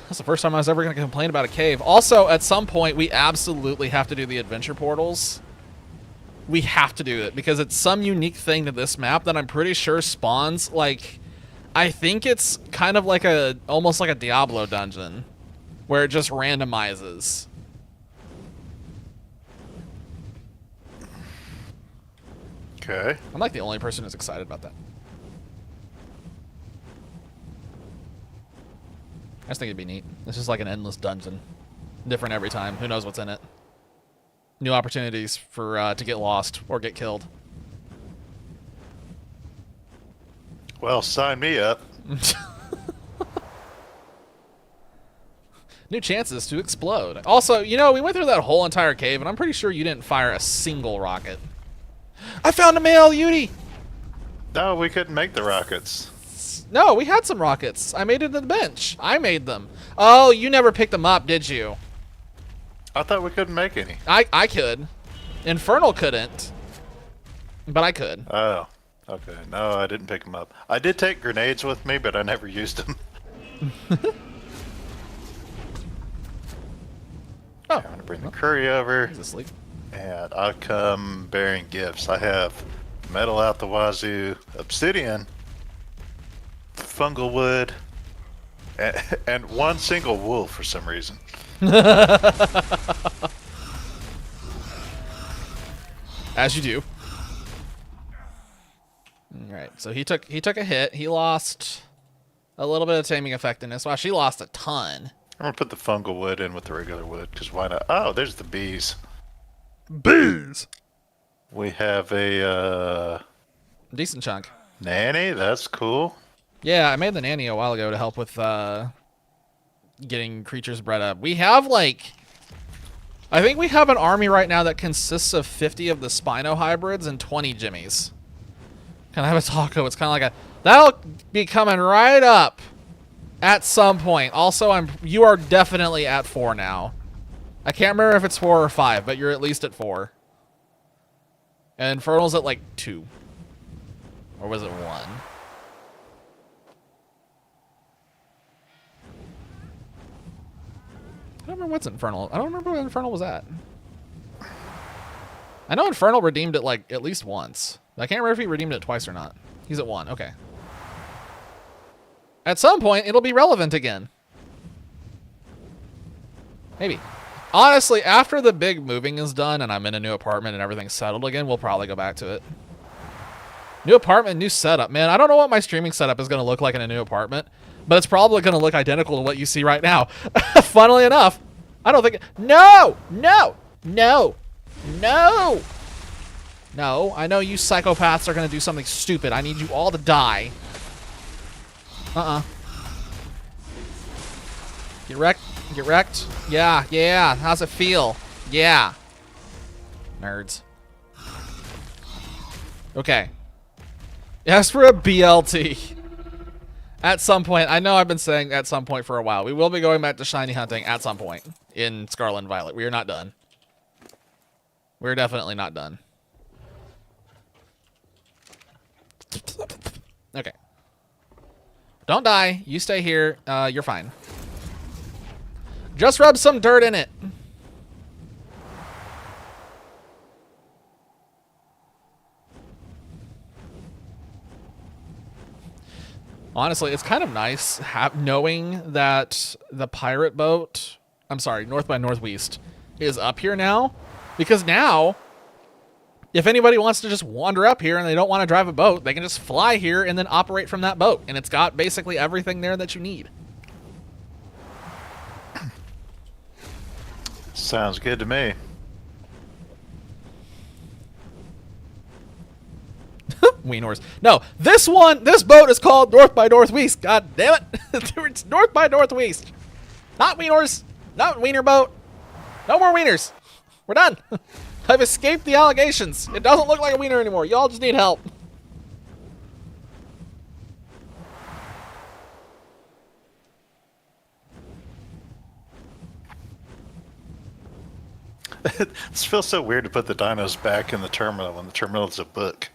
S1: That's the first time I was ever going to complain about a cave. Also, at some point, we absolutely have to do the adventure portals. We have to do it because it's some unique thing to this map that I'm pretty sure spawns, like... I think it's kind of like almost like a Diablo dungeon, where it just randomizes.
S2: Okay.
S1: I'm like the only person who's excited about that. I just think it'd be neat. It's just like an endless dungeon. Different every time. Who knows what's in it. New opportunities for to get lost or get killed.
S2: Well, sign me up.
S1: New chances to explode. Also, you know, we went through that whole entire cave, and I'm pretty sure you didn't fire a single rocket. I found a male Yudi!
S2: No, we couldn't make the rockets.
S1: No, we had some rockets. I made it to the bench. I made them. Oh, you never picked them up, did you?
S2: I thought we couldn't make any.
S1: I could. Infernal couldn't. But I could.
S2: Oh, okay. No, I didn't pick them up. I did take grenades with me, but I never used them.
S1: Oh.
S2: I'm going to bring the curry over.
S1: He's asleep.
S2: And I come bearing gifts. I have metal out the wazoo, obsidian, fungal wood, and one single wool for some reason.
S1: As you do. Alright, so he took a hit. He lost a little bit of taming effectiveness. Wow, she lost a ton.
S2: I'm going to put the fungal wood in with the regular wood, because why not? Oh, there's the bees.
S1: Bees!
S2: We have a
S1: Decent chunk.
S2: nanny. That's cool.
S1: Yeah, I made the nanny a while ago to help with getting creatures bred up. We have, like... I think we have an army right now that consists of 50 of the Spino hybrids and 20 Jimmies. Can I have a taco? It's kind of like a... That'll be coming right up at some point. Also, you are definitely at 4 now. I can't remember if it's 4 or 5, but you're at least at 4. And Infernal's at, like, 2. Or was it 1? I don't remember what's Infernal. I don't remember what Infernal was at. I know Infernal redeemed it, like, at least once. I can't remember if he redeemed it twice or not. He's at 1. Okay. At some point, it'll be relevant again. Maybe. Honestly, after the big moving is done and I'm in a new apartment and everything's settled again, we'll probably go back to it. New apartment, new setup. Man, I don't know what my streaming setup is going to look like in a new apartment, but it's probably going to look identical to what you see right now. Funnily enough, I don't think... No! No! No! No! No, I know you psychopaths are going to do something stupid. I need you all to die. Get wrecked. Get wrecked. Yeah, yeah. How's it feel? Yeah. Nerds. Okay. Ask for a BLT. At some point. I know I've been saying at some point for a while. We will be going back to shiny hunting at some point in Scarlet and Violet. We are not done. We're definitely not done. Okay. Don't die. You stay here. You're fine. Just rub some dirt in it. Honestly, it's kind of nice knowing that the pirate boat, I'm sorry, North by Northwest, is up here now. Because now, if anybody wants to just wander up here and they don't want to drive a boat, they can just fly here and then operate from that boat. And it's got basically everything there that you need.
S2: Sounds good to me.
S1: Wieners. No, this boat is called North by Northwest. God damn it. It's North by Northwest. Not Wieners. Not Wiener boat. No more Wieners. We're done. I've escaped the allegations. It doesn't look like a wiener anymore. Y'all just need help.
S2: It feels so weird to put the dinos back in the terminal when the terminal is a book.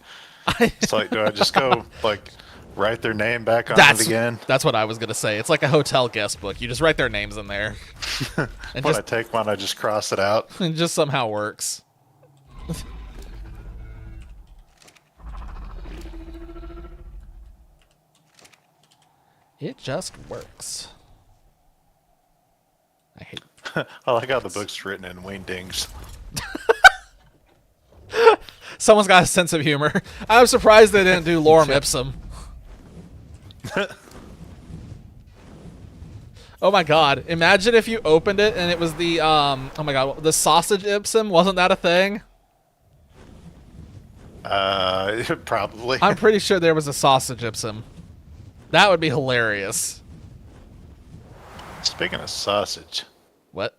S2: It's like, do I just go, like, write their name back on it again?
S1: That's what I was going to say. It's like a hotel guest book. You just write their names in there. And
S2: When I take one, I just cross it out.
S1: It just somehow works. It just works. I hate
S2: I like how the book's written in wingdings.
S1: Someone's got a sense of humor. I'm surprised they didn't do lorem ipsum. Oh my god. Imagine if you opened it and it was the, oh my god, the sausage ipsum. Wasn't that a thing?
S2: Probably.
S1: I'm pretty sure there was a sausage ipsum. That would be hilarious.
S2: Speaking of sausage.
S1: What?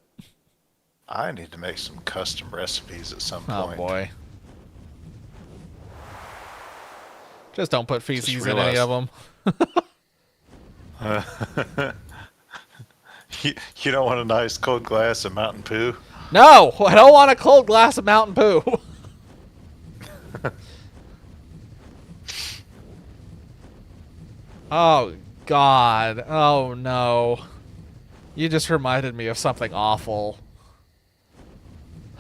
S2: I need to make some custom recipes at some
S1: Oh
S2: point.
S1: boy. Just don't put feces in any of them.
S2: You don't want a nice cold glass of Mountain Poo?
S1: No! I don't want a cold glass of Mountain Poo. Oh, God. Oh, no. You just reminded me of something awful.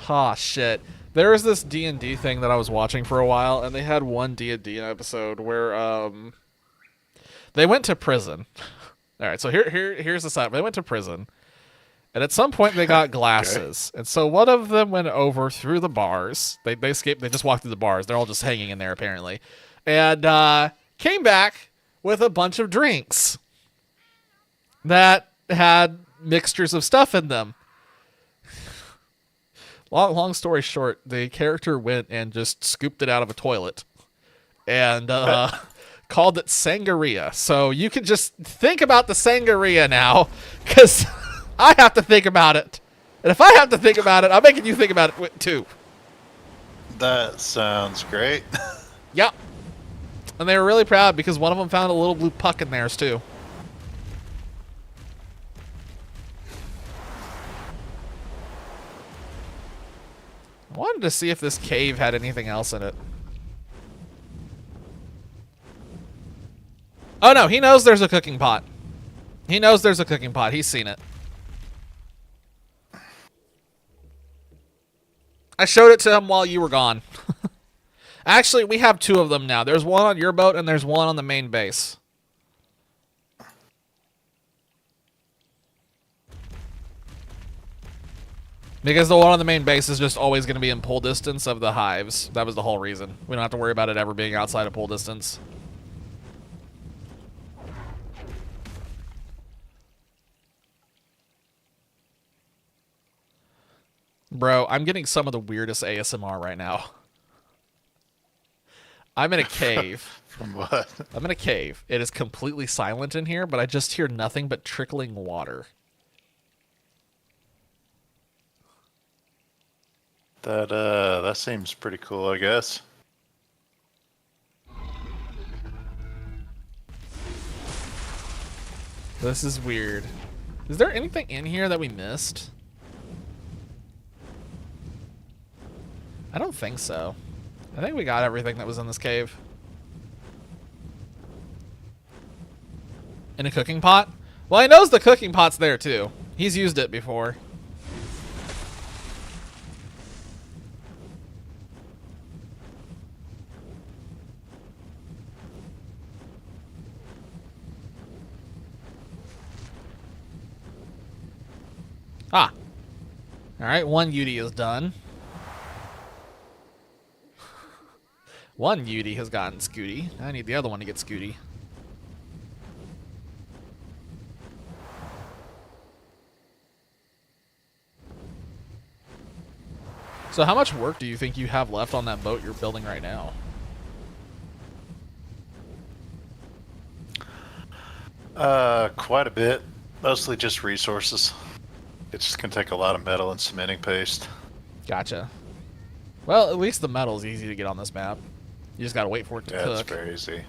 S1: Ah, shit. There was this D&D thing that I was watching for a while, and they had one D&D episode where, they went to prison. All right, so here's the side. They went to prison, and at some point they got glasses, okay. And so one of them went over through the bars. They escaped. They just walked through the bars. They're all just hanging in there apparently, and came back with a bunch of drinks that had mixtures of stuff in them. Long story short, the character went and just scooped it out of a toilet, and called it sangria. So you can just think about the sangria now, because I have to think about it. And if I have to think about it, I'm making you think about it too.
S2: That sounds great.
S1: Yep. And they were really proud because one of them found a little blue puck in theirs too. I wanted to see if this cave had anything else in it. Oh no, he knows there's a cooking pot. He knows there's a cooking pot. He's seen it. I showed it to him while you were gone. Actually, we have two of them now. There's one on your boat and there's one on the main base. Because the one on the main base is just always going to be in pull distance of the hives. That was the whole reason. We don't have to worry about it ever being outside of pull distance. Bro, I'm getting some of the weirdest ASMR right now. I'm in a cave.
S2: From what?
S1: I'm in a cave. It is completely silent in here, but I just hear nothing but trickling water.
S2: That seems pretty cool, I guess.
S1: This is weird. Is there anything in here that we missed? I don't think so. I think we got everything that was in this cave. In a cooking pot? Well, he knows the cooking pot's there too. He's used it before. Ah. Alright, one Yudi is done. One Yudi has gotten Scooty. I need the other one to get Scooty. So how much work do you think you have left on that boat you're building right now?
S2: Quite a bit. Mostly just resources. It's just gonna take a lot of metal and cementing paste.
S1: Gotcha. Well, at least the metal's easy to get on this map. You just gotta wait for it to
S2: Yeah, it's
S1: cook.
S2: very easy.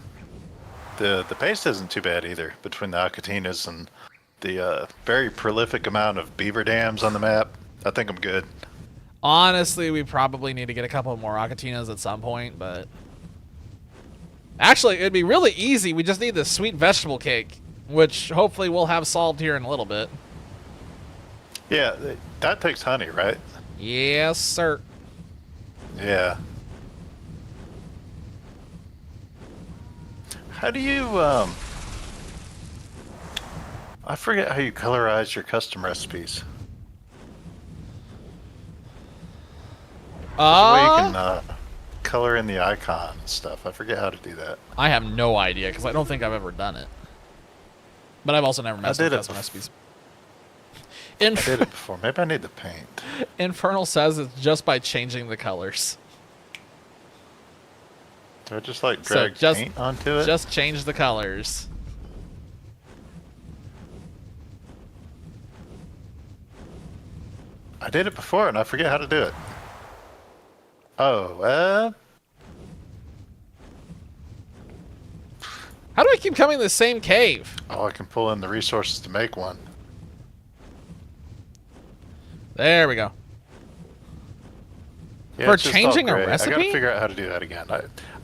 S2: The paste isn't too bad either. Between the Acatinas and the very prolific amount of beaver dams on the map, I think I'm good.
S1: Honestly, we probably need to get a couple more Acatinas at some point, but... Actually, it'd be really easy. We just need the sweet vegetable cake, which hopefully we'll have solved here in a little bit.
S2: Yeah, that takes honey, right?
S1: Yes, sir.
S2: Yeah. How do you, I forget how you colorize your custom recipes. There's a way you can color in the icon and stuff. I forget how to do that.
S1: I have no idea, because I don't think I've ever done it. But I've also never messed with custom recipes.
S2: I did it before. Maybe I need the paint.
S1: Infernal says it's just by changing the colors.
S2: Do I just like drag paint onto it?
S1: Just change the colors.
S2: I did it before and I forget how to do it. Oh,
S1: How do I keep coming to the same cave?
S2: oh, I can pull in the resources to make one.
S1: There we go.
S2: Yeah,
S1: For
S2: it's just all
S1: changing a
S2: gray.
S1: recipe?
S2: I gotta figure out how to do that again.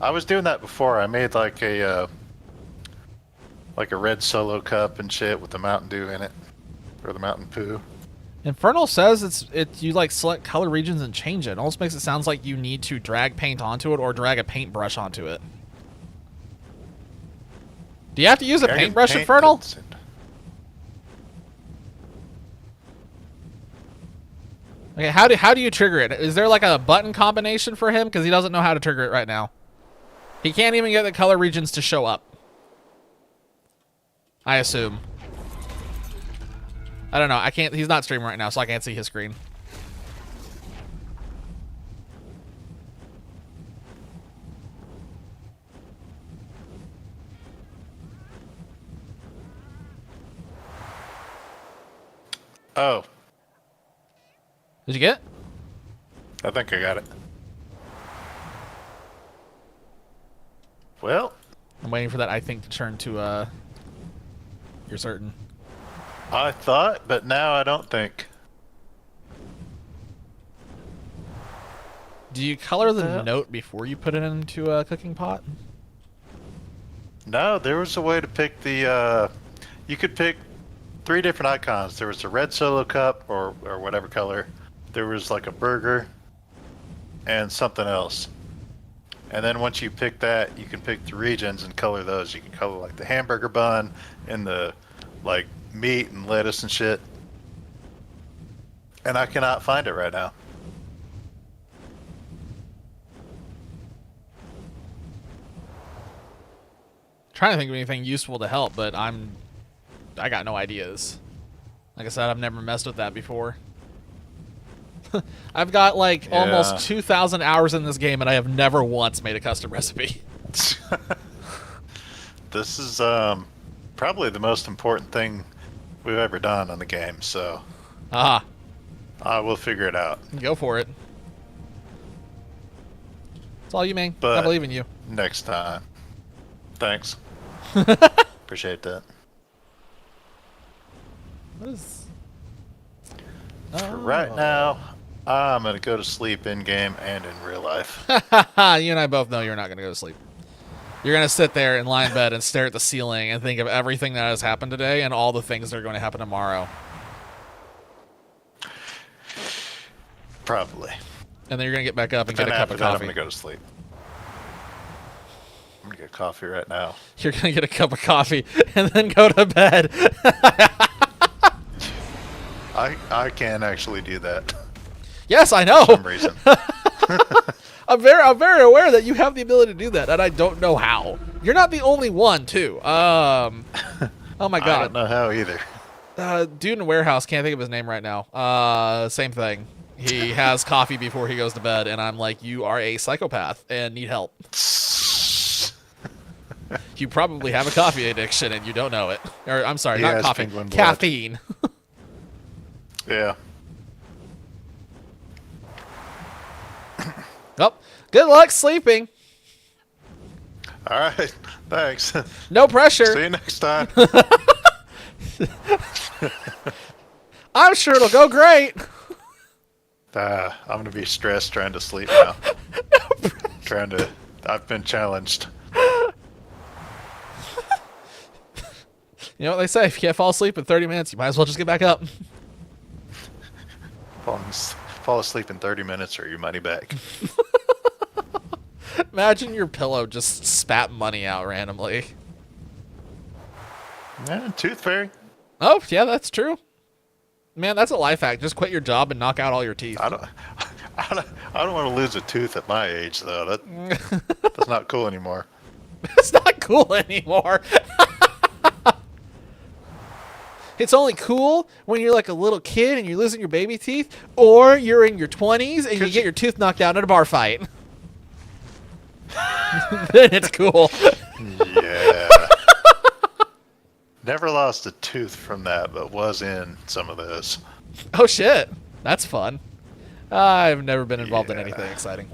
S2: I was doing that before. I made like a red Solo cup and shit with the Mountain Dew in it, or the Mountain Poo.
S1: Infernal says it's you like select color regions and change it. It almost makes it sounds like you need to drag paint onto it or drag a paintbrush onto it. Do you have to use a paintbrush, Infernal? Okay, how do you trigger it? Is there like a button combination for him? Because he doesn't know how to trigger it right now. He can't even get the color regions to show up. I assume. I don't know. I can't. He's not streaming right now, so I can't see his screen.
S2: Oh.
S1: Did you get it?
S2: I think I got it. Well,
S1: I'm waiting for that I think to turn to you're certain.
S2: I thought, but now I don't think.
S1: Do you color the note before you put it into a cooking pot?
S2: No, there was a way to pick the, you could pick 3 different icons. There was a red Solo cup or whatever color. There was like a burger and something else. And then once you pick that, you can pick the regions and color those. You can color like the hamburger bun and the like meat and lettuce and shit. And I cannot find it right now.
S1: Trying to think of anything useful to help, but I got no ideas. Like I said, I've never messed with that before. I've got like almost 2,000 hours in this game, and I have never once made a custom recipe.
S2: This is probably the most important thing we've ever done on the game, so I will figure it out.
S1: Go for it. It's all you, man.
S2: But
S1: I believe in you.
S2: Next time. Thanks. Appreciate that.
S1: What is...
S2: For right now, I'm going to go to sleep in-game and in real life.
S1: You and I both know you're not going to go to sleep. You're going to sit there and lie in bed and stare at the ceiling and think of everything that has happened today and all the things that are going to happen tomorrow.
S2: Probably.
S1: And then you're going to get back up and get a cup of
S2: that, I'm
S1: coffee.
S2: going to go to sleep. I'm going to get coffee right now.
S1: You're going to get a cup of coffee and then go to bed.
S2: I can actually do that.
S1: Yes, I know.
S2: For some reason.
S1: I'm very aware that you have the ability to do that, and I don't know how. You're not the only one, too. Oh my god.
S2: I don't know how either.
S1: Dude in a warehouse, can't think of his name right now. Same thing. He has coffee before he goes to bed, and I'm like, you are a psychopath and need help. You probably have a coffee addiction and you don't know it. Or, I'm sorry,
S2: He
S1: not
S2: has
S1: coffee.
S2: penguin blood.
S1: Caffeine.
S2: Yeah.
S1: Oh, good luck sleeping.
S2: All right. Thanks.
S1: No pressure.
S2: See you next time.
S1: I'm sure it'll go great.
S2: I'm gonna be stressed trying to sleep now. I've been challenged.
S1: You know what they say, if you can't fall asleep in 30 minutes, you might as well just get back up.
S2: Fall asleep in 30 minutes or your money back.
S1: Imagine your pillow just spat money out randomly.
S2: Yeah, tooth fairy.
S1: Oh, yeah, that's true. Man, that's a life hack. Just quit your job and knock out all your teeth.
S2: I don't want to lose a tooth at my age though. That's not cool anymore.
S1: It's not cool anymore. It's only cool when you're like a little kid and you're losing your baby teeth, or you're in your 20s and you get your tooth knocked out in a bar fight. Then it's cool.
S2: Yeah. Never lost a tooth from that, but was in some of those.
S1: Oh shit, that's fun. I've never been involved in anything exciting.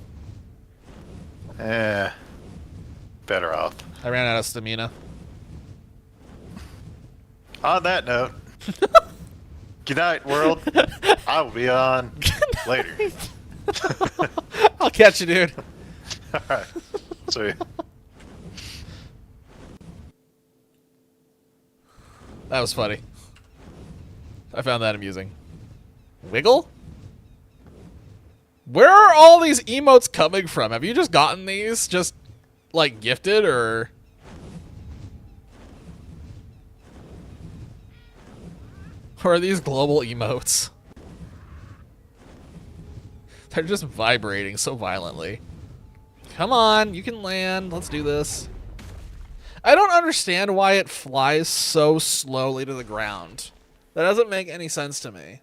S2: Better off.
S1: I ran out of stamina.
S2: On that note, good night, world. I will be on later.
S1: I'll catch you, dude.
S2: All right. See.
S1: That was funny. I found that amusing. Wiggle? Where are all these emotes coming from? Have you just gotten these just, like, gifted, or... Or are these global emotes? They're just vibrating so violently. Come on, you can land. Let's do this. I don't understand why it flies so slowly to the ground. That doesn't make any sense to me.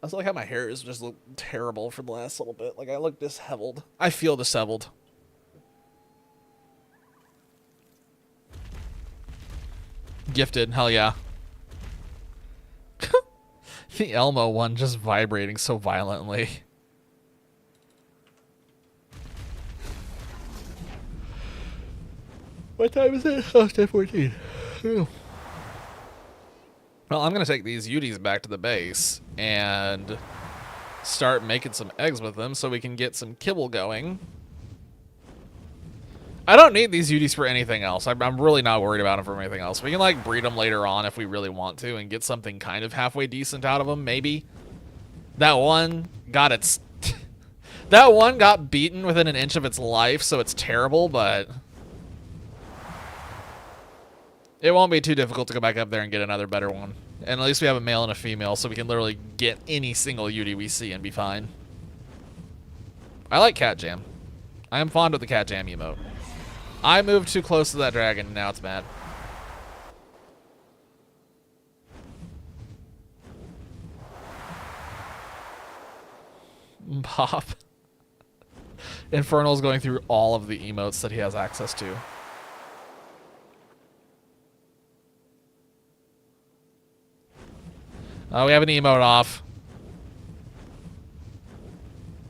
S1: I also like how my hair is just look terrible for the last little bit. Like, I look disheveled. I feel disheveled. Gifted, hell yeah. The Elmo one just vibrating so violently. What time is it? Oh, it's 10:14. Well, I'm going to take these Uties back to the base and start making some eggs with them so we can get some kibble going. I don't need these Uties for anything else. I'm really not worried about them for anything else. We can, like, breed them later on if we really want to and get something kind of halfway decent out of them, maybe. That one got its... that one got beaten within an inch of its life, so it's terrible, but... It won't be too difficult to go back up there and get another better one. And at least we have a male and a female, so we can literally get any single Utie we see and be fine. I like Cat Jam. I am fond of the Cat Jam emote. I moved too close to that dragon, and now it's mad. Pop. Infernal's going through all of the emotes that he has access to. Oh, we have an emote off.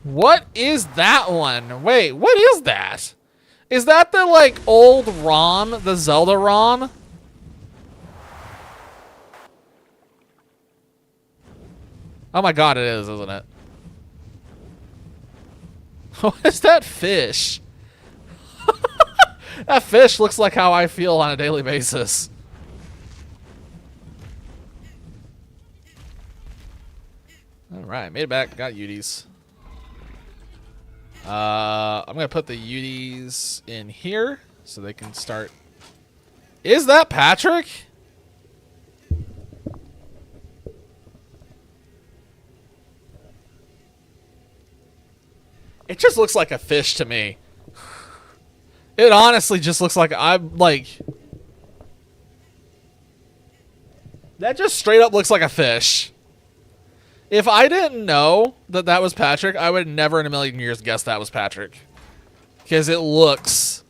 S1: What is that one? Wait, what is that? Is that the, like, old ROM? The Zelda ROM? Oh my god, it is, isn't it? What is that fish? That fish looks like how I feel on a daily basis. Alright, made it back. Got Uties. I'm going to put the Uties in here so they can start. Is that Patrick? It just looks like a fish to me. It honestly just looks like I'm like... That just straight up looks like a fish. If I didn't know that that was Patrick, I would never in a million years guess that was Patrick. Because it looks...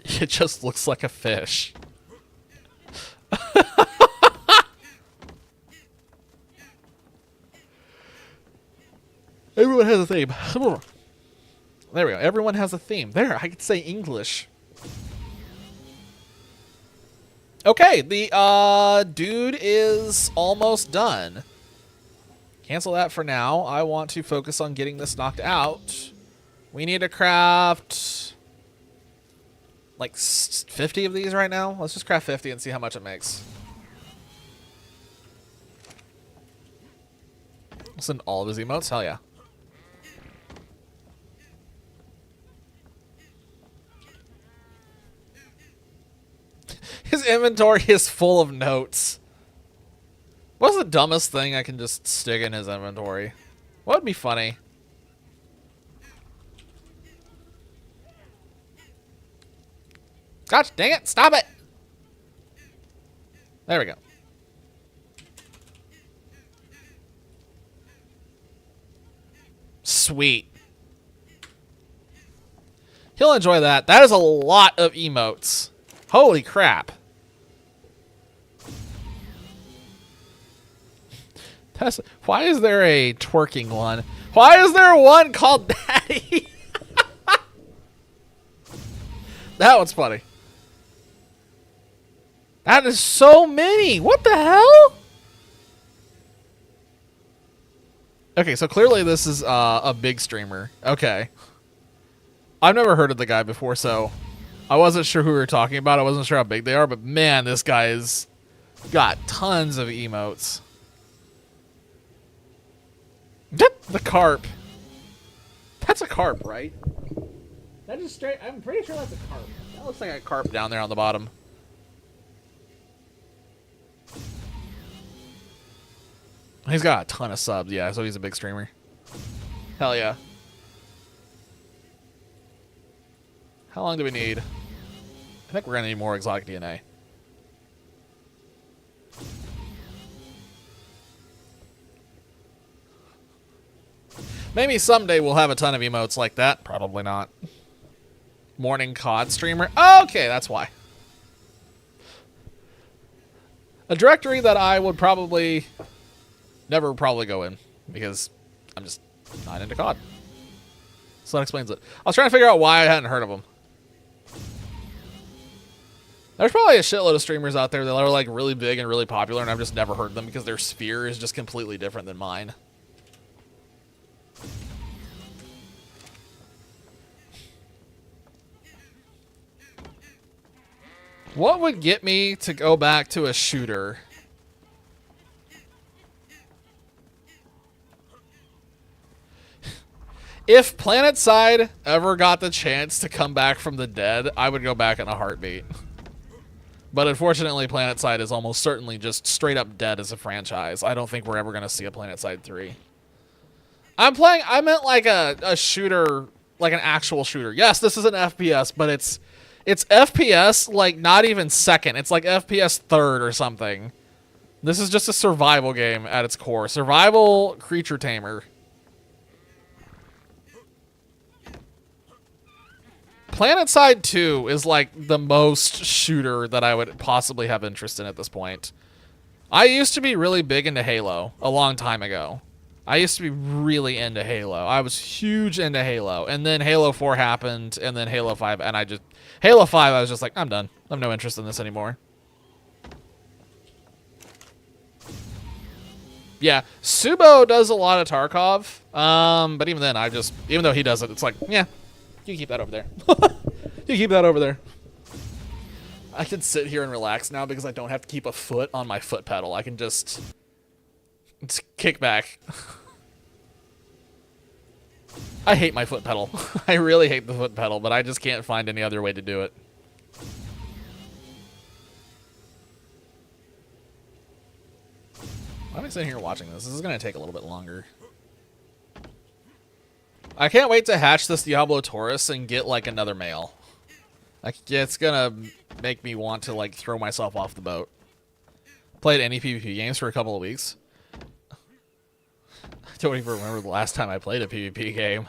S1: It just looks like a fish. Everyone has a theme. There we go. Everyone has a theme. There, I could say English. Okay, the dude is almost done. Cancel that for now. I want to focus on getting this knocked out. We need to craft like 50 of these right now. Let's just craft 50 and see how much it makes. Send all of his emotes? Hell yeah. His inventory is full of notes. What's the dumbest thing I can just stick in his inventory? What would be funny? Gosh, dang it, stop it! There we go. Sweet. He'll enjoy that. That is a lot of emotes. Holy crap. Why is there a twerking one? Why is there one called Daddy? That one's funny. That is so many. What the hell? Okay, so clearly this is a big streamer. Okay. I've never heard of the guy before, so I wasn't sure who we were talking about. I wasn't sure how big they are, but man, this guy has got tons of emotes. The carp. That's a carp, right? That is straight. I'm pretty sure that's a carp. That looks like a carp down there on the bottom. He's got a ton of subs, yeah, so he's a big streamer. Hell yeah. How long do we need? I think we're going to need more exotic DNA. Maybe someday we'll have a ton of emotes like that. Probably not. Morning COD streamer. Okay, that's why. A directory that I would probably never go in because I'm just not into COD. So that explains it. I was trying to figure out why I hadn't heard of them. There's probably a shitload of streamers out there that are like really big and really popular, and I've just never heard of them because their sphere is just completely different than mine. What would get me to go back to a shooter? If PlanetSide ever got the chance to come back from the dead, I would go back in a heartbeat. But unfortunately, PlanetSide is almost certainly just straight up dead as a franchise. I don't think we're ever going to see a PlanetSide 3. I meant like a shooter, like an actual shooter. Yes, this is an FPS, but it's FPS like not even second. It's like FPS third or something. This is just a survival game at its core. Survival creature tamer. PlanetSide 2 is like the most shooter that I would possibly have interest in at this point. I used to be really big into Halo a long time ago. I used to be really into Halo. I was huge into Halo. And then Halo 4 happened, and then Halo 5, and Halo 5, I was just like, I'm done. I have no interest in this anymore. Yeah, Subo does a lot of Tarkov, but even then, even though he does it, it's like, yeah, you keep that over there. You keep that over there. I can sit here and relax now because I don't have to keep a foot on my foot pedal. I can just kick back. I hate my foot pedal. I really hate the foot pedal, but I just can't find any other way to do it. Why am I sitting here watching this? This is going to take a little bit longer. I can't wait to hatch this Diablo Taurus and get, like, another male. Like, it's gonna make me want to, like, throw myself off the boat. Played any PvP games for a couple of weeks. I don't even remember the last time I played a PvP game.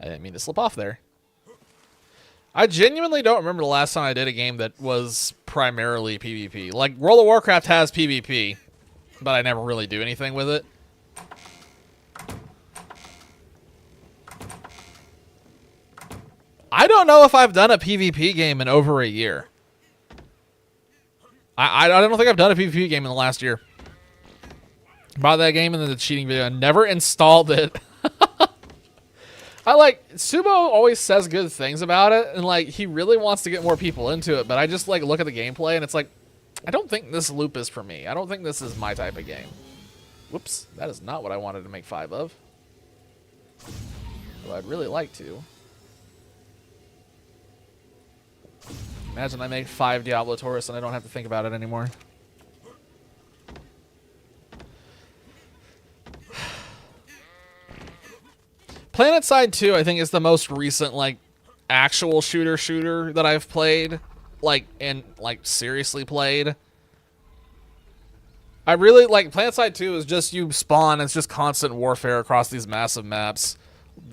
S1: didn't mean to slip off there. I genuinely don't remember the last time I did a game that was primarily PvP. Like, World of Warcraft has PvP, but I never really do anything with it. I don't know if I've done a PvP game in over a year. I don't think I've done a PvP game in the last year. Bought that game and then the cheating video. I never installed it. Subo always says good things about it, and like he really wants to get more people into it, but I just like look at the gameplay and it's like, I don't think this loop is for me. I don't think this is my type of game. Whoops, that is not what I wanted to make 5 of. Though I'd really like to. Imagine I make 5 Diablo Taurus and I don't have to think about it anymore. PlanetSide 2, I think, is the most recent, like, actual shooter that I've played. Like, and, like, seriously played. I really, like, PlanetSide 2 is just you spawn, it's just constant warfare across these massive maps.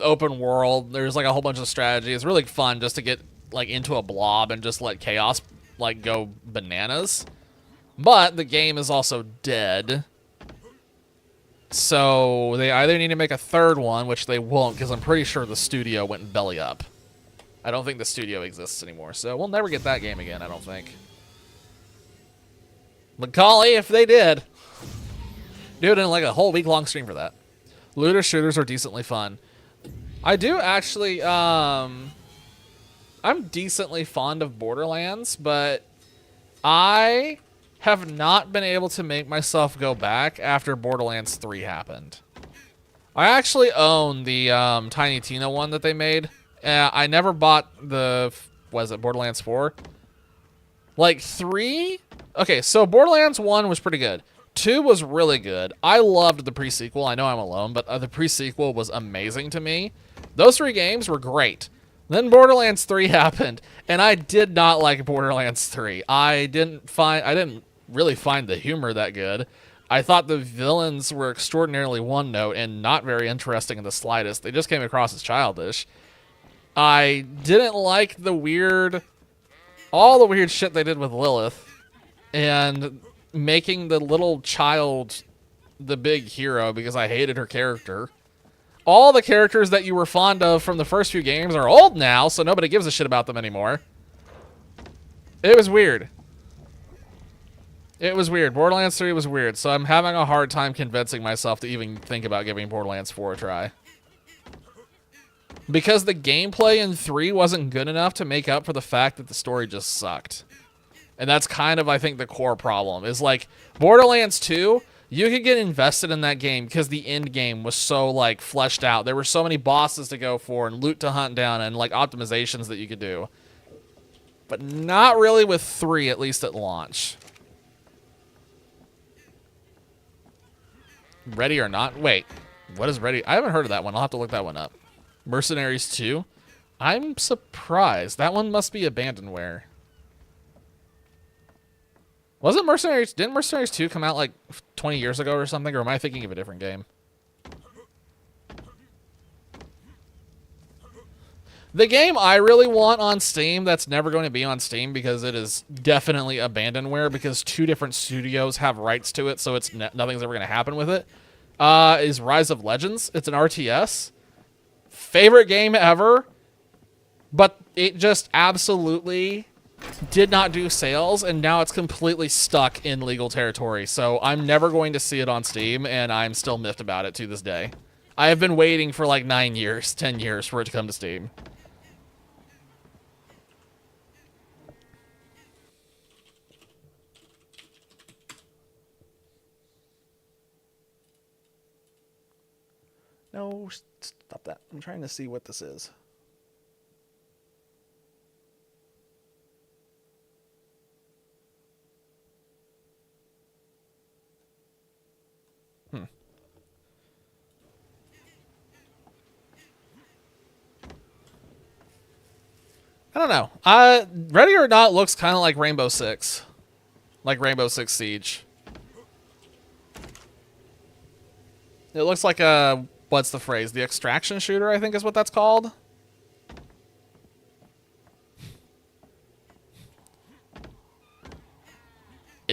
S1: Open world, there's, like, a whole bunch of strategy. It's really fun just to get, like, into a blob and just let chaos, like, go bananas. But the game is also dead. So they either need to make a 3rd one, which they won't, because I'm pretty sure the studio went belly up. I don't think the studio exists anymore, so we'll never get that game again, I don't think. Macaulay, if they did. Do it in like a whole week-long stream for that. Looter shooters are decently fun. I do actually, I'm decently fond of Borderlands, but I have not been able to make myself go back after Borderlands 3 happened. I actually own the Tiny Tina one that they made. I never bought the, was it Borderlands 4? Like 3? Okay, so Borderlands 1 was pretty good. 2 was really good. I loved the pre-sequel. I know I'm alone, but the pre-sequel was amazing to me. Those 3 games were great. Then Borderlands 3 happened, and I did not like Borderlands 3. I didn't really find the humor that good. I thought the villains were extraordinarily one-note and not very interesting in the slightest. They just came across as childish. I didn't like all the weird shit they did with Lilith, and making the little child the big hero because I hated her character. All the characters that you were fond of from the first few games are old now, so nobody gives a shit about them anymore. It was weird. It was weird. Borderlands 3 was weird, so I'm having a hard time convincing myself to even think about giving Borderlands 4 a try. Because the gameplay in 3 wasn't good enough to make up for the fact that the story just sucked. And that's kind of, I think, the core problem. Is like, Borderlands 2, you could get invested in that game because the end game was so, like, fleshed out. There were so many bosses to go for and loot to hunt down and, like, optimizations that you could do. But not really with 3, at least at launch. Ready or Not? Wait, what is Ready? I haven't heard of that one. I'll have to look that one up. Mercenaries 2? I'm surprised. That one must be abandonware. Wasn't Mercenaries... Didn't Mercenaries 2 come out like 20 years ago or something? Or am I thinking of a different game? The game I really want on Steam that's never going to be on Steam because it is definitely abandonware because 2 different studios have rights to it, so it's nothing's ever going to happen with it, is Rise of Legends. It's an RTS. Favorite game ever, but it just absolutely did not do sales, and now it's completely stuck in legal territory, so I'm never going to see it on Steam, and I'm still miffed about it to this day. I have been waiting for like 9 years, 10 years for it to come to Steam. No, stop that. I'm trying to see what this is. I don't know. Ready or Not looks kind of like Rainbow Six. Like Rainbow Six Siege. It looks like a... What's the phrase? The extraction shooter, I think is what that's called.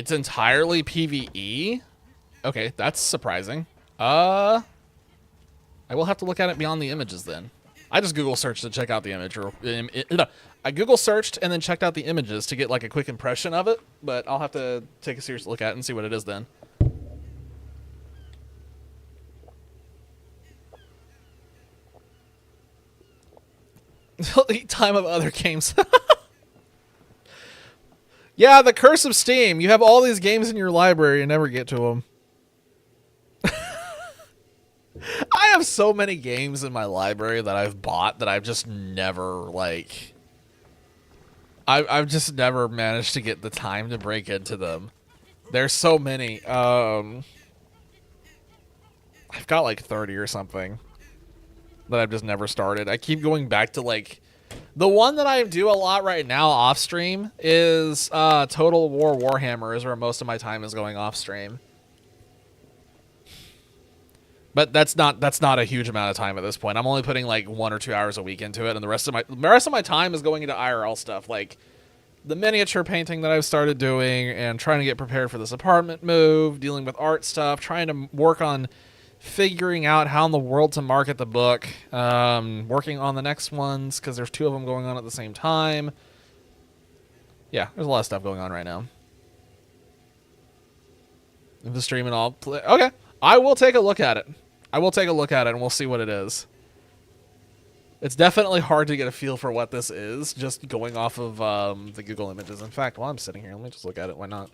S1: It's entirely PvE? Okay, that's surprising. I will have to look at it beyond the images then. I just Google searched to check out the image. I Google searched and then checked out the images to get like a quick impression of it, but I'll have to take a serious look at it and see what it is then. Delete time of other games. Yeah, the curse of Steam. You have all these games in your library and never get to them. I have so many games in my library that I've bought that I've just never, like... I've just never managed to get the time to break into them. There's so many. I've got like 30 or something that I've just never started. I keep going back to, like... The one that I do a lot right now off stream is Total War Warhammer is where most of my time is going off stream. But that's not a huge amount of time at this point. I'm only putting like 1 or 2 hours a week into it, and the rest of my time is going into IRL stuff, like the miniature painting that I've started doing and trying to get prepared for this apartment move, dealing with art stuff, trying to work on figuring out how in the world to market the book, working on the next ones because there's 2 of them going on at the same time. Yeah, there's a lot of stuff going on right now. If the stream and all play, okay, I will take a look at it. I will take a look at it and we'll see what it is. It's definitely hard to get a feel for what this is just going off of the Google images. In fact, while I'm sitting here, let me just look at it. Why not?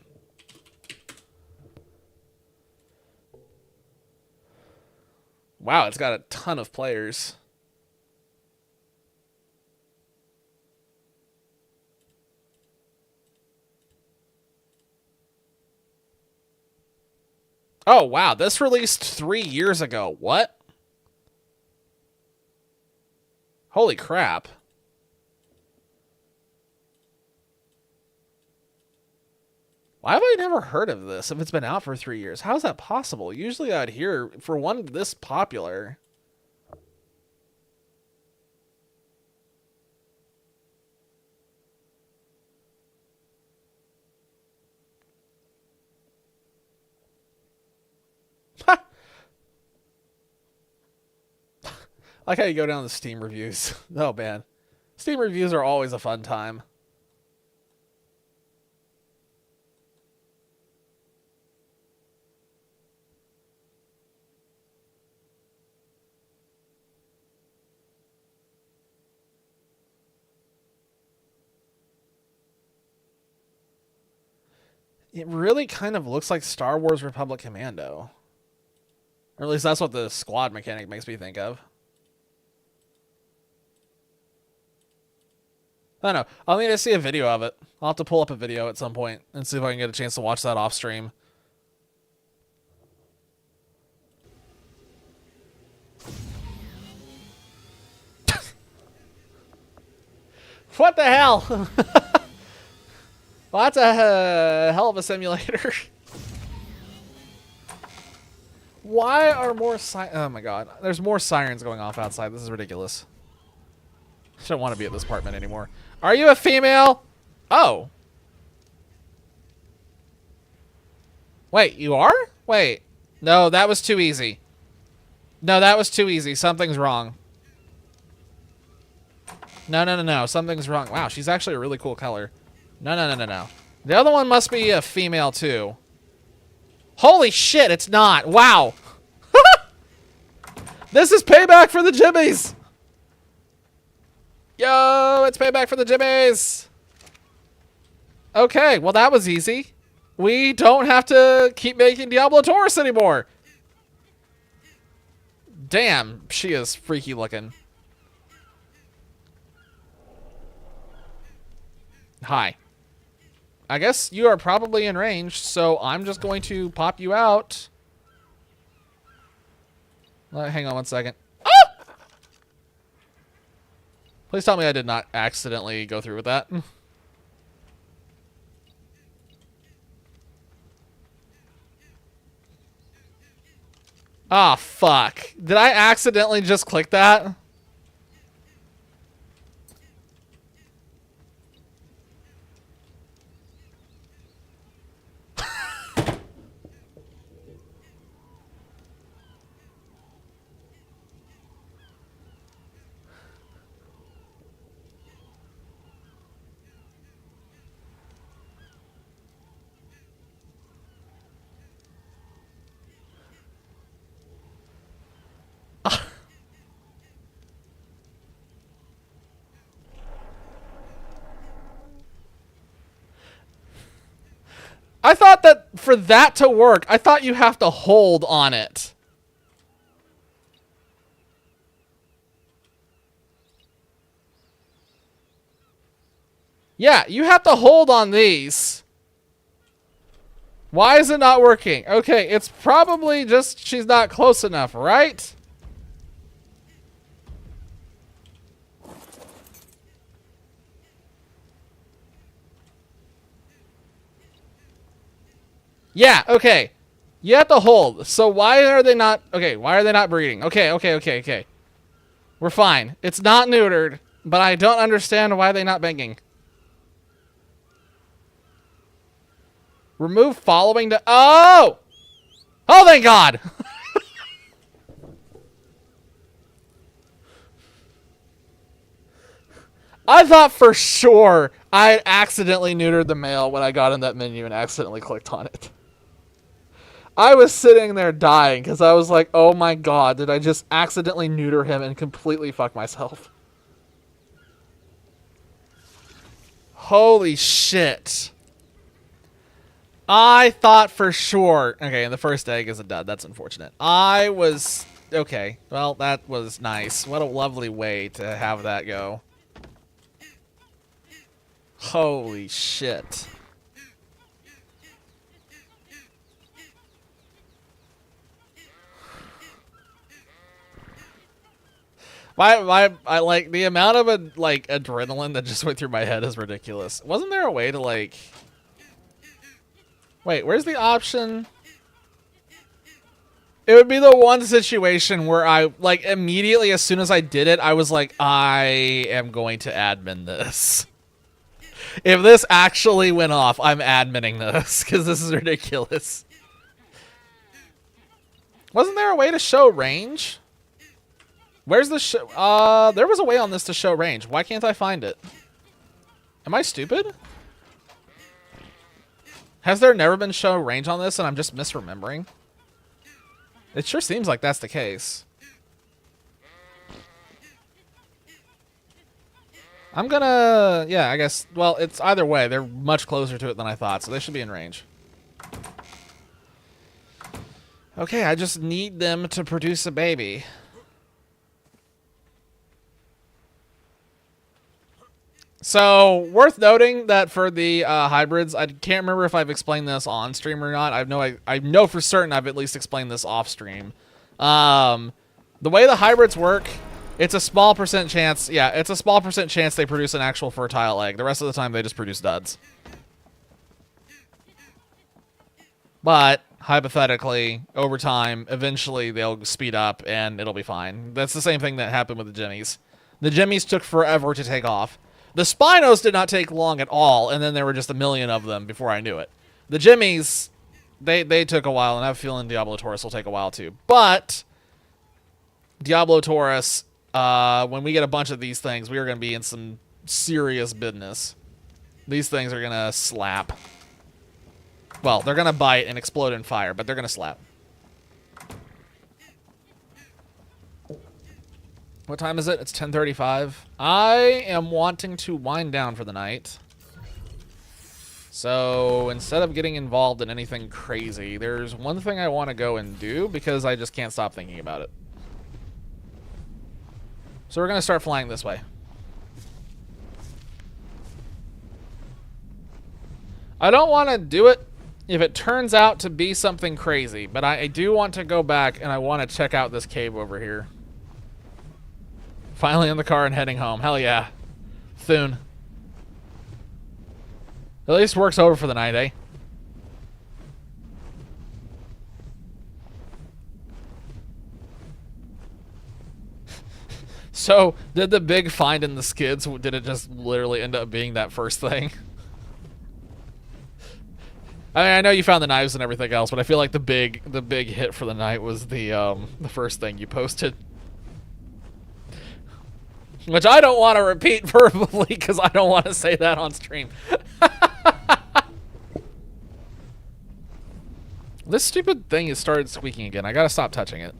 S1: Wow, it's got a ton of players. Oh, wow, this released 3 years ago. What? Holy crap. Why have I never heard of this if it's been out for 3 years? How is that possible? Usually I'd hear for one this popular. I like how you go down the Steam reviews. Oh, man. Steam reviews are always a fun time. It really kind of looks like Star Wars Republic Commando. Or at least that's what the squad mechanic makes me think of. I don't know. I'll need to see a video of it. I'll have to pull up a video at some point and see if I can get a chance to watch that off stream. What the hell? Well, that's a hell of a simulator. Why are more oh my god. There's more sirens going off outside. This is ridiculous. I don't want to be at this apartment anymore. Are you a female? Oh. Wait, you are? Wait. No, that was too easy. No, that was too easy. Something's wrong. No. Something's wrong. Wow, she's actually a really cool color. No. The other one must be a female, too. Holy shit, it's not. Wow. This is payback for the Jimmies. Yo, it's payback for the Jimmies. Okay, well, that was easy. We don't have to keep making Diablo Taurus anymore. Damn, she is freaky looking. Hi. I guess you are probably in range, so I'm just going to pop you out. Hang on 1 second. Ah! Please tell me I did not accidentally go through with that. Ah, fuck. Did I accidentally just click that? I thought that for that to work, I thought you have to hold on it. Yeah, you have to hold on these. Why is it not working? Okay, it's probably just she's not close enough, right? Yeah, okay. You have to hold. So why are they not... Okay, why are they not breeding? Okay. We're fine. It's not neutered, but I don't understand why they're not banging. Remove following to... Oh! Oh, thank God! I thought for sure I accidentally neutered the male when I got in that menu and accidentally clicked on it. I was sitting there dying because I was like, oh my God, did I just accidentally neuter him and completely fuck myself? Holy shit. I thought for sure... Okay, and the first egg is a dud. That's unfortunate. I was... Okay, well, that was nice. What a lovely way to have that go. Holy shit. I like the amount of adrenaline that just went through my head is ridiculous. Wasn't there a way to like... Wait, where's the option? It would be the one situation where I, like, immediately as soon as I did it, I was like, I am going to admin this. If this actually went off, I'm adminning this, because this is ridiculous. Wasn't there a way to show range? Where's the show? There was a way on this to show range. Why can't I find it? Am I stupid? Has there never been show range on this and I'm just misremembering? It sure seems like that's the case. I'm gonna... Yeah, I guess... Well, it's either way. They're much closer to it than I thought, so they should be in range. Okay, I just need them to produce a baby. So, worth noting that for the hybrids, I can't remember if I've explained this on stream or not. I know for certain I've at least explained this off stream. The way the hybrids work, it's a small percent chance. Yeah, it's a small percent chance they produce an actual fertile egg. The rest of the time, they just produce duds. But hypothetically, over time, eventually they'll speed up and it'll be fine. That's the same thing that happened with the jimmies. The jimmies took forever to take off. The Spinos did not take long at all, and then there were just a million of them before I knew it. The Jimmies, they took a while, and I have a feeling Diablo Taurus will take a while too. But Diablo Taurus, when we get a bunch of these things, we are going to be in some serious business. These things are going to slap. Well, they're going to bite and explode in fire, but they're going to slap. What time is it? It's 10:35. I am wanting to wind down for the night. So instead of getting involved in anything crazy, there's one thing I want to go and do because I just can't stop thinking about it. So we're going to start flying this way. I don't want to do it if it turns out to be something crazy, but I do want to go back and I want to check out this cave over here. Finally in the car and heading home. Hell yeah. Thune. At least work's over for the night, eh? So, did the big find in the skids, did it just literally end up being that first thing? I mean, I know you found the knives and everything else, but I feel like the big hit for the night was the first thing you posted. Which I don't want to repeat verbally because I don't want to say that on stream. This stupid thing has started squeaking again. I gotta stop touching it.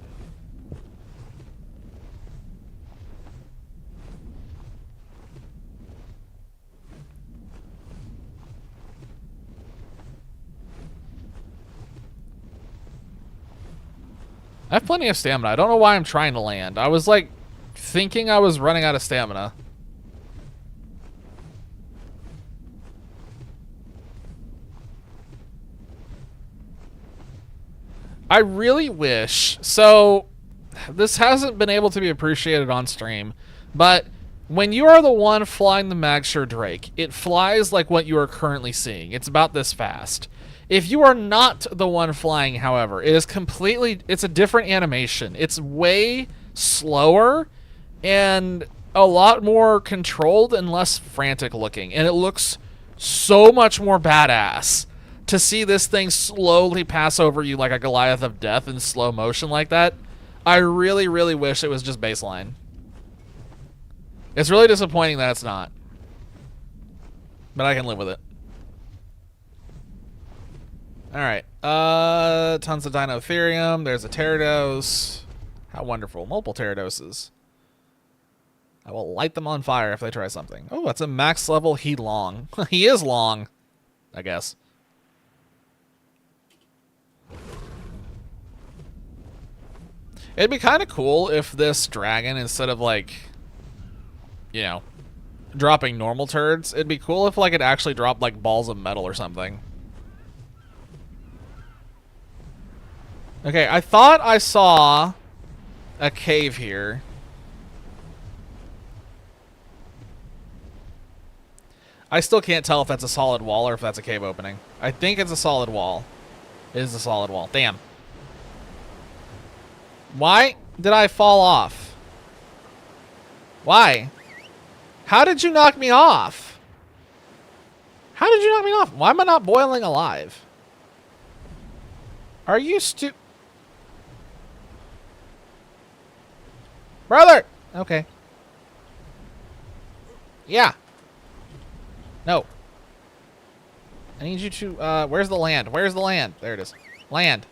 S1: I have plenty of stamina. I don't know why I'm trying to land. I was like thinking I was running out of stamina. I really wish. So, this hasn't been able to be appreciated on stream, but when you are the one flying the Magshire Drake, it flies like what you are currently seeing. It's about this fast. If you are not the one flying, however, it is completely, it's a different animation. It's way slower and a lot more controlled and less frantic looking, and it looks so much more badass. To see this thing slowly pass over you like a Goliath of Death in slow motion like that, I really, really wish it was just baseline. It's really disappointing that it's not. But I can live with it. Alright. Tons of Dinotherium. There's a Gyarados. How wonderful. Multiple Gyaradoses. I will light them on fire if they try something. Oh, that's a max level He Long. He is long, I guess. It'd be kind of cool if this dragon, instead of like, you know, dropping normal turds, it'd be cool if like it actually dropped like balls of metal or something. Okay, I thought I saw a cave here. I still can't tell if that's a solid wall or if that's a cave opening. I think it's a solid wall. It is a solid wall. Damn. Why did I fall off? Why? How did you knock me off? How did you knock me off? Why am I not boiling alive? Are you Brother! Okay. Yeah. No. I need you to, where's the land? Where's the land? There it is. Land.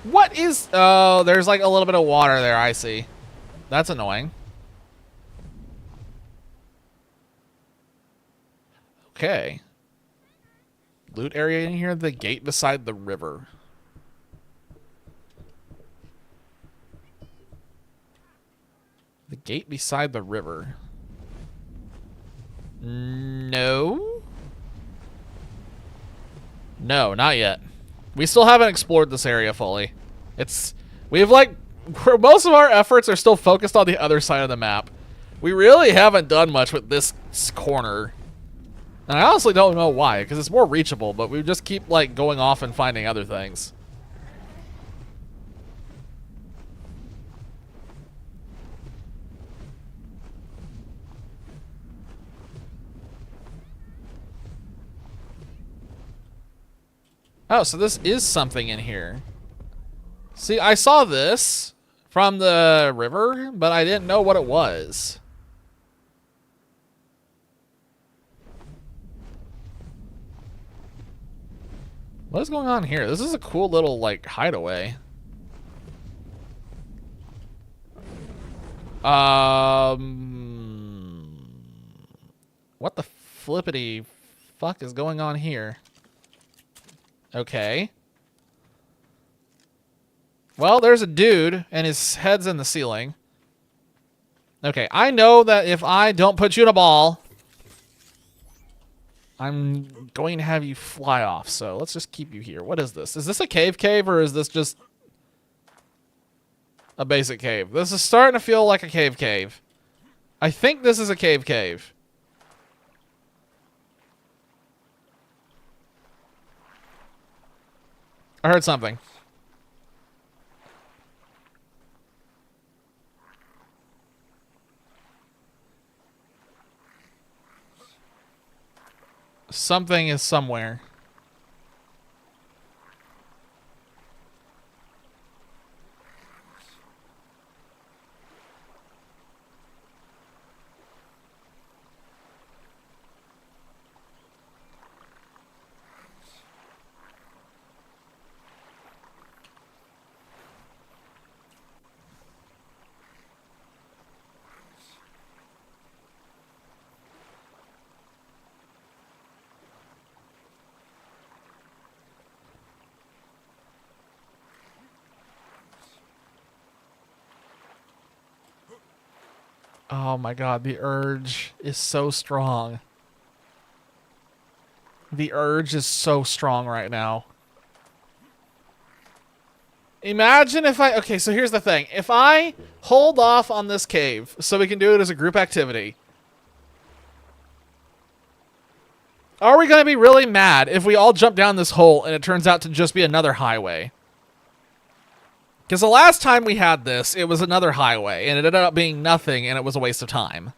S1: What is... Oh, there's like a little bit of water there, I see. That's annoying. Okay. Loot area in here, the gate beside the river. The gate beside the river. No? No, not yet. We still haven't explored this area fully. We've like, most of our efforts are still focused on the other side of the map. We really haven't done much with this corner. And I honestly don't know why, because it's more reachable, but we just keep like going off and finding other things. Oh, so this is something in here. See, I saw this from the river, but I didn't know what it was. What is going on here? This is a cool little, like, hideaway. What the flippity fuck is going on here? Okay. Well, there's a dude, and his head's in the ceiling. Okay, I know that if I don't put you in a ball, I'm going to have you fly off, so let's just keep you here. What is this? Is this a cave, or is this just a basic cave? This is starting to feel like a cave. I think this is a cave. I heard something. Something is somewhere. Oh my god, the urge is so strong. The urge is so strong right now. Imagine if I... Okay, so here's the thing. If I hold off on this cave so we can do it as a group activity, are we going to be really mad if we all jump down this hole and it turns out to just be another highway? Because the last time we had this, it was another highway, and it ended up being nothing, and it was a waste of time.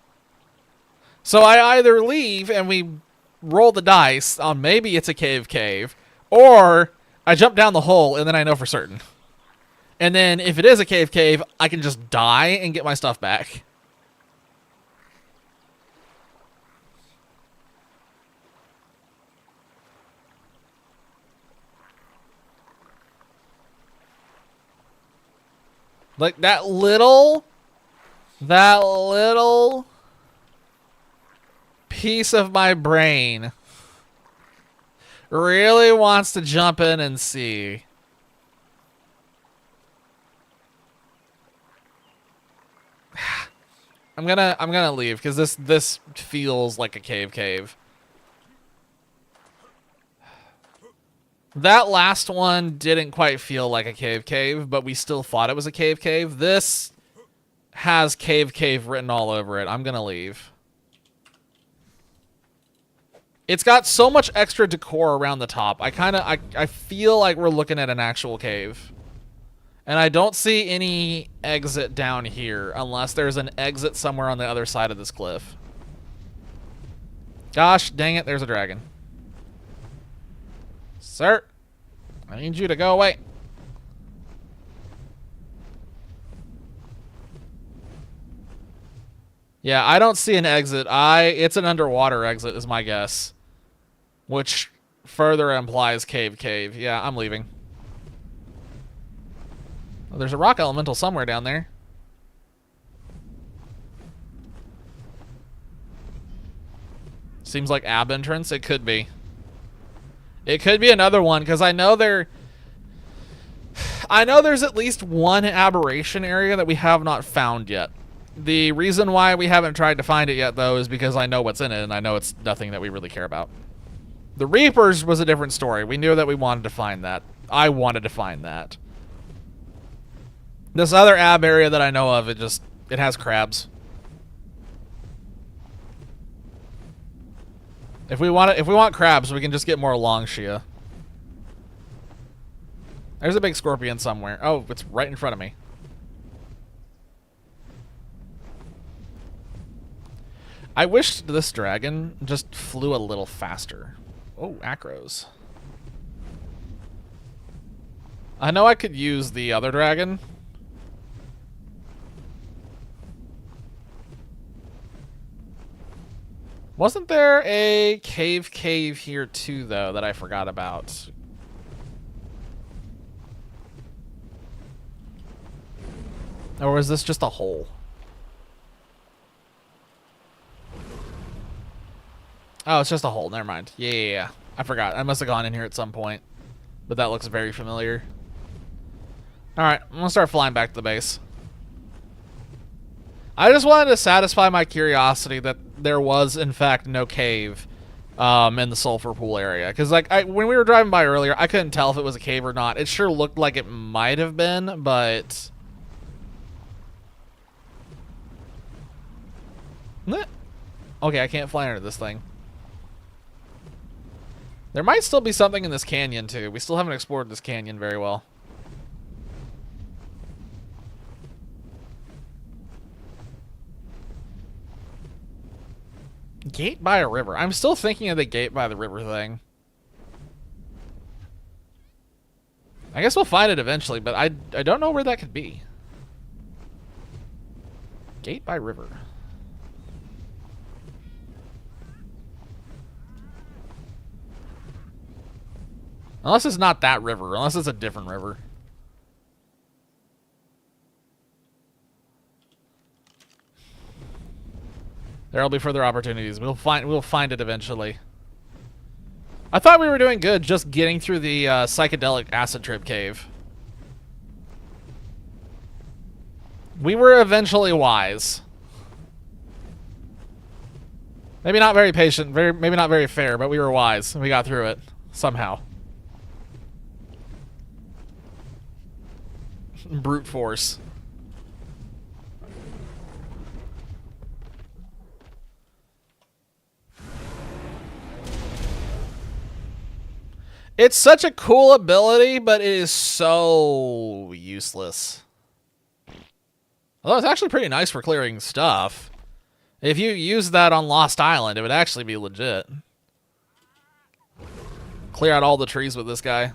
S1: So I either leave and we roll the dice on maybe it's a cave, or I jump down the hole and then I know for certain. And then if it is a cave, I can just die and get my stuff back. Like that little piece of my brain really wants to jump in and see. I'm gonna leave because this feels like a cave. That last one didn't quite feel like a cave, but we still thought it was a cave. This has cave written all over it. I'm gonna leave. It's got so much extra decor around the top. I feel like we're looking at an actual cave. And I don't see any exit down here unless there's an exit somewhere on the other side of this cliff. Gosh, dang it, there's a dragon. Sir, I need you to go away. Yeah, I don't see an exit. It's an underwater exit is my guess. Which further implies cave. Yeah, I'm leaving. Well, there's a rock elemental somewhere down there. Seems like ab entrance. It could be. It could be another one, because I know there's at least one aberration area that we have not found yet. The reason why we haven't tried to find it yet, though, is because I know what's in it, and I know it's nothing that we really care about. The Reapers was a different story. We knew that we wanted to find that. I wanted to find that. This other ab area that I know of, it has crabs. If we want crabs, we can just get more Longshia. There's a big scorpion somewhere. Oh, it's right in front of me. I wish this dragon just flew a little faster. Oh, acros. I know I could use the other dragon. Wasn't there a cave here too, though, that I forgot about? Or was this just a hole? Oh, it's just a hole. Never mind. Yeah. I forgot. I must have gone in here at some point. But that looks very familiar. Alright, I'm gonna start flying back to the base. I just wanted to satisfy my curiosity that there was, in fact, no cave in the sulfur pool area. Because, like, when we were driving by earlier, I couldn't tell if it was a cave or not. It sure looked like it might have been, but... Okay, I can't fly under this thing. There might still be something in this canyon, too. We still haven't explored this canyon very well. Gate by a river. I'm still thinking of the gate by the river thing. I guess we'll find it eventually, but I don't know where that could be. Gate by river. Unless it's not that river. Unless it's a different river. There'll be further opportunities. We'll find it eventually. I thought we were doing good just getting through the psychedelic acid trip cave. We were eventually wise. Maybe not very patient, maybe not very fair, but we were wise and we got through it somehow. Brute force. It's such a cool ability, but it is so useless. Although it's actually pretty nice for clearing stuff. If you use that on Lost Island, it would actually be legit. Clear out all the trees with this guy.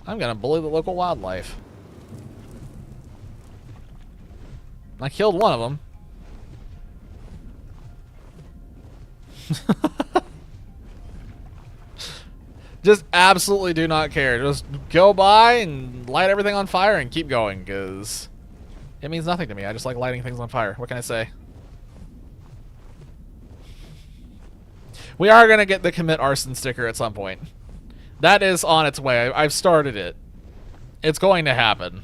S1: I'm gonna bully the local wildlife. I killed one of them. Just absolutely do not care. Just go by and light everything on fire and keep going, because it means nothing to me. I just like lighting things on fire. What can I say? We are going to get the commit arson sticker at some point. That is on its way. I've started it. It's going to happen.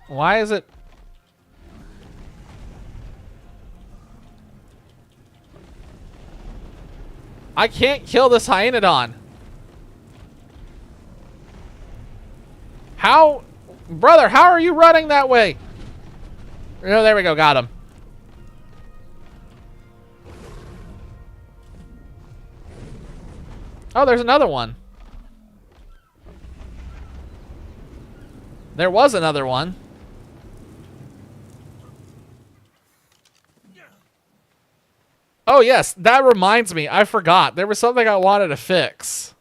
S1: Why is it... I can't kill this hyenodon. How... Brother, how are you running that way? Oh, there we go. Got him. Oh, there's another one. There was another one. Oh, yes. That reminds me. I forgot. There was something I wanted to fix.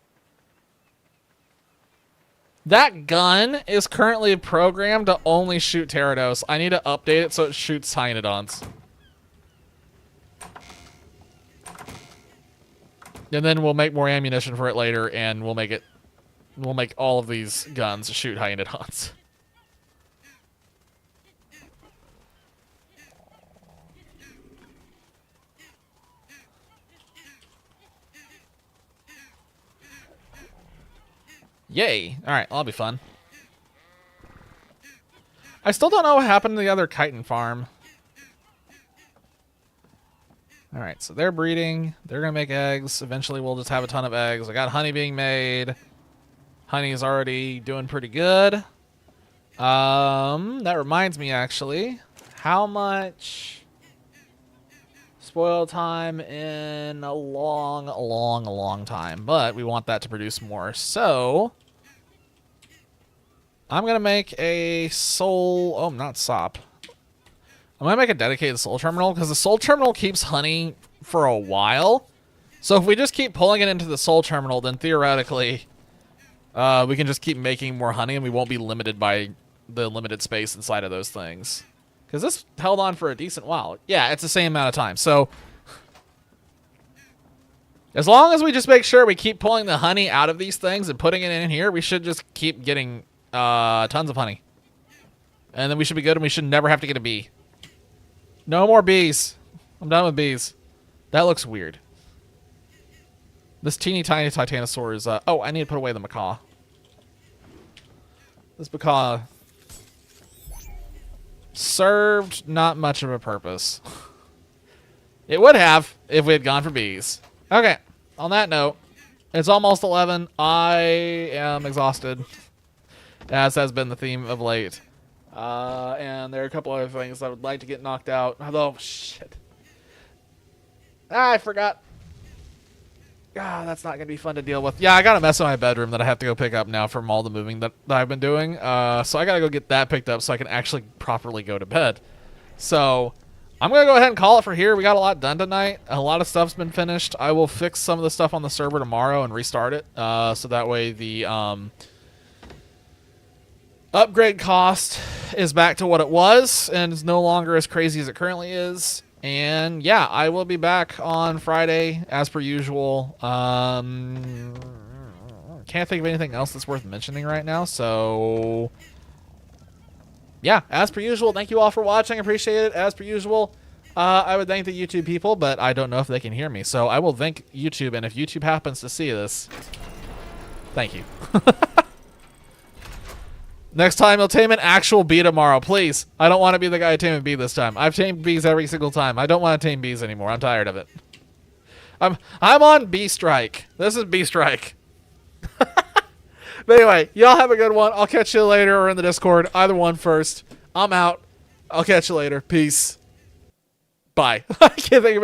S1: That gun is currently programmed to only shoot Gyarados. I need to update it so it shoots Hyenodons. And then we'll make more ammunition for it later, and we'll make all of these guns shoot Hyenodons. Yay. Alright, that'll be fun. I still don't know what happened to the other chitin farm. Alright, so they're breeding. They're going to make eggs. Eventually we'll just have a ton of eggs. I got honey being made. Honey is already doing pretty good. That reminds me, actually. How much spoil time in a long time. But we want that to produce more. So I'm going to make a soul... Oh, not sop. I'm going to make a dedicated soul terminal, because the soul terminal keeps honey for a while. So if we just keep pulling it into the soul terminal, then theoretically we can just keep making more honey, and we won't be limited by the limited space inside of those things. Because this held on for a decent while. Yeah, it's the same amount of time. So as long as we just make sure we keep pulling the honey out of these things and putting it in here, we should just keep getting tons of honey. And then we should be good, and we should never have to get a bee. No more bees. I'm done with bees. That looks weird. This teeny tiny Titanosaur is... oh, I need to put away the macaw. This macaw served not much of a purpose. It would have if we had gone for bees. Okay, on that note, it's almost 11. I am exhausted, as has been the theme of late. And there are a couple other things I would like to get knocked out. Although, shit. I forgot. That's not going to be fun to deal with. Yeah, I got a mess in my bedroom that I have to go pick up now from all the moving that I've been doing. So I got to go get that picked up so I can actually properly go to bed. So I'm going to go ahead and call it for here. We got a lot done tonight. A lot of stuff's been finished. I will fix some of the stuff on the server tomorrow and restart it. So that way the upgrade cost is back to what it was and is no longer as crazy as it currently is. And yeah, I will be back on Friday as per usual. Can't think of anything else that's worth mentioning right now, so yeah, as per usual, thank you all for watching. Appreciate it. As per usual, I would thank the YouTube people, but I don't know if they can hear me. So I will thank YouTube, and if YouTube happens to see this, thank you. Next time, you'll tame an actual bee tomorrow, please. I don't want to be the guy to tame a bee this time. I've tamed bees every single time. I don't want to tame bees anymore. I'm tired of it. I'm on bee strike. This is bee strike. But anyway, y'all have a good one. I'll catch you later or in the Discord. Either one first. I'm out. I'll catch you later. Peace. Bye. I can't think of it.